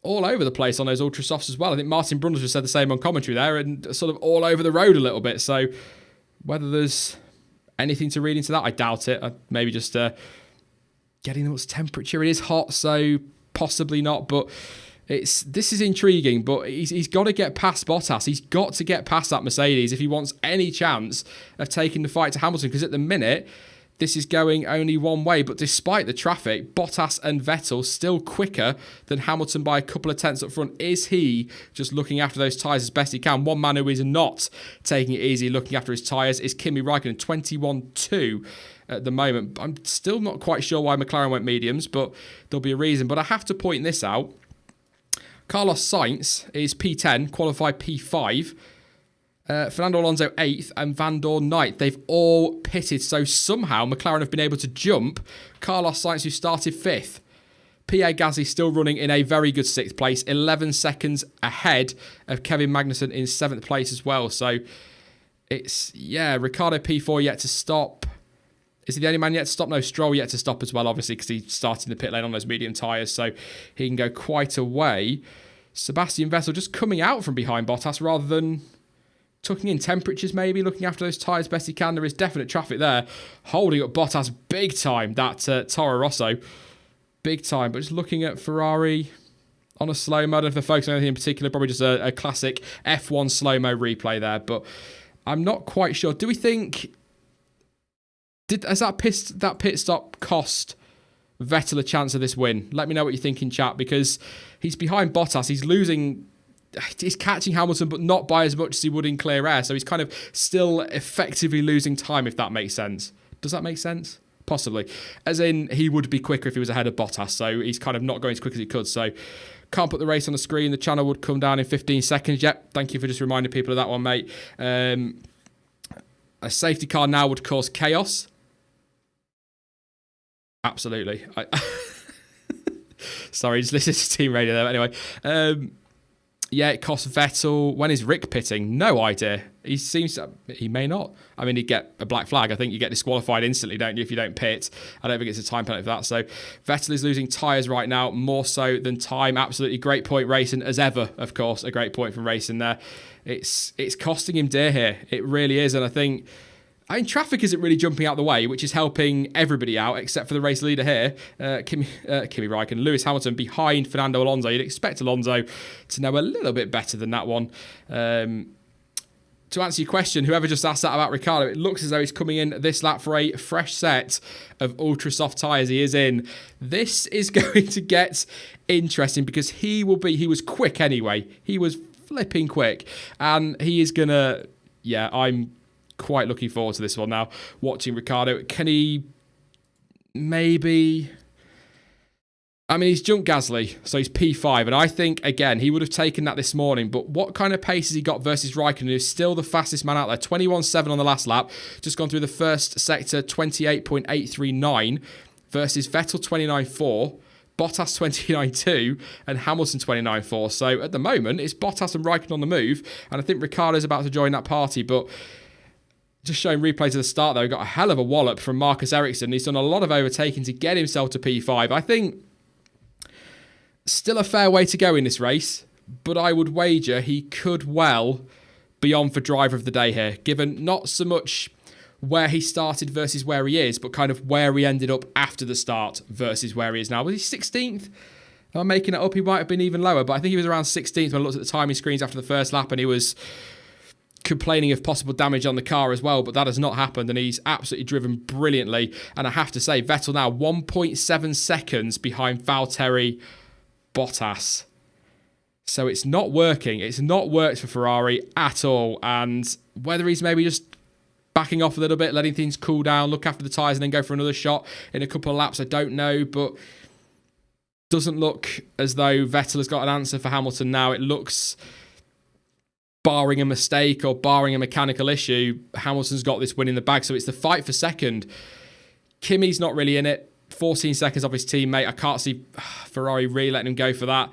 all over the place on those ultra softs as well. I think Martin Brundle just said the same on commentary there, and sort of all over the road a little bit. So whether there's anything to read into that, I doubt it. Maybe just... getting what's temperature. It is hot, so possibly not, but this is intriguing. But he's got to get past Bottas. He's got to get past that Mercedes if he wants any chance of taking the fight to Hamilton, because at the minute this is going only one way. But despite the traffic, Bottas and Vettel still quicker than Hamilton by a couple of tenths up front. Is he just looking after those tyres as best he can? One man who is not taking it easy looking after his tyres is Kimi Raikkonen, 21.2 at the moment. I'm still not quite sure why McLaren went mediums, but there'll be a reason. But I have to point this out. Carlos Sainz is P10, qualified P5. Fernando Alonso 8th and Van Dorn 9th. They've all pitted, so somehow McLaren have been able to jump Carlos Sainz, who started 5th. Pierre Gasly still running in a very good 6th place, 11 seconds ahead of Kevin Magnussen in 7th place as well. So it's, Ricciardo P4 yet to stop. Is he the only man yet to stop? No, Stroll yet to stop as well, obviously, because he started in the pit lane on those medium tyres, so he can go quite a way. Sebastian Vettel just coming out from behind Bottas rather than tucking in temperatures, maybe, looking after those tyres best he can. There is definite traffic there, holding up Bottas big time, that Toro Rosso, big time. But just looking at Ferrari on a slow-mo, I don't know if they're focusing on anything in particular, probably just a classic F1 slow-mo replay there, but I'm not quite sure. Do we think... Has that pit stop cost Vettel a chance of this win? Let me know what you think in chat, because he's behind Bottas. He's losing... He's catching Hamilton, but not by as much as he would in clear air. So he's kind of still effectively losing time, if that makes sense. Does that make sense? Possibly. As in, he would be quicker if he was ahead of Bottas. So he's kind of not going as quick as he could. So can't put the race on the screen. The channel would come down in 15 seconds. Yep, thank you for just reminding people of that one, mate. A safety car now would cause chaos. Absolutely. Sorry, just listen to team radio there. Anyway, Yeah, it cost Vettel. When is Rick pitting? No idea. He may not. I mean, he'd get a black flag. I think you get disqualified instantly, don't you, if you don't pit? I don't think it's a time penalty for that. So Vettel is losing tyres right now, more so than time. Absolutely great point racing, as ever, of course. A great point from racing there. It's costing him dear here. It really is. And I think... traffic isn't really jumping out the way, which is helping everybody out, except for the race leader here, Kimi Räikkönen, Lewis Hamilton behind Fernando Alonso. You'd expect Alonso to know a little bit better than that one. To answer your question, whoever just asked that about Ricciardo, it looks as though he's coming in this lap for a fresh set of ultra soft tyres. He is in. This is going to get interesting because he was quick anyway. He was flipping quick. And he is going to... Yeah, I'm quite looking forward to this one now. Watching Ricciardo. Can he maybe... I mean, he's jumped Gasly, so he's P5. And I think, again, he would have taken that this morning. But what kind of pace has he got versus Raikkonen, who's still the fastest man out there? 21.7 on the last lap. Just gone through the first sector, 28.839 versus Vettel 29.4. Bottas 29.2 and Hamilton 29.4. So at the moment, it's Bottas and Raikkonen on the move. And I think Ricciardo's about to join that party. But just showing replays at the start, though, got a hell of a wallop from Marcus Ericsson. He's done a lot of overtaking to get himself to P5. I think still a fair way to go in this race, but I would wager he could well be on for driver of the day here, given not so much where he started versus where he is, but kind of where he ended up after the start versus where he is now. Was he 16th? Am I making it up? He might have been even lower, but I think he was around 16th when I looked at the timing screens after the first lap, and he was complaining of possible damage on the car as well, but that has not happened, and he's absolutely driven brilliantly. And I have to say, Vettel now 1.7 seconds behind Valtteri Bottas. So it's not working. It's not worked for Ferrari at all. And whether he's maybe just backing off a little bit, letting things cool down, look after the tyres and then go for another shot in a couple of laps, I don't know. But doesn't look as though Vettel has got an answer for Hamilton now. It looks, barring a mistake or barring a mechanical issue, Hamilton's got this win in the bag. So it's the fight for second. Kimi's not really in it. 14 seconds off his teammate. I can't see Ferrari really letting him go for that.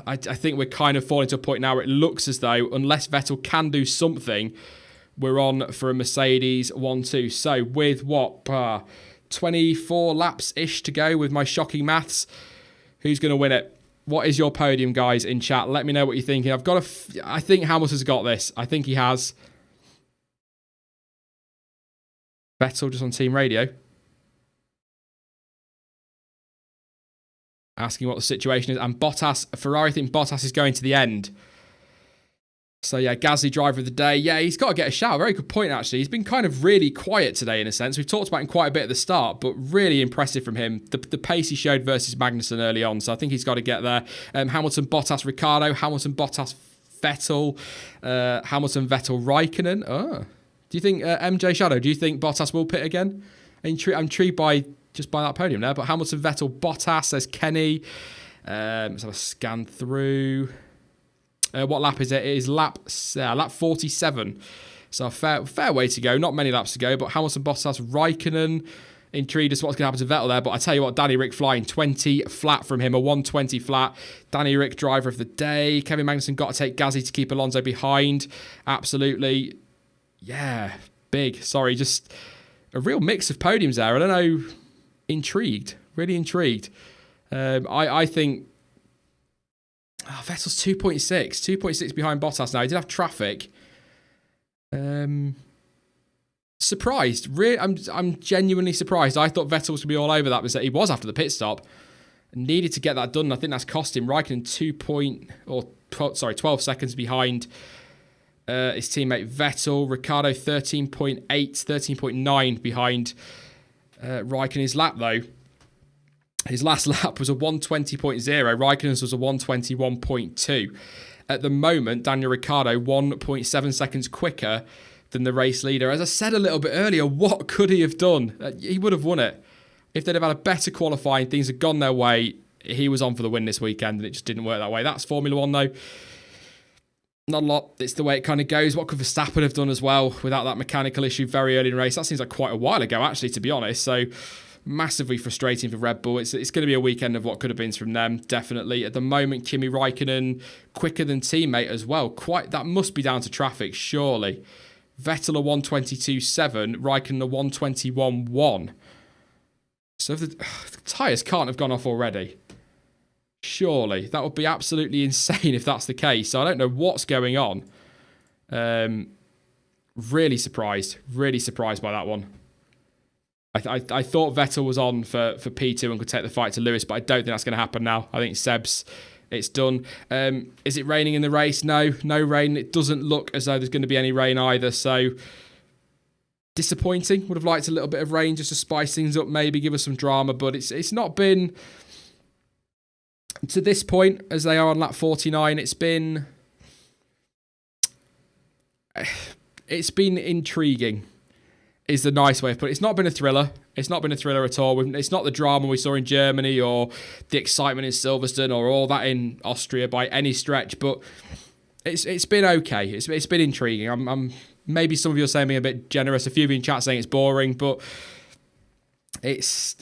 I think we're kind of falling to a point now where it looks as though, unless Vettel can do something, we're on for a Mercedes 1-2. So with 24 laps-ish to go with my shocking maths, who's going to win it? What is your podium, guys, in chat? Let me know what you're thinking. I think Hamilton's got this. I think he has. Vettel just on team radio. Asking what the situation is. And Bottas, Ferrari think Bottas is going to the end. So yeah, Gasly driver of the day. Yeah, he's got to get a shout. Very good point, actually. He's been kind of really quiet today in a sense. We've talked about him quite a bit at the start, but really impressive from him. The pace he showed versus Magnussen early on. So I think he's got to get there. Hamilton, Bottas, Ricciardo. Hamilton, Bottas, Vettel. Hamilton, Vettel, Raikkonen. Oh. Do you think, MJ Shadow, do you think Bottas will pit again? I'm intrigued by that podium there. But Hamilton, Vettel, Bottas, says Kenny. Let's have a scan through. What lap is it? It is lap 47. So a fair way to go. Not many laps to go. But Hamilton, Bottas, Raikkonen. Intrigued as to what's going to happen to Vettel there. But I tell you what, Danny Rick flying 20 flat from him. A 120 flat. Danny Rick, driver of the day. Kevin Magnussen got to take Gasly to keep Alonso behind. Absolutely. Yeah, big. Sorry, just a real mix of podiums there. I don't know. Intrigued. Really intrigued. I think Vettel's 2.6 behind Bottas now. He did have traffic. Surprised. Really, I'm genuinely surprised. I thought Vettel was going to be all over that. He was after the pit stop. Needed to get that done. I think that's cost him. Raikkonen 12 seconds behind his teammate Vettel. Ricciardo 13.9 behind Raikkonen's lap, though. His last lap was a 120.0. Raikkonen's was a 121.2. At the moment, Daniel Ricciardo 1.7 seconds quicker than the race leader. As I said a little bit earlier, what could he have done? He would have won it. If they'd have had a better qualifying, things had gone their way, he was on for the win this weekend, and it just didn't work that way. That's Formula One, though. Not a lot. It's the way it kind of goes. What could Verstappen have done as well without that mechanical issue very early in the race? That seems like quite a while ago, actually, to be honest. So Massively frustrating for Red Bull. It's going to be a weekend of what could have been from them, definitely. At the moment, Kimi Raikkonen quicker than teammate as well. That must be down to traffic, surely. Vettel a 122.7, Raikkonen a 121.1. So the tyres can't have gone off already. Surely. That would be absolutely insane if that's the case. So I don't know what's going on. Really surprised by that one. I thought Vettel was on for P2 and could take the fight to Lewis, but I don't think that's going to happen now. I think Seb's, it's done. Is it raining in the race? No rain. It doesn't look as though there's going to be any rain either, so disappointing. Would have liked a little bit of rain just to spice things up, maybe give us some drama, but it's not been, to this point, as they are on lap 49, it's been intriguing, is the nice way of putting it. It's not been a thriller. It's not been a thriller at all. It's not the drama we saw in Germany or the excitement in Silverstone or all that in Austria by any stretch, but it's been okay. It's been intriguing. I'm maybe some of you are saying being a bit generous. A few of you in chat saying it's boring, but it's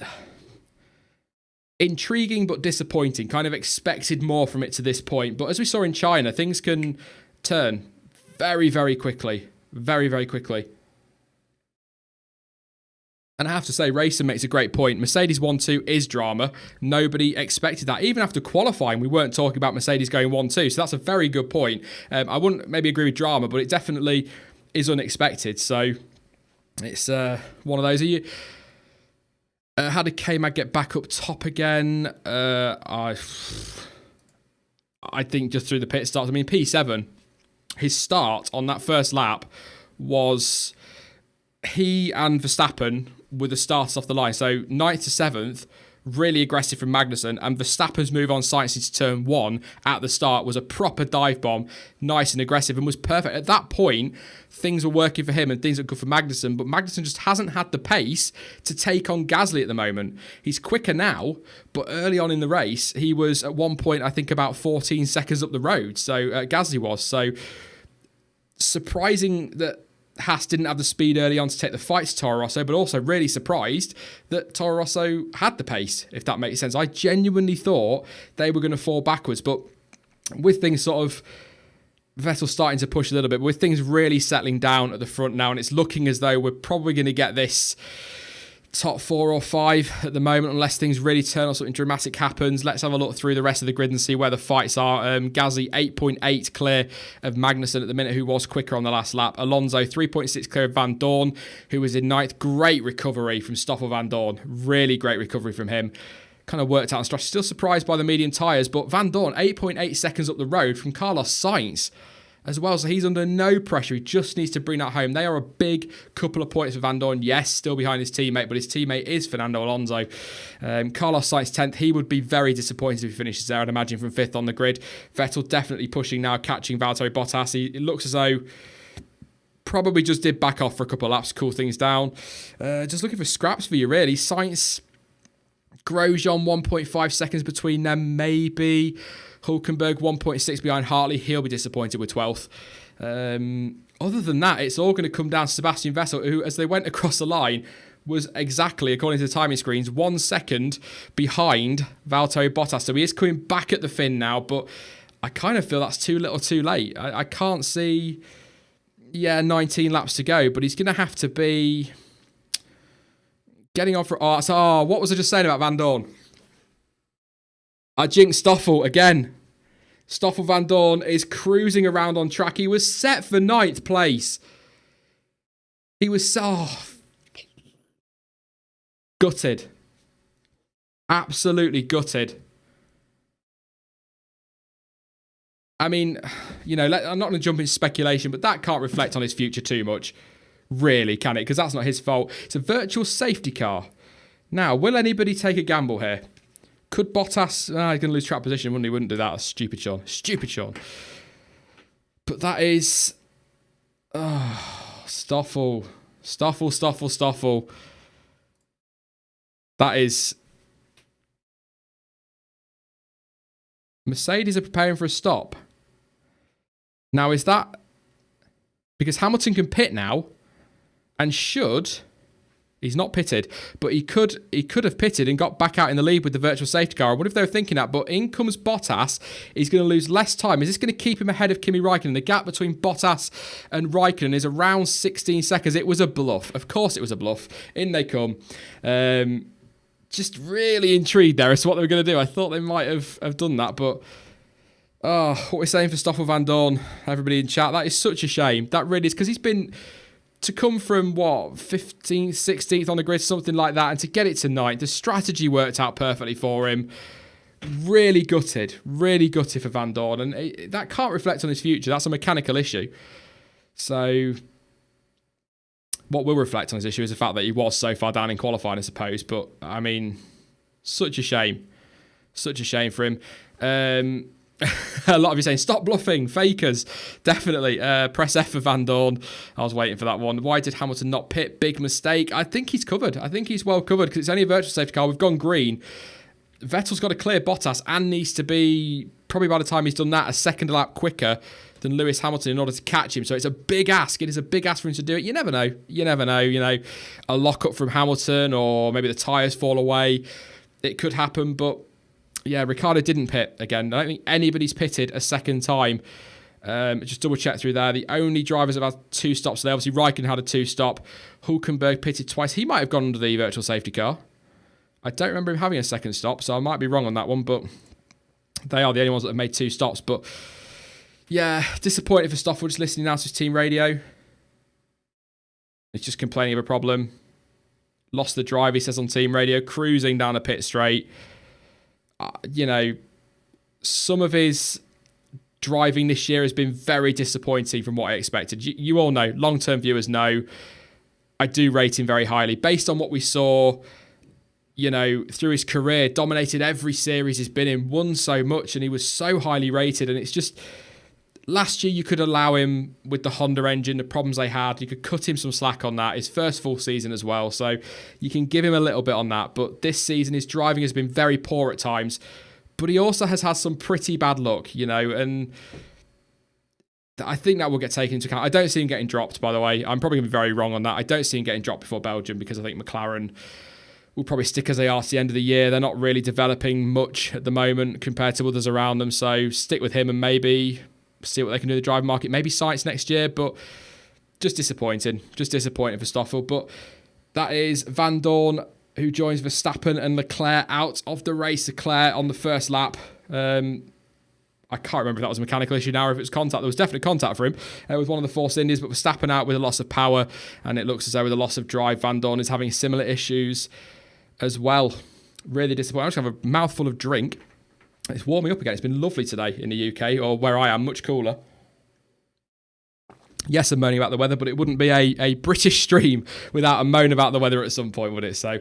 intriguing but disappointing. Kind of expected more from it to this point, but as we saw in China, things can turn very, very quickly. Very, very quickly. And I have to say, Racing makes a great point. Mercedes 1-2 is drama. Nobody expected that. Even after qualifying, we weren't talking about Mercedes going 1-2. So that's a very good point. I wouldn't maybe agree with drama, but it definitely is unexpected. So it's one of those. How did K-Mag get back up top again? I think just through the pit starts. I mean, P7, his start on that first lap was he and Verstappen were the starters off the line. So 9th to 7th, really aggressive from Magnussen, and Verstappen's move on sights into turn 1 at the start was a proper dive bomb, nice and aggressive, and was perfect. At that point, things were working for him and things were good for Magnussen, but Magnussen just hasn't had the pace to take on Gasly at the moment. He's quicker now, but early on in the race, he was at one point, I think, about 14 seconds up the road. So Gasly was. So surprising that Haas didn't have the speed early on to take the fight to Toro Rosso, but also really surprised that Toro Rosso had the pace, if that makes sense. I genuinely thought they were going to fall backwards, but with things sort of, Vettel starting to push a little bit, but with things really settling down at the front now, and it's looking as though we're probably going to get this top 4 or 5 at the moment, unless things really turn or something dramatic happens. Let's have a look through the rest of the grid and see where the fights are. Gasly 8.8 clear of Magnussen at the minute, who was quicker on the last lap. Alonso 3.6 clear of Van Dorn, who was in 9th. Great recovery from Stoffel Van Dorn. Really great recovery from him. Kind of worked out on strategy. Still surprised by the medium tyres, but Van Dorn 8.8 seconds up the road from Carlos Sainz as well, so he's under no pressure. He just needs to bring that home. They are a big couple of points for Van Dorn. Yes, still behind his teammate, but his teammate is Fernando Alonso. Carlos Sainz 10th. He would be very disappointed if he finishes there, I'd imagine, from 5th on the grid. Vettel definitely pushing now, catching Valtteri Bottas. It looks as though probably just did back off for a couple of laps to cool things down. Just looking for scraps for you, really. Sainz, Grosjean 1.5 seconds between them, maybe. Hulkenberg 1.6 behind Hartley. He'll be disappointed with 12th. Other than that, it's all going to come down to Sebastian Vettel, who, as they went across the line, was exactly, according to the timing screens, 1 second behind Valtteri Bottas. So he is coming back at the fin now, but I kind of feel that's too little too late. I can't see, 19 laps to go, but he's going to have to be getting on for... what was I just saying about Van Dorn? I jinxed Stoffel again. Stoffel Van Dorn is cruising around on track. He was set for 9th place. He was so... gutted. Absolutely gutted. I mean, I'm not going to jump into speculation, but that can't reflect on his future too much. Really, can it? Because that's not his fault. It's a virtual safety car. Now, will anybody take a gamble here? Could Bottas... he's going to lose track position, wouldn't he? Wouldn't do that. That's stupid, Sean. Stupid, Sean. But that is... Stoffel. That is... Mercedes are preparing for a stop. Now, is that... Because Hamilton can pit now and should He's not pitted, but he could have pitted and got back out in the lead with the virtual safety car. I wonder if they were thinking that, but in comes Bottas. He's going to lose less time. Is this going to keep him ahead of Kimi Raikkonen? The gap between Bottas and Raikkonen is around 16 seconds. It was a bluff. Of course it was a bluff. In they come. Just really intrigued there as to what they were going to do. I thought they might have done that, but what we're saying for Stoffel Vandoorne, everybody in chat, that is such a shame. That really is, because he's been... To come from, 15th, 16th on the grid, something like that, and to get it to 9th, the strategy worked out perfectly for him. Really gutted for Vandoorne, and that can't reflect on his future. That's a mechanical issue. So, what will reflect on his issue is the fact that he was so far down in qualifying, I suppose. But, I mean, such a shame. Such a shame for him. A lot of you saying, stop bluffing, fakers. Definitely. Press F for Vandoorne. I was waiting for that one. Why did Hamilton not pit? Big mistake. I think he's covered. I think he's well covered because it's only a virtual safety car. We've gone green. Vettel's got to clear Bottas and needs to be, probably by the time he's done that, a second lap quicker than Lewis Hamilton in order to catch him. So it's a big ask. It is a big ask for him to do it. You never know. A lock-up from Hamilton, or maybe the tyres fall away. It could happen, but yeah, Ricciardo didn't pit again. I don't think anybody's pitted a second time. Just double check through there. The only drivers have had 2 stops today. Obviously, Raikkonen had a 2-stop. Hulkenberg pitted twice. He might have gone under the virtual safety car. I don't remember him having a second stop, so I might be wrong on that one, but they are the only ones that have made 2 stops. But yeah, disappointed for Stoffel, just listening now to his team radio. He's just complaining of a problem. Lost the drive, he says on team radio, cruising down a pit straight. Some of his driving this year has been very disappointing from what I expected. You all know, long-term viewers know, I do rate him very highly. Based on what we saw, through his career, dominated every series he's been in, won so much, and he was so highly rated. And it's just, last year you could allow him with the Honda engine, the problems they had, you could cut him some slack on that. His first full season as well, so you can give him a little bit on that. But this season, his driving has been very poor at times. But he also has had some pretty bad luck, and I think that will get taken into account. I don't see him getting dropped, by the way. I'm probably going to be very wrong on that. I don't see him getting dropped before Belgium because I think McLaren will probably stick as they are to the end of the year. They're not really developing much at the moment compared to others around them, so stick with him and maybe see what they can do in the driving market. Maybe Sainz next year, but just disappointing. Just disappointing for Stoffel. But that is Vandoorne, who joins Verstappen and Leclerc out of the race. Leclerc on the first lap. I can't remember if that was a mechanical issue now or if it was contact. There was definitely contact for him with one of the Force Indies, but Verstappen out with a loss of power, and it looks as though with a loss of drive, Vandoorne is having similar issues as well. Really disappointing. I just have a mouthful of drink. It's warming up again. It's been lovely today in the UK, or where I am, much cooler. Yes, I'm moaning about the weather, but it wouldn't be a British stream without a moan about the weather at some point, would it? So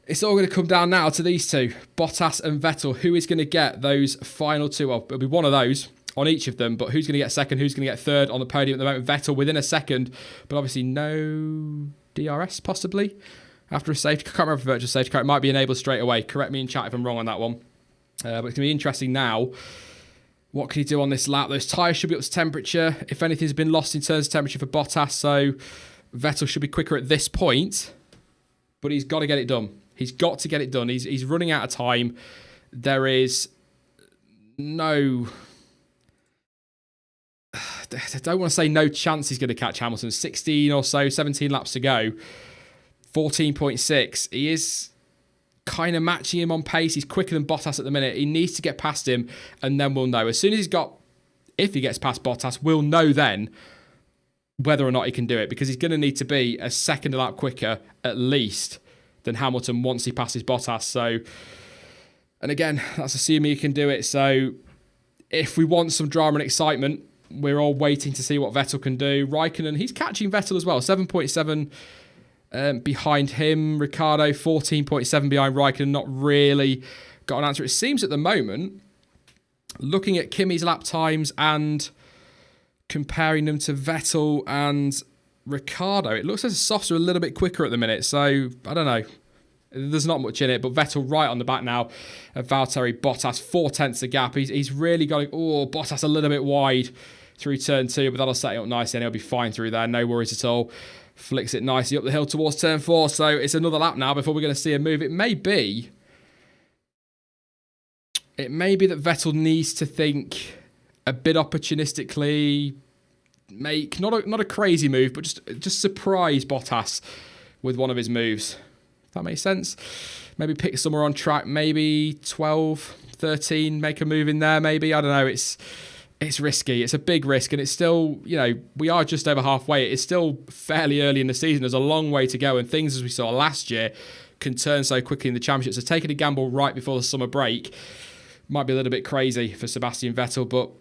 it's all going to come down now to these two, Bottas and Vettel. Who is going to get those final 2? Well, it'll be one of those on each of them, but who's going to get second, who's going to get third on the podium at the moment? Vettel within a second, but obviously no DRS possibly after a safety car. I can't remember if a virtual safety car. It might be enabled straight away. Correct me in chat if I'm wrong on that one. But it's going to be interesting now. What can he do on this lap? Those tyres should be up to temperature. If anything's been lost in terms of temperature for Bottas, so Vettel should be quicker at this point. But he's got to get it done. He's got to get it done. He's running out of time. There is no... I don't want to say no chance he's going to catch Hamilton. 16 or so, 17 laps to go. 14.6. He is kind of matching him on pace. He's quicker than Bottas at the minute. He needs to get past him, and then we'll know. As soon as if he gets past Bottas, we'll know then whether or not he can do it, because he's going to need to be a second lap quicker at least than Hamilton once he passes Bottas. So, and again, that's assuming he can do it. So if we want some drama and excitement, we're all waiting to see what Vettel can do. Raikkonen, he's catching Vettel as well. 7.7 behind him. Ricciardo, 14.7 behind Raikkonen. Not really got an answer. It seems at the moment, looking at Kimi's lap times and comparing them to Vettel and Ricciardo, it looks as if softs are a little bit quicker at the minute. So, I don't know. There's not much in it, but Vettel right on the back now of Valtteri Bottas, 4 tenths of gap. He's really got Bottas a little bit wide through turn 2, but that'll set it up nicely and he'll be fine through there. No worries at all. Flicks it nicely up the hill towards turn 4. So it's another lap now before we're going to see a move. It may be that Vettel needs to think a bit opportunistically, make not a crazy move, but just surprise Bottas with one of his moves. If that makes sense. Maybe pick somewhere on track, maybe 12, 13, make a move in there, maybe. I don't know. It's risky. It's a big risk, and it's still, we are just over halfway. It's still fairly early in the season. There's a long way to go, and things, as we saw last year, can turn so quickly in the championship. So taking a gamble right before the summer break might be a little bit crazy for Sebastian Vettel, but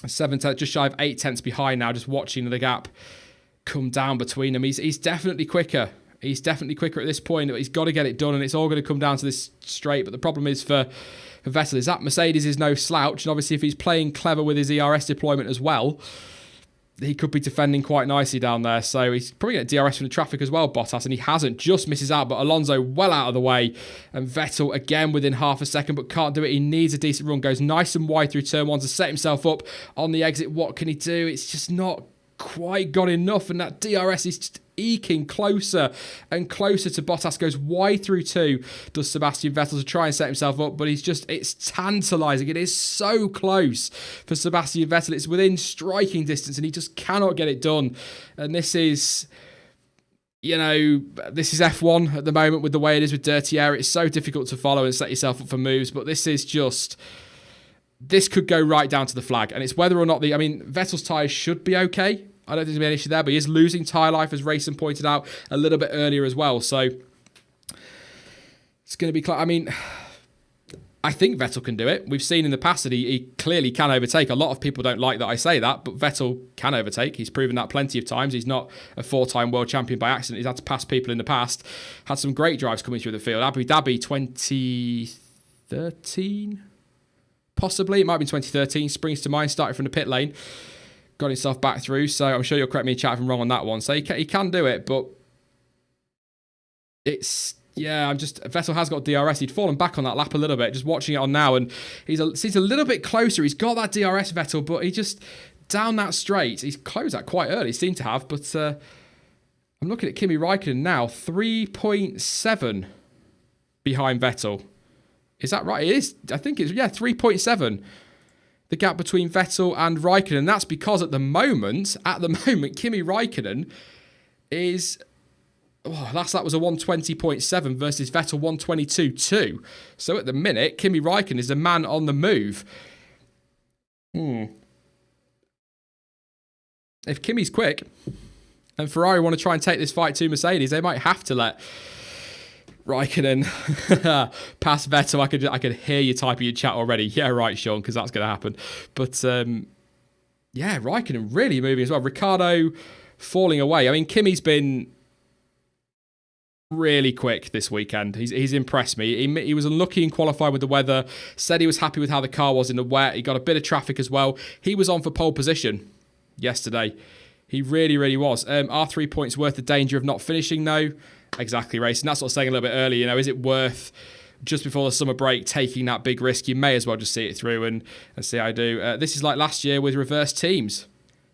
7/10, just shy of 8/10 behind now, just watching the gap come down between them. He's definitely quicker. He's definitely quicker at this point, but he's got to get it done, and it's all going to come down to this straight. But the problem is for Vettel is that Mercedes is no slouch, and obviously if he's playing clever with his ERS deployment as well, he could be defending quite nicely down there. So he's probably going to DRS from the traffic as well, Bottas, and he hasn't, just misses out. But Alonso well out of the way, and Vettel again within half a second, but can't do it. He needs a decent run, goes nice and wide through turn 1 to set himself up on the exit. What can he do? It's just not quite got enough, and that DRS is just eking closer and closer to Bottas. Goes wide through 2, does Sebastian Vettel, to try and set himself up, but it's tantalising. It is so close for Sebastian Vettel. It's within striking distance, and he just cannot get it done. And this is F1 at the moment with the way it is with dirty air. It's so difficult to follow and set yourself up for moves, but this could go right down to the flag, and it's whether or not Vettel's tyres should be okay. I don't think there's going to be an issue there, but he is losing tyre life, as Racing pointed out a little bit earlier as well. So it's going to be close. I think Vettel can do it. We've seen in the past that he clearly can overtake. A lot of people don't like that I say that, but Vettel can overtake. He's proven that plenty of times. He's not a 4-time world champion by accident. He's had to pass people in the past. Had some great drives coming through the field. Abu Dhabi 2013, possibly. It might have been 2013. Springs to mind, started from the pit lane. Got himself back through, so I'm sure you'll correct me in chat if I'm wrong on that one. So he can do it, but Vettel has got DRS. He'd fallen back on that lap a little bit, just watching it on now, and seems a little bit closer. He's got that DRS, Vettel, but he just, down that straight, he's closed that quite early, seemed to have, but I'm looking at Kimi Räikkönen now, 3.7 behind Vettel. Is that right? It is. I think it's, 3.7. The gap between Vettel and Räikkönen. And that's because at the moment, Kimi Räikkönen is... last lap was a 120.7 versus Vettel 122.2. So at the minute, Kimi Räikkönen is the man on the move. If Kimi's quick, and Ferrari want to try and take this fight to Mercedes, they might have to let Räikkönen past Vettel. I could hear you typing your chat already. Yeah, right, Sean, because that's going to happen. But Räikkönen really moving as well. Ricciardo falling away. Kimi's been really quick this weekend. He's impressed me. He was unlucky in qualifying with the weather. Said he was happy with how the car was in the wet. He got a bit of traffic as well. He was on for pole position yesterday. He really, really was. Are 3 points worth the danger of not finishing though? Exactly, Racing. That's what I was saying a little bit earlier. Is it worth, just before the summer break, taking that big risk? You may as well just see it through and see how I do. This is like last year with reverse teams.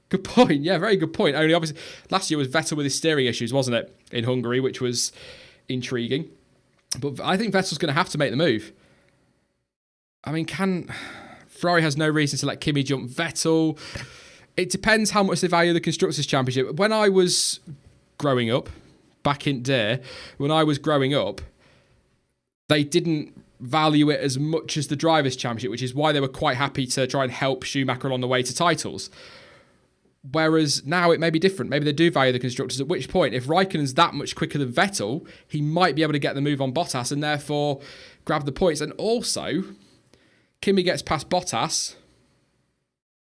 Good point. Yeah, very good point. Only obviously, last year was Vettel with his steering issues, wasn't it, in Hungary, which was intriguing. But I think Vettel's going to have to make the move. Ferrari has no reason to let Kimi jump Vettel. It depends how much they value the Constructors' Championship. When I was growing up, back in day, when I was growing up, they didn't value it as much as the Drivers' Championship, which is why they were quite happy to try and help Schumacher along the way to titles. Whereas now it may be different. Maybe they do value the Constructors, at which point, if Raikkonen's that much quicker than Vettel, he might be able to get the move on Bottas and therefore grab the points. And also, Kimi gets past Bottas,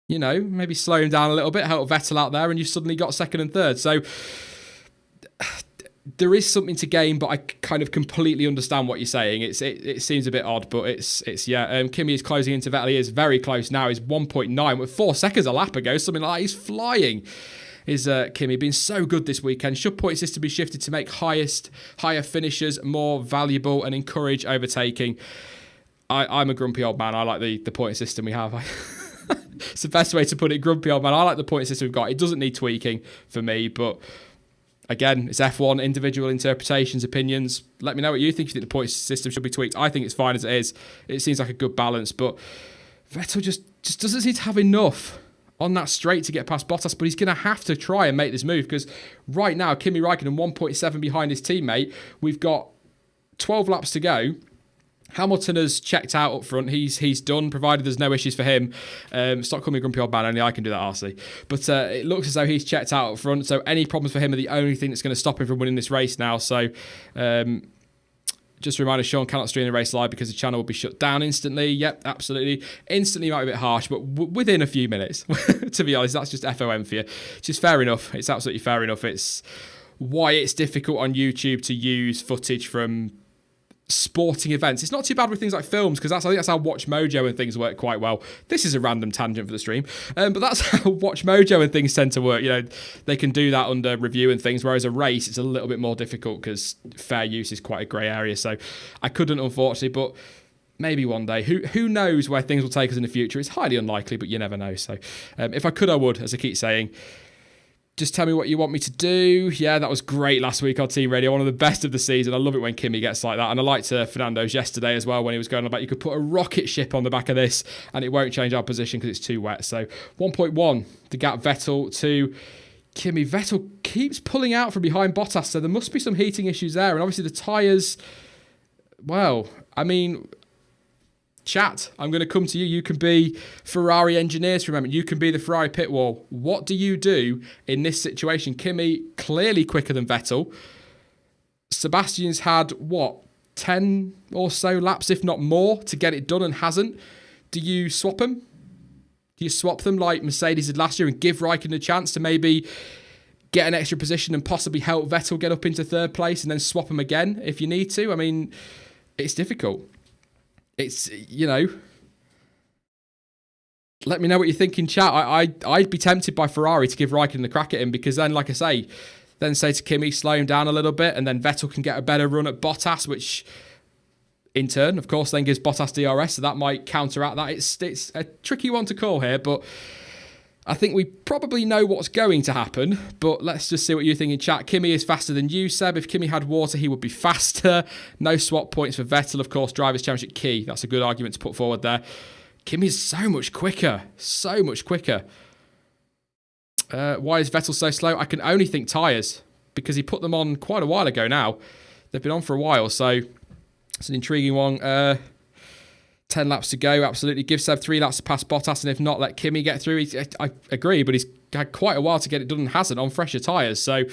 maybe slow him down a little bit, help Vettel out there, and you've suddenly got second and third. So there is something to gain, but I kind of completely understand what you're saying. It seems a bit odd, but Kimi is closing into Vettel. He is very close now. He's 1.9 with 4 seconds a lap ago, something like that. He's flying. Is Kimi been so good this weekend? Should point system be shifted to make higher finishers more valuable and encourage overtaking? I'm a grumpy old man. I like the point system we have. It's the best way to put it, grumpy old man. I like the point system we've got. It doesn't need tweaking for me, but Again, it's F1, individual interpretations, opinions. Let me know what you think. You think the point system should be tweaked? I think it's fine as it is. It seems like a good balance, but Vettel just doesn't seem to have enough on that straight to get past Bottas, but he's going to have to try and make this move, because right now, Kimi Räikkönen 1.7 behind his teammate. We've got 12 laps to go. Hamilton has checked out up front. He's done, provided there's no issues for him. Stop calling me grumpy old man, only I can do that, RC. But it looks as though he's checked out up front, so any problems for him are the only thing that's going to stop him from winning this race now. So just a reminder, Sean cannot stream the race live because the channel will be shut down instantly. Yep, absolutely. Instantly might be a bit harsh, but within a few minutes, to be honest, that's just FOM for you. It's just fair enough. It's absolutely fair enough. It's why it's difficult on YouTube to use footage from sporting events. It's not too bad with things like films, because I think that's how Watch Mojo and things work quite well. This is a random tangent for the stream, but that's how Watch Mojo and things tend to work. You know, they can do that under review and things, whereas a race, it's a little bit more difficult because fair use is quite a grey area. So I couldn't, unfortunately, but maybe one day. Who knows where things will take us in the future? It's highly unlikely, but you never know. So if I could, I would, as I keep saying. Just tell me what you want me to do. Yeah, that was great last week on Team Radio. One of the best of the season. I love it when Kimi gets like that. And I liked Fernando's yesterday as well when he was going on about you could put a rocket ship on the back of this and it won't change our position because it's too wet. So 1.1 to gap Vettel to Kimi. Vettel keeps pulling out from behind Bottas, so there must be some heating issues there. And obviously the tyres, well, I mean, chat, I'm going to come to you. You can be Ferrari engineers for a moment. You can be the Ferrari pit wall. What do you do in this situation? Kimi, clearly quicker than Vettel. Sebastian's had, 10 or so laps, if not more, to get it done and hasn't. Do you swap them? Do you swap them like Mercedes did last year and give Raikkonen a chance to maybe get an extra position and possibly help Vettel get up into third place and then swap them again if you need to? I mean, it's difficult. It's, you know, let me know what you think in chat. I'd be tempted by Ferrari to give Raikkonen a crack at him, because then, like I say, then say to Kimi, slow him down a little bit, and then Vettel can get a better run at Bottas, which in turn, of course, then gives Bottas DRS, so that might counteract that. It's a tricky one to call here, but I think we probably know what's going to happen, but let's just see what you think in chat. Kimi is faster than you, Seb. If Kimi had water, he would be faster. No swap points for Vettel, of course. Drivers' Championship key. That's a good argument to put forward there. Kimi's so much quicker. So much quicker. Why is Vettel so slow? I can only think tyres, because he put them on quite a while ago now. They've been on for a while, so it's an intriguing one. 10 laps to go, absolutely. Give Seb 3 laps to pass Bottas, and if not, let Kimi get through. I agree, but he's had quite a while to get it done and hasn't on fresher tyres, so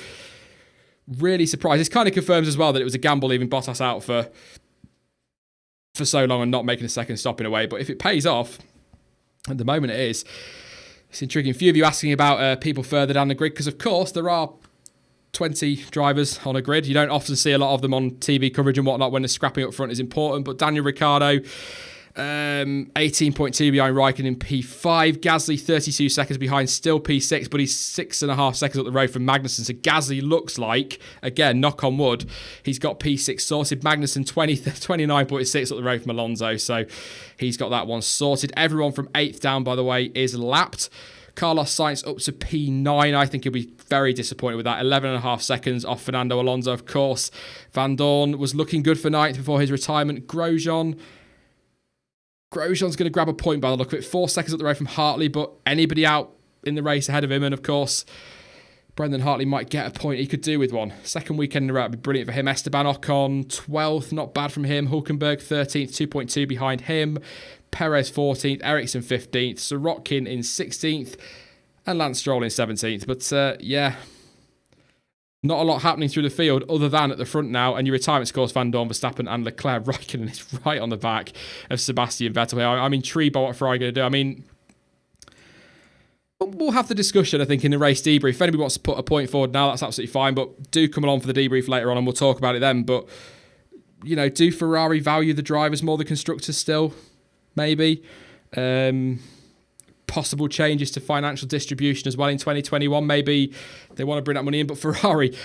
really surprised. This kind of confirms as well that it was a gamble leaving Bottas out for so long and not making a second stop in a way, but if it pays off, at the moment it is. It's intriguing. A few of you asking about people further down the grid, because of course there are 20 drivers on a grid. You don't often see a lot of them on TV coverage and whatnot when the scrapping up front is important, but Daniel Ricciardo, 18.2 behind Raikkonen in P5. Gasly 32 seconds behind, still P6, but he's 6.5 seconds up the road from Magnussen. So Gasly looks like, again, knock on wood, he's got P6 sorted. Magnussen 29.6 up the road from Alonso, so he's got that one sorted. Everyone from 8th down, by the way, is lapped. Carlos Sainz up to P9. I think he'll be very disappointed with that. 11.5 seconds off Fernando Alonso, of course. Van Dorn was looking good for 9th before his retirement. Grosjean's going to grab a point by the look of it. 4 seconds up the road from Hartley, but anybody out in the race ahead of him, and of course, Brendan Hartley might get a point. He could do with one. Second weekend in a row would be brilliant for him. Esteban Ocon, 12th, not bad from him. Hulkenberg, 13th, 2.2 behind him. Perez, 14th. Ericsson, 15th. Sorokin in 16th. And Lance Stroll in 17th. But, yeah, not a lot happening through the field other than at the front now. And your retirement scores, Van Dorn, Verstappen and Leclerc. Raikkonen is right on the back of Sebastian Vettel here. I'm intrigued by what Ferrari are going to do. I mean, we'll have the discussion, I think, in the race debrief. If anybody wants to put a point forward now, that's absolutely fine. But do come along for the debrief later on and we'll talk about it then. But, you know, do Ferrari value the drivers more than constructors still? Maybe. Possible changes to financial distribution as well in 2021. Maybe they want to bring that money in. But Ferrari,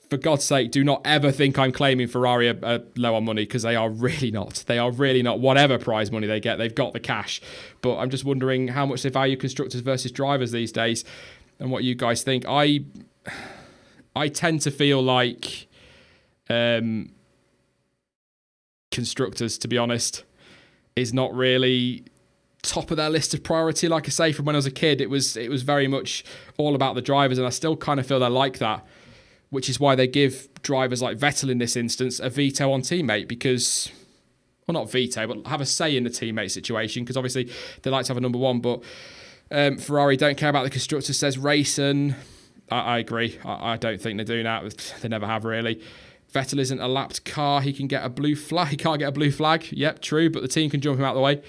for God's sake, do not ever think I'm claiming Ferrari are low on money, because they are really not. They are really not. Whatever prize money they get, they've got the cash. But I'm just wondering how much they value constructors versus drivers these days and what you guys think. I tend to feel like constructors, to be honest, is not really top of their list of priority. Like I say, from when I was a kid, it was very much all about the drivers, and I still kind of feel they're like that, which is why they give drivers like Vettel in this instance a veto on teammate, because, well, not veto, but have a say in the teammate situation, because obviously they like to have a number one. But Ferrari don't care about the constructors, says Racing. I agree. I don't think they do that. They never have, really. Vettel isn't a lapped car. He can get a blue flag. He can't get a blue flag. Yep, true, but the team can jump him out of the way.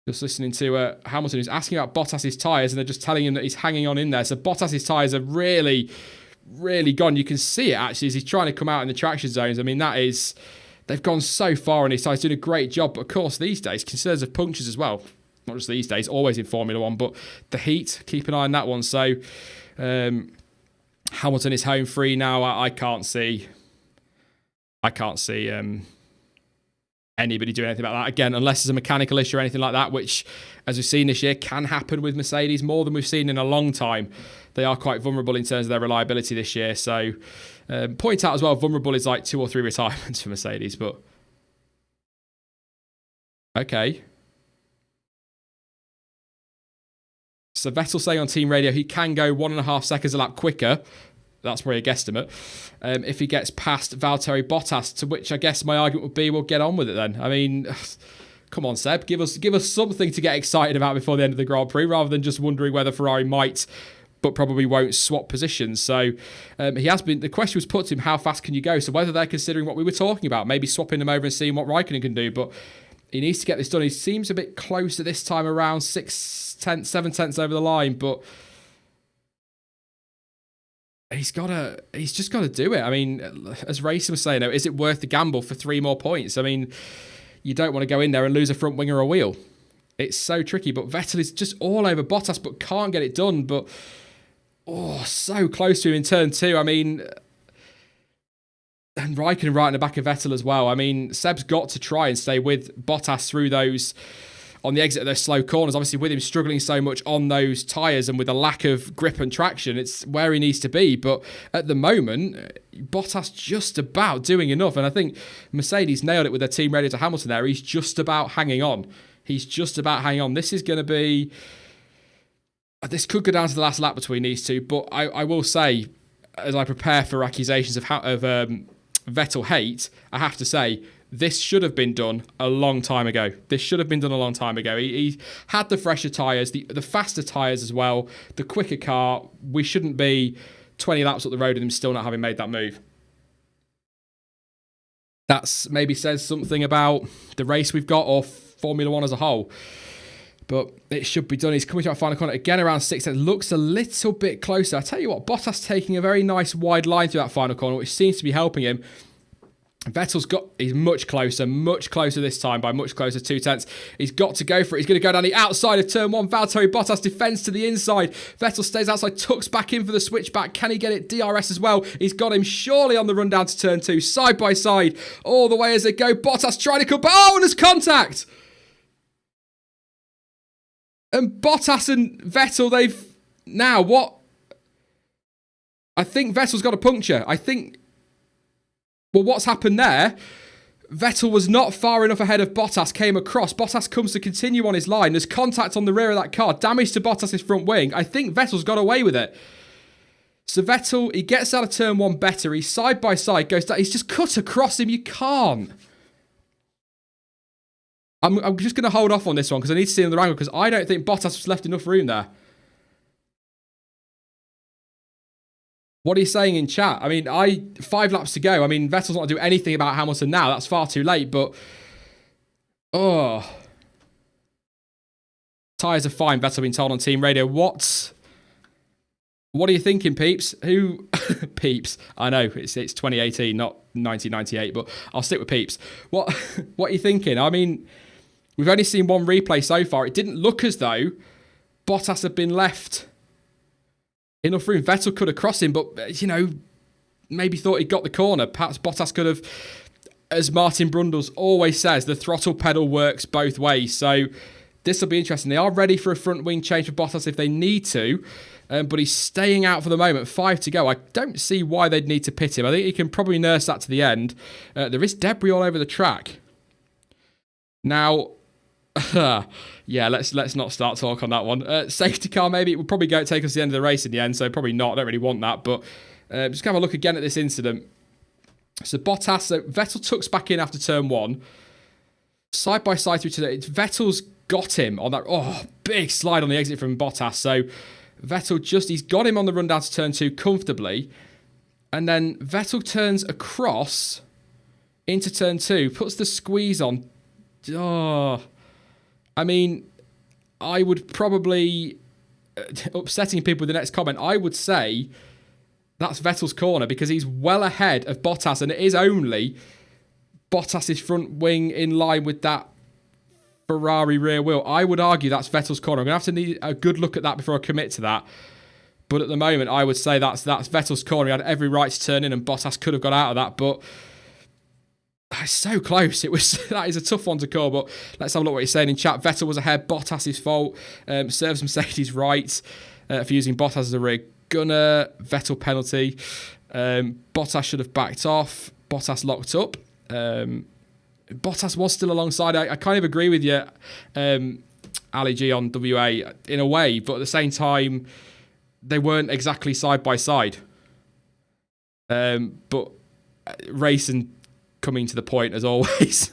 Just listening to Hamilton, who's asking about Bottas's tyres, and they're just telling him that he's hanging on in there. So Bottas's tyres are really, really gone. You can see it, actually, as he's trying to come out in the traction zones. I mean, they've gone so far on his tyres, doing a great job. But of course, these days, concerns of punctures as well. Not just these days, always in Formula One, but the heat, keep an eye on that one. So Hamilton is home free now. I can't see anybody doing anything about that again, unless there's a mechanical issue or anything like that, which, as we've seen this year, can happen with Mercedes more than we've seen in a long time. They are quite vulnerable in terms of their reliability this year. So point out as well, vulnerable is like 2 or 3 retirements for Mercedes, but okay. So Vettel saying on team radio he can go 1.5 seconds a lap quicker. That's probably a guesstimate. If he gets past Valtteri Bottas, to which I guess my argument would be, we'll get on with it then. I mean, come on, Seb, give us something to get excited about before the end of the Grand Prix, rather than just wondering whether Ferrari might, but probably won't, swap positions. So he has been. The question was put to him, how fast can you go? So whether they're considering what we were talking about, maybe swapping them over and seeing what Raikkonen can do, but he needs to get this done. He seems a bit closer this time around, 7 tenths over the line, but he's just got to do it. I mean, as Racing was saying, though, is it worth the gamble for 3 more points? I mean, you don't want to go in there and lose a front wing or a wheel. It's so tricky, but Vettel is just all over Bottas, but can't get it done. But, so close to him in turn 2. I mean, and Raikkonen right in the back of Vettel as well. I mean, Seb's got to try and stay with Bottas through those, on the exit of those slow corners. Obviously, with him struggling so much on those tyres and with a lack of grip and traction, it's where he needs to be. But at the moment, Bottas just about doing enough. And I think Mercedes nailed it with their team radio to Hamilton there. He's just about hanging on. This is going to be... This could go down to the last lap between these two. But I will say, as I prepare for accusations of Vettel hate, I have to say, this should have been done a long time ago. He had the fresher tyres, the faster tyres as well, the quicker car. We shouldn't be 20 laps up the road and him still not having made that move. That's maybe says something about the race we've got, or Formula One as a whole. But it should be done. He's coming to our final corner again around 6 tenths. Looks a little bit closer. I tell you what, Bottas taking a very nice wide line through that final corner, which seems to be helping him. He's much closer this time, by much closer, 2 tenths. He's got to go for it. He's going to go down the outside of turn 1. Valtteri Bottas defends to the inside. Vettel stays outside, tucks back in for the switchback. Can he get it? DRS as well. He's got him surely on the run down to turn 2, side by side, all the way as they go. Bottas trying to come back. Oh, and there's contact! And Bottas and Vettel, what? I think Vettel's got a puncture. Well, what's happened there? Vettel was not far enough ahead of Bottas, came across. Bottas comes to continue on his line. There's contact on the rear of that car, damage to Bottas' front wing. I think Vettel's got away with it. So Vettel, he gets out of turn 1 better. He's side by side, goes down. He's just cut across him. You can't. I'm just going to hold off on this one because I need to see another angle, because I don't think Bottas was left enough room there. What are you saying in chat? I mean, 5 laps to go. I mean, Vettel's not going to do anything about Hamilton now. That's far too late, but... Tyres are fine, Vettel being told on team radio. What are you thinking, peeps? Who... Peeps. I know, it's 2018, not 1998, but I'll stick with peeps. What are you thinking? I mean, we've only seen one replay so far. It didn't look as though Bottas had been left enough room. Vettel could have crossed him, but, maybe thought he got the corner. Perhaps Bottas could have, as Martin Brundles always says, the throttle pedal works both ways. So this will be interesting. They are ready for a front wing change for Bottas if they need to, but he's staying out for the moment. 5 to go. I don't see why they'd need to pit him. I think he can probably nurse that to the end. There is debris all over the track. Now, yeah, let's not start talk on that one. Safety car, maybe it would probably take us to the end of the race in the end, so probably not. I don't really want that, but just have a look again at this incident. So Vettel tucks back in after turn 1. Side by side through to Vettel's got him on that big slide on the exit from Bottas. So Vettel he's got him on the run down to turn 2 comfortably. And then Vettel turns across into turn 2, puts the squeeze on. I mean, I would probably, upsetting people with the next comment, I would say that's Vettel's corner because he's well ahead of Bottas, and it is only Bottas's front wing in line with that Ferrari rear wheel. I would argue that's Vettel's corner. I'm going to have to need a good look at that before I commit to that. But at the moment, I would say that's Vettel's corner. He had every right to turn in, and Bottas could have got out of that, but it's so close. That is a tough one to call, but let's have a look what he's saying in chat. Vettel was ahead, Bottas's fault. Serves Mercedes right for using Bottas as a rear gunner. Vettel penalty. Bottas should have backed off. Bottas locked up. Bottas was still alongside. I kind of agree with you, Ali G on WA in a way, but at the same time, they weren't exactly side by side. But racing coming to the point as always.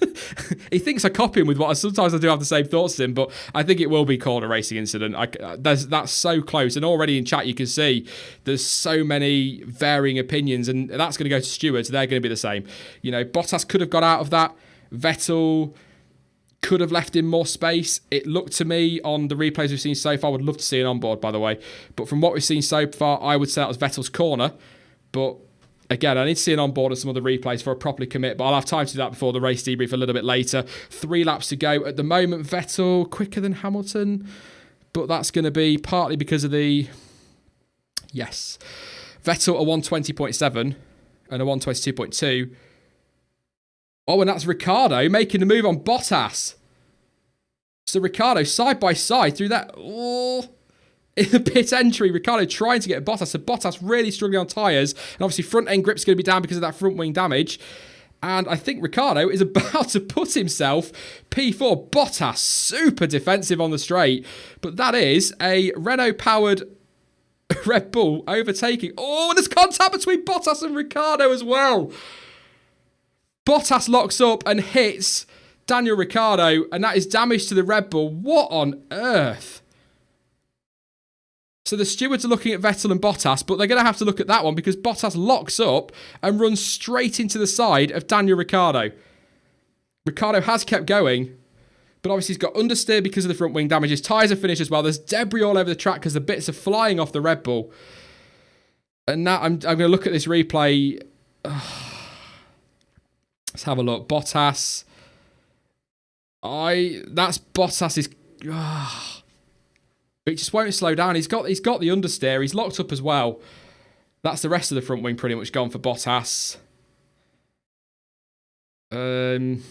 He thinks I copy him with what sometimes I do have the same thoughts as him, but I think it will be called a racing incident. That's so close, and already in chat you can see there's so many varying opinions, and that's going to go to stewards. They're going to be the same. You know, Bottas could have got out of that. Vettel could have left him more space. It looked to me on the replays we've seen so far, I would love to see an onboard, by the way, but from what we've seen so far, I would say that was Vettel's corner. But again, I need to see an onboard and some other replays for a properly commit, but I'll have time to do that before the race debrief a little bit later. 3 laps to go. At the moment, Vettel quicker than Hamilton, but that's going to be partly because of the... Yes. Vettel a 120.7 and a 122.2. Oh, and that's Ricciardo making the move on Bottas. So Ricciardo side by side through that... In the pit entry, Ricciardo trying to get Bottas. So Bottas really struggling on tyres. And obviously front end grip's going to be down because of that front wing damage. And I think Ricciardo is about to put himself P4. Bottas super defensive on the straight. But that is a Renault-powered Red Bull overtaking. Oh, and there's contact between Bottas and Ricciardo as well. Bottas locks up and hits Daniel Ricciardo. And that is damage to the Red Bull. What on earth? So the stewards are looking at Vettel and Bottas, but they're going to have to look at that one because Bottas locks up and runs straight into the side of Daniel Ricciardo. Ricciardo has kept going, but obviously he's got understeer because of the front wing damage. His tyres are finished as well. There's debris all over the track because the bits are flying off the Red Bull. And now I'm going to look at this replay. Let's have a look. Bottas. That's Bottas's... He just won't slow down. He's got the understeer. He's locked up as well. That's the rest of the front wing pretty much gone for Bottas. I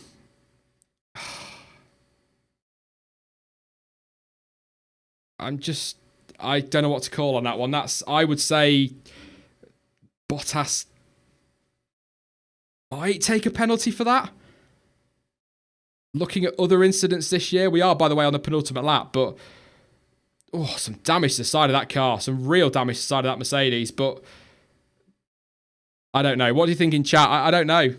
don't know what to call on that one. I would say Bottas might take a penalty for that. Looking at other incidents this year, we are, by the way, on the penultimate lap, but some damage to the side of that car. Some real damage to the side of that Mercedes, but I don't know. What do you think in chat? I don't know.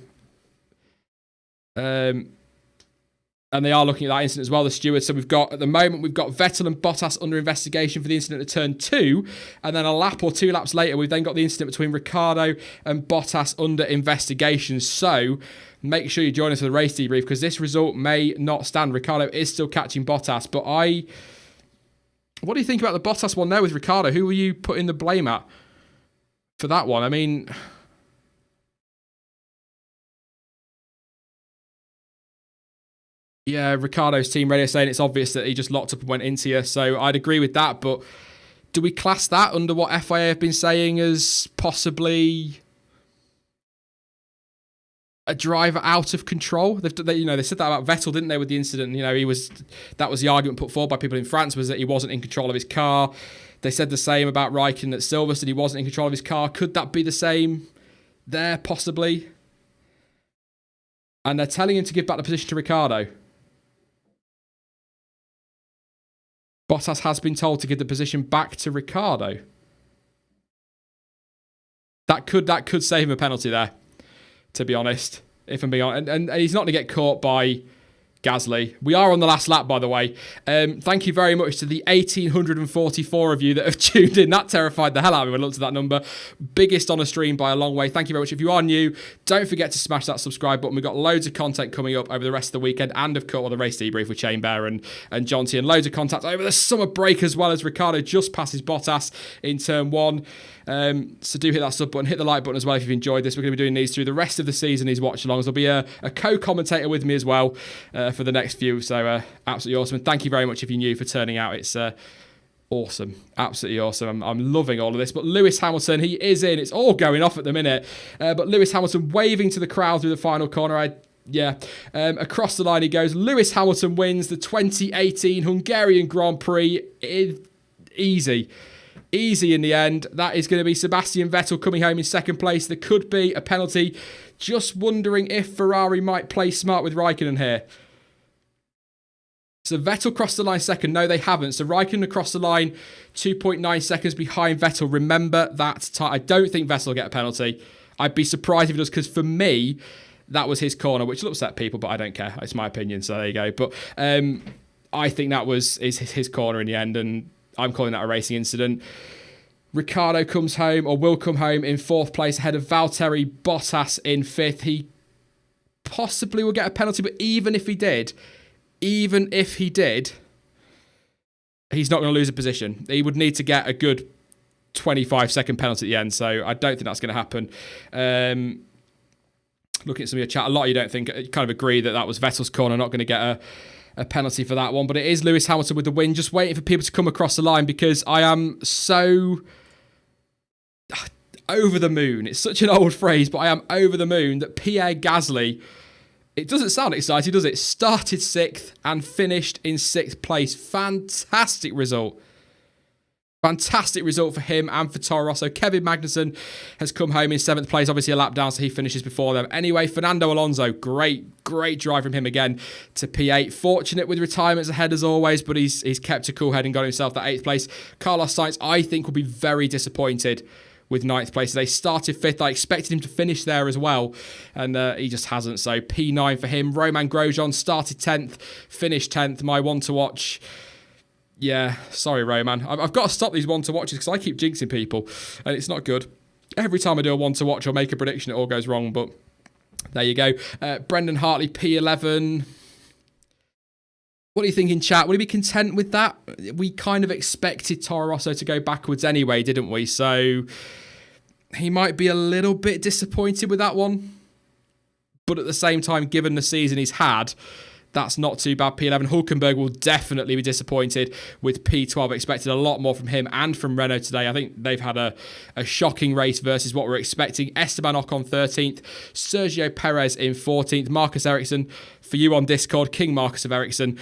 And they are looking at that incident as well, the stewards. So at the moment, we've got Vettel and Bottas under investigation for the incident at turn 2. And then a lap or 2 laps later, we've then got the incident between Ricciardo and Bottas under investigation. So make sure you join us for the race debrief because this result may not stand. Ricciardo is still catching Bottas, but what do you think about the Bottas one there with Ricciardo? Who were you putting the blame at for that one? I mean... Yeah, Ricciardo's team radio saying it's obvious that he just locked up and went into you. So I'd agree with that. But do we class that under what FIA have been saying as possibly a driver out of control. They said that about Vettel, didn't they, with the incident? That was the argument put forward by people in France, was that he wasn't in control of his car. They said the same about Raikkonen at Silverstone, he wasn't in control of his car. Could that be the same there, possibly? And they're telling him to give back the position to Ricciardo. Bottas has been told to give the position back to Ricciardo. That could save him a penalty there, to be honest, if I'm being honest. And he's not going to get caught by Gasly. We are on the last lap, by the way. Thank you very much to the 1,844 of you that have tuned in. That terrified the hell out of me when I looked at that number. Biggest on a stream by a long way. Thank you very much. If you are new, don't forget to smash that subscribe button. We've got loads of content coming up over the rest of the weekend, and of course the race debrief with Shane Bear and John T, and loads of content over the summer break as well, as Ricciardo just passes Bottas in turn 1. So do hit that sub button, hit the like button as well if you've enjoyed this. We're going to be doing these through the rest of the season, these watch-alongs. There'll be a co-commentator with me as well for the next few, so absolutely awesome. And thank you very much if you're new for turning out. It's awesome, absolutely awesome. I'm loving all of this. But Lewis Hamilton, he is in. It's all going off at the minute. But Lewis Hamilton waving to the crowd through the final corner. Across the line he goes. Lewis Hamilton wins the 2018 Hungarian Grand Prix. Easy in the end. That is going to be Sebastian Vettel coming home in second place. There could be a penalty. Just wondering if Ferrari might play smart with Raikkonen here. So Vettel crossed the line second. No, they haven't. So Raikkonen across the line 2.9 seconds behind Vettel. Remember that time. I don't think Vettel will get a penalty. I'd be surprised if he does, because for me, that was his corner, which will upset people, but I don't care. It's my opinion, so there you go. But I think that was his corner in the end, and I'm calling that a racing incident. Ricciardo comes home, or will come home, in fourth place ahead of Valtteri Bottas in fifth. He possibly will get a penalty, but even if he did, he's not going to lose a position. He would need to get a good 25-second penalty at the end, so I don't think that's going to happen. Looking at some of your chat, a lot of you don't think, kind of agree that was Vettel's corner, not going to get a penalty for that one, but it is Lewis Hamilton with the win. Just waiting for people to come across the line, because I am so over the moon. It's such an old phrase, but I am over the moon that Pierre Gasly, it doesn't sound exciting, does it? Started 6th and finished in 6th place. Fantastic result. Fantastic result for him and for Toro Rosso. Kevin Magnussen has come home in 7th place, obviously a lap down, so he finishes before them. Anyway, Fernando Alonso, great drive from him again to P8. Fortunate with retirements ahead as always, but he's kept a cool head and got himself that 8th place. Carlos Sainz, I think, will be very disappointed with 9th place. They started 5th. I expected him to finish there as well, and he just hasn't. So P9 for him. Romain Grosjean started 10th, finished 10th. My one to watch. Yeah, sorry, Roman. I've got to stop these one to watches because I keep jinxing people, and it's not good. Every time I do a one to watch or make a prediction, it all goes wrong. But there you go. Brendan Hartley, P11. What do you think in chat? Would he be content with that? We kind of expected Toro Rosso to go backwards anyway, didn't we? So he might be a little bit disappointed with that one. But at the same time, given the season he's had, that's not too bad. P11. Hulkenberg will definitely be disappointed with P12. Expected a lot more from him and from Renault today. I think they've had a shocking race versus what we're expecting. Esteban Ocon 13th. Sergio Perez in 14th. Marcus Ericsson, for you on Discord, King Marcus of Ericsson.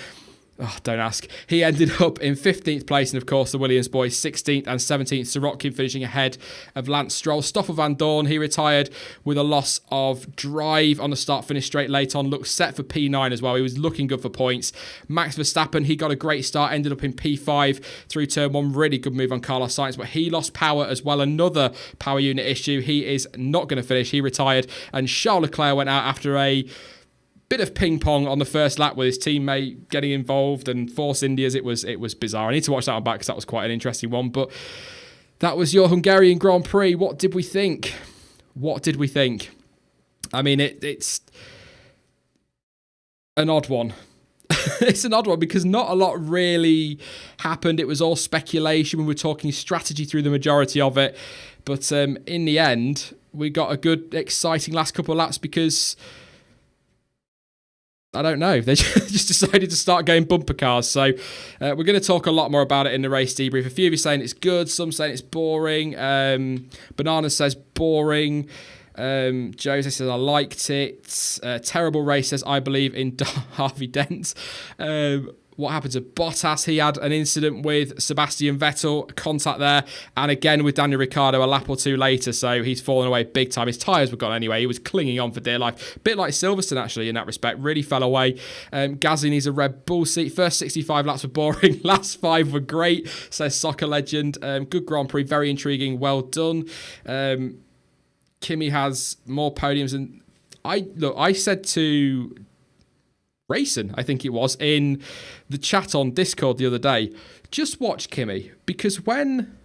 Oh, don't ask. He ended up in 15th place, and of course the Williams boys 16th and 17th. Sirotkin finishing ahead of Lance Stroll. Stoffel Van Dorn, he retired with a loss of drive on the start-finish straight late on. Looked set for P9 as well. He was looking good for points. Max Verstappen, he got a great start, ended up in P5 through turn 1. Really good move on Carlos Sainz, but he lost power as well. Another power unit issue. He is not going to finish. He retired, and Charles Leclerc went out after a bit of ping pong on the first lap with his teammate getting involved and Force Indias. It was bizarre. I need to watch that one back because that was quite an interesting one. But that was your Hungarian Grand Prix. What did we think? I mean, it's an odd one. It's an odd one because not a lot really happened. It was all speculation. We were talking strategy through the majority of it. But in the end, we got a good, exciting last couple of laps because I don't know. They just decided to start going bumper cars. So we're going to talk a lot more about it in the race debrief. A few of you saying it's good. Some saying it's boring. Banana says boring. Jose says, I liked it. Terrible race says, I believe in Harvey Dent. What happened to Bottas? He had an incident with Sebastian Vettel, contact there, and again with Daniel Ricciardo a lap or two later, so he's fallen away big time. His tyres were gone anyway. He was clinging on for dear life. A bit like Silverstone, actually, in that respect. Really fell away. Gasly needs a Red Bull seat. First 65 laps were boring. Last 5 were great, says Soccer Legend. Good Grand Prix, very intriguing. Well done. Kimi has more podiums than... I said to... Racing, I think it was, in the chat on Discord the other day, just watch Kimi, because when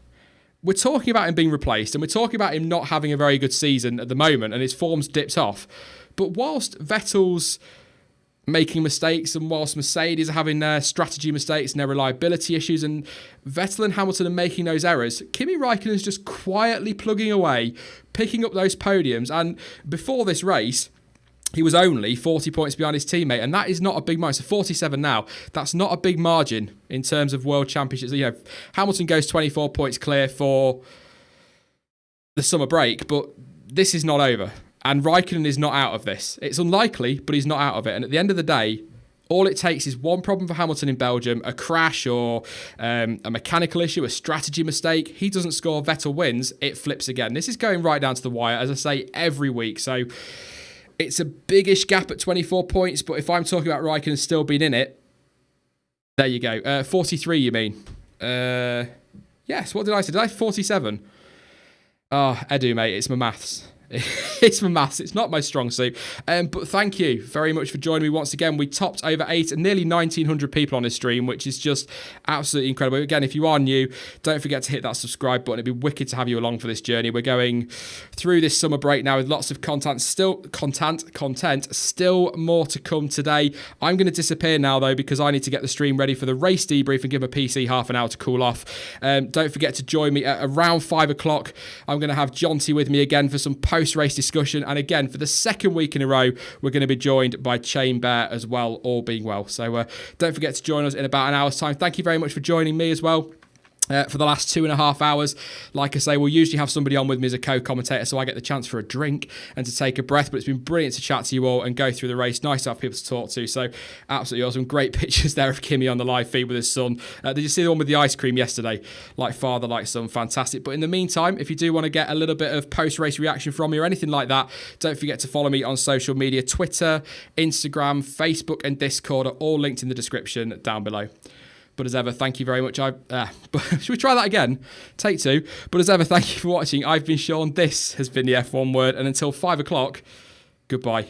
we're talking about him being replaced and we're talking about him not having a very good season at the moment and his form's dipped off, but whilst Vettel's making mistakes and whilst Mercedes are having their strategy mistakes and their reliability issues and Vettel and Hamilton are making those errors, Kimi Raikkonen's just quietly plugging away, picking up those podiums, and before this race, he was only 40 points behind his teammate, and that is not a big margin. So 47 now, that's not a big margin in terms of world championships. You know, Hamilton goes 24 points clear for the summer break, but this is not over. And Raikkonen is not out of this. It's unlikely, but he's not out of it. And at the end of the day, all it takes is one problem for Hamilton in Belgium, a crash or a mechanical issue, a strategy mistake. He doesn't score, Vettel wins, it flips again. This is going right down to the wire, as I say, every week. So it's a biggish gap at 24 points, but if I'm talking about Raikkonen still being in it, there you go. 43, you mean? Yes, what did I say? Did I 47? Oh, Edu, mate, it's my maths. It's my maths. It's not my strong suit. But thank you very much for joining me once again. We topped over nearly 1,900 people on this stream, which is just absolutely incredible. Again, if you are new, don't forget to hit that subscribe button. It'd be wicked to have you along for this journey. We're going through this summer break now with lots of content still more to come today. I'm going to disappear now, though, because I need to get the stream ready for the race debrief and give my PC half an hour to cool off. Don't forget to join me at around 5 o'clock. I'm going to have Jonty with me again for some post-race discussion, and again for the second week in a row we're going to be joined by Chain Bear as well, all being well. So don't forget to join us in about an hour's time. Thank you very much for joining me as well for the last 2.5 hours. Like I say, we'll usually have somebody on with me as a co-commentator, so I get the chance for a drink and to take a breath, but it's been brilliant to chat to you all and go through the race. Nice to have people to talk to, so absolutely awesome. Great pictures there of Kimi on the live feed with his son. Did you see the one with the ice cream yesterday? Like father, like son, fantastic. But in the meantime, if you do want to get a little bit of post-race reaction from me or anything like that, don't forget to follow me on social media. Twitter, Instagram, Facebook and Discord are all linked in the description down below. But as ever, thank you very much. Should we try that again? Take 2. But as ever, thank you for watching. I've been Sean. This has been the F1 Word. And until 5 o'clock, goodbye.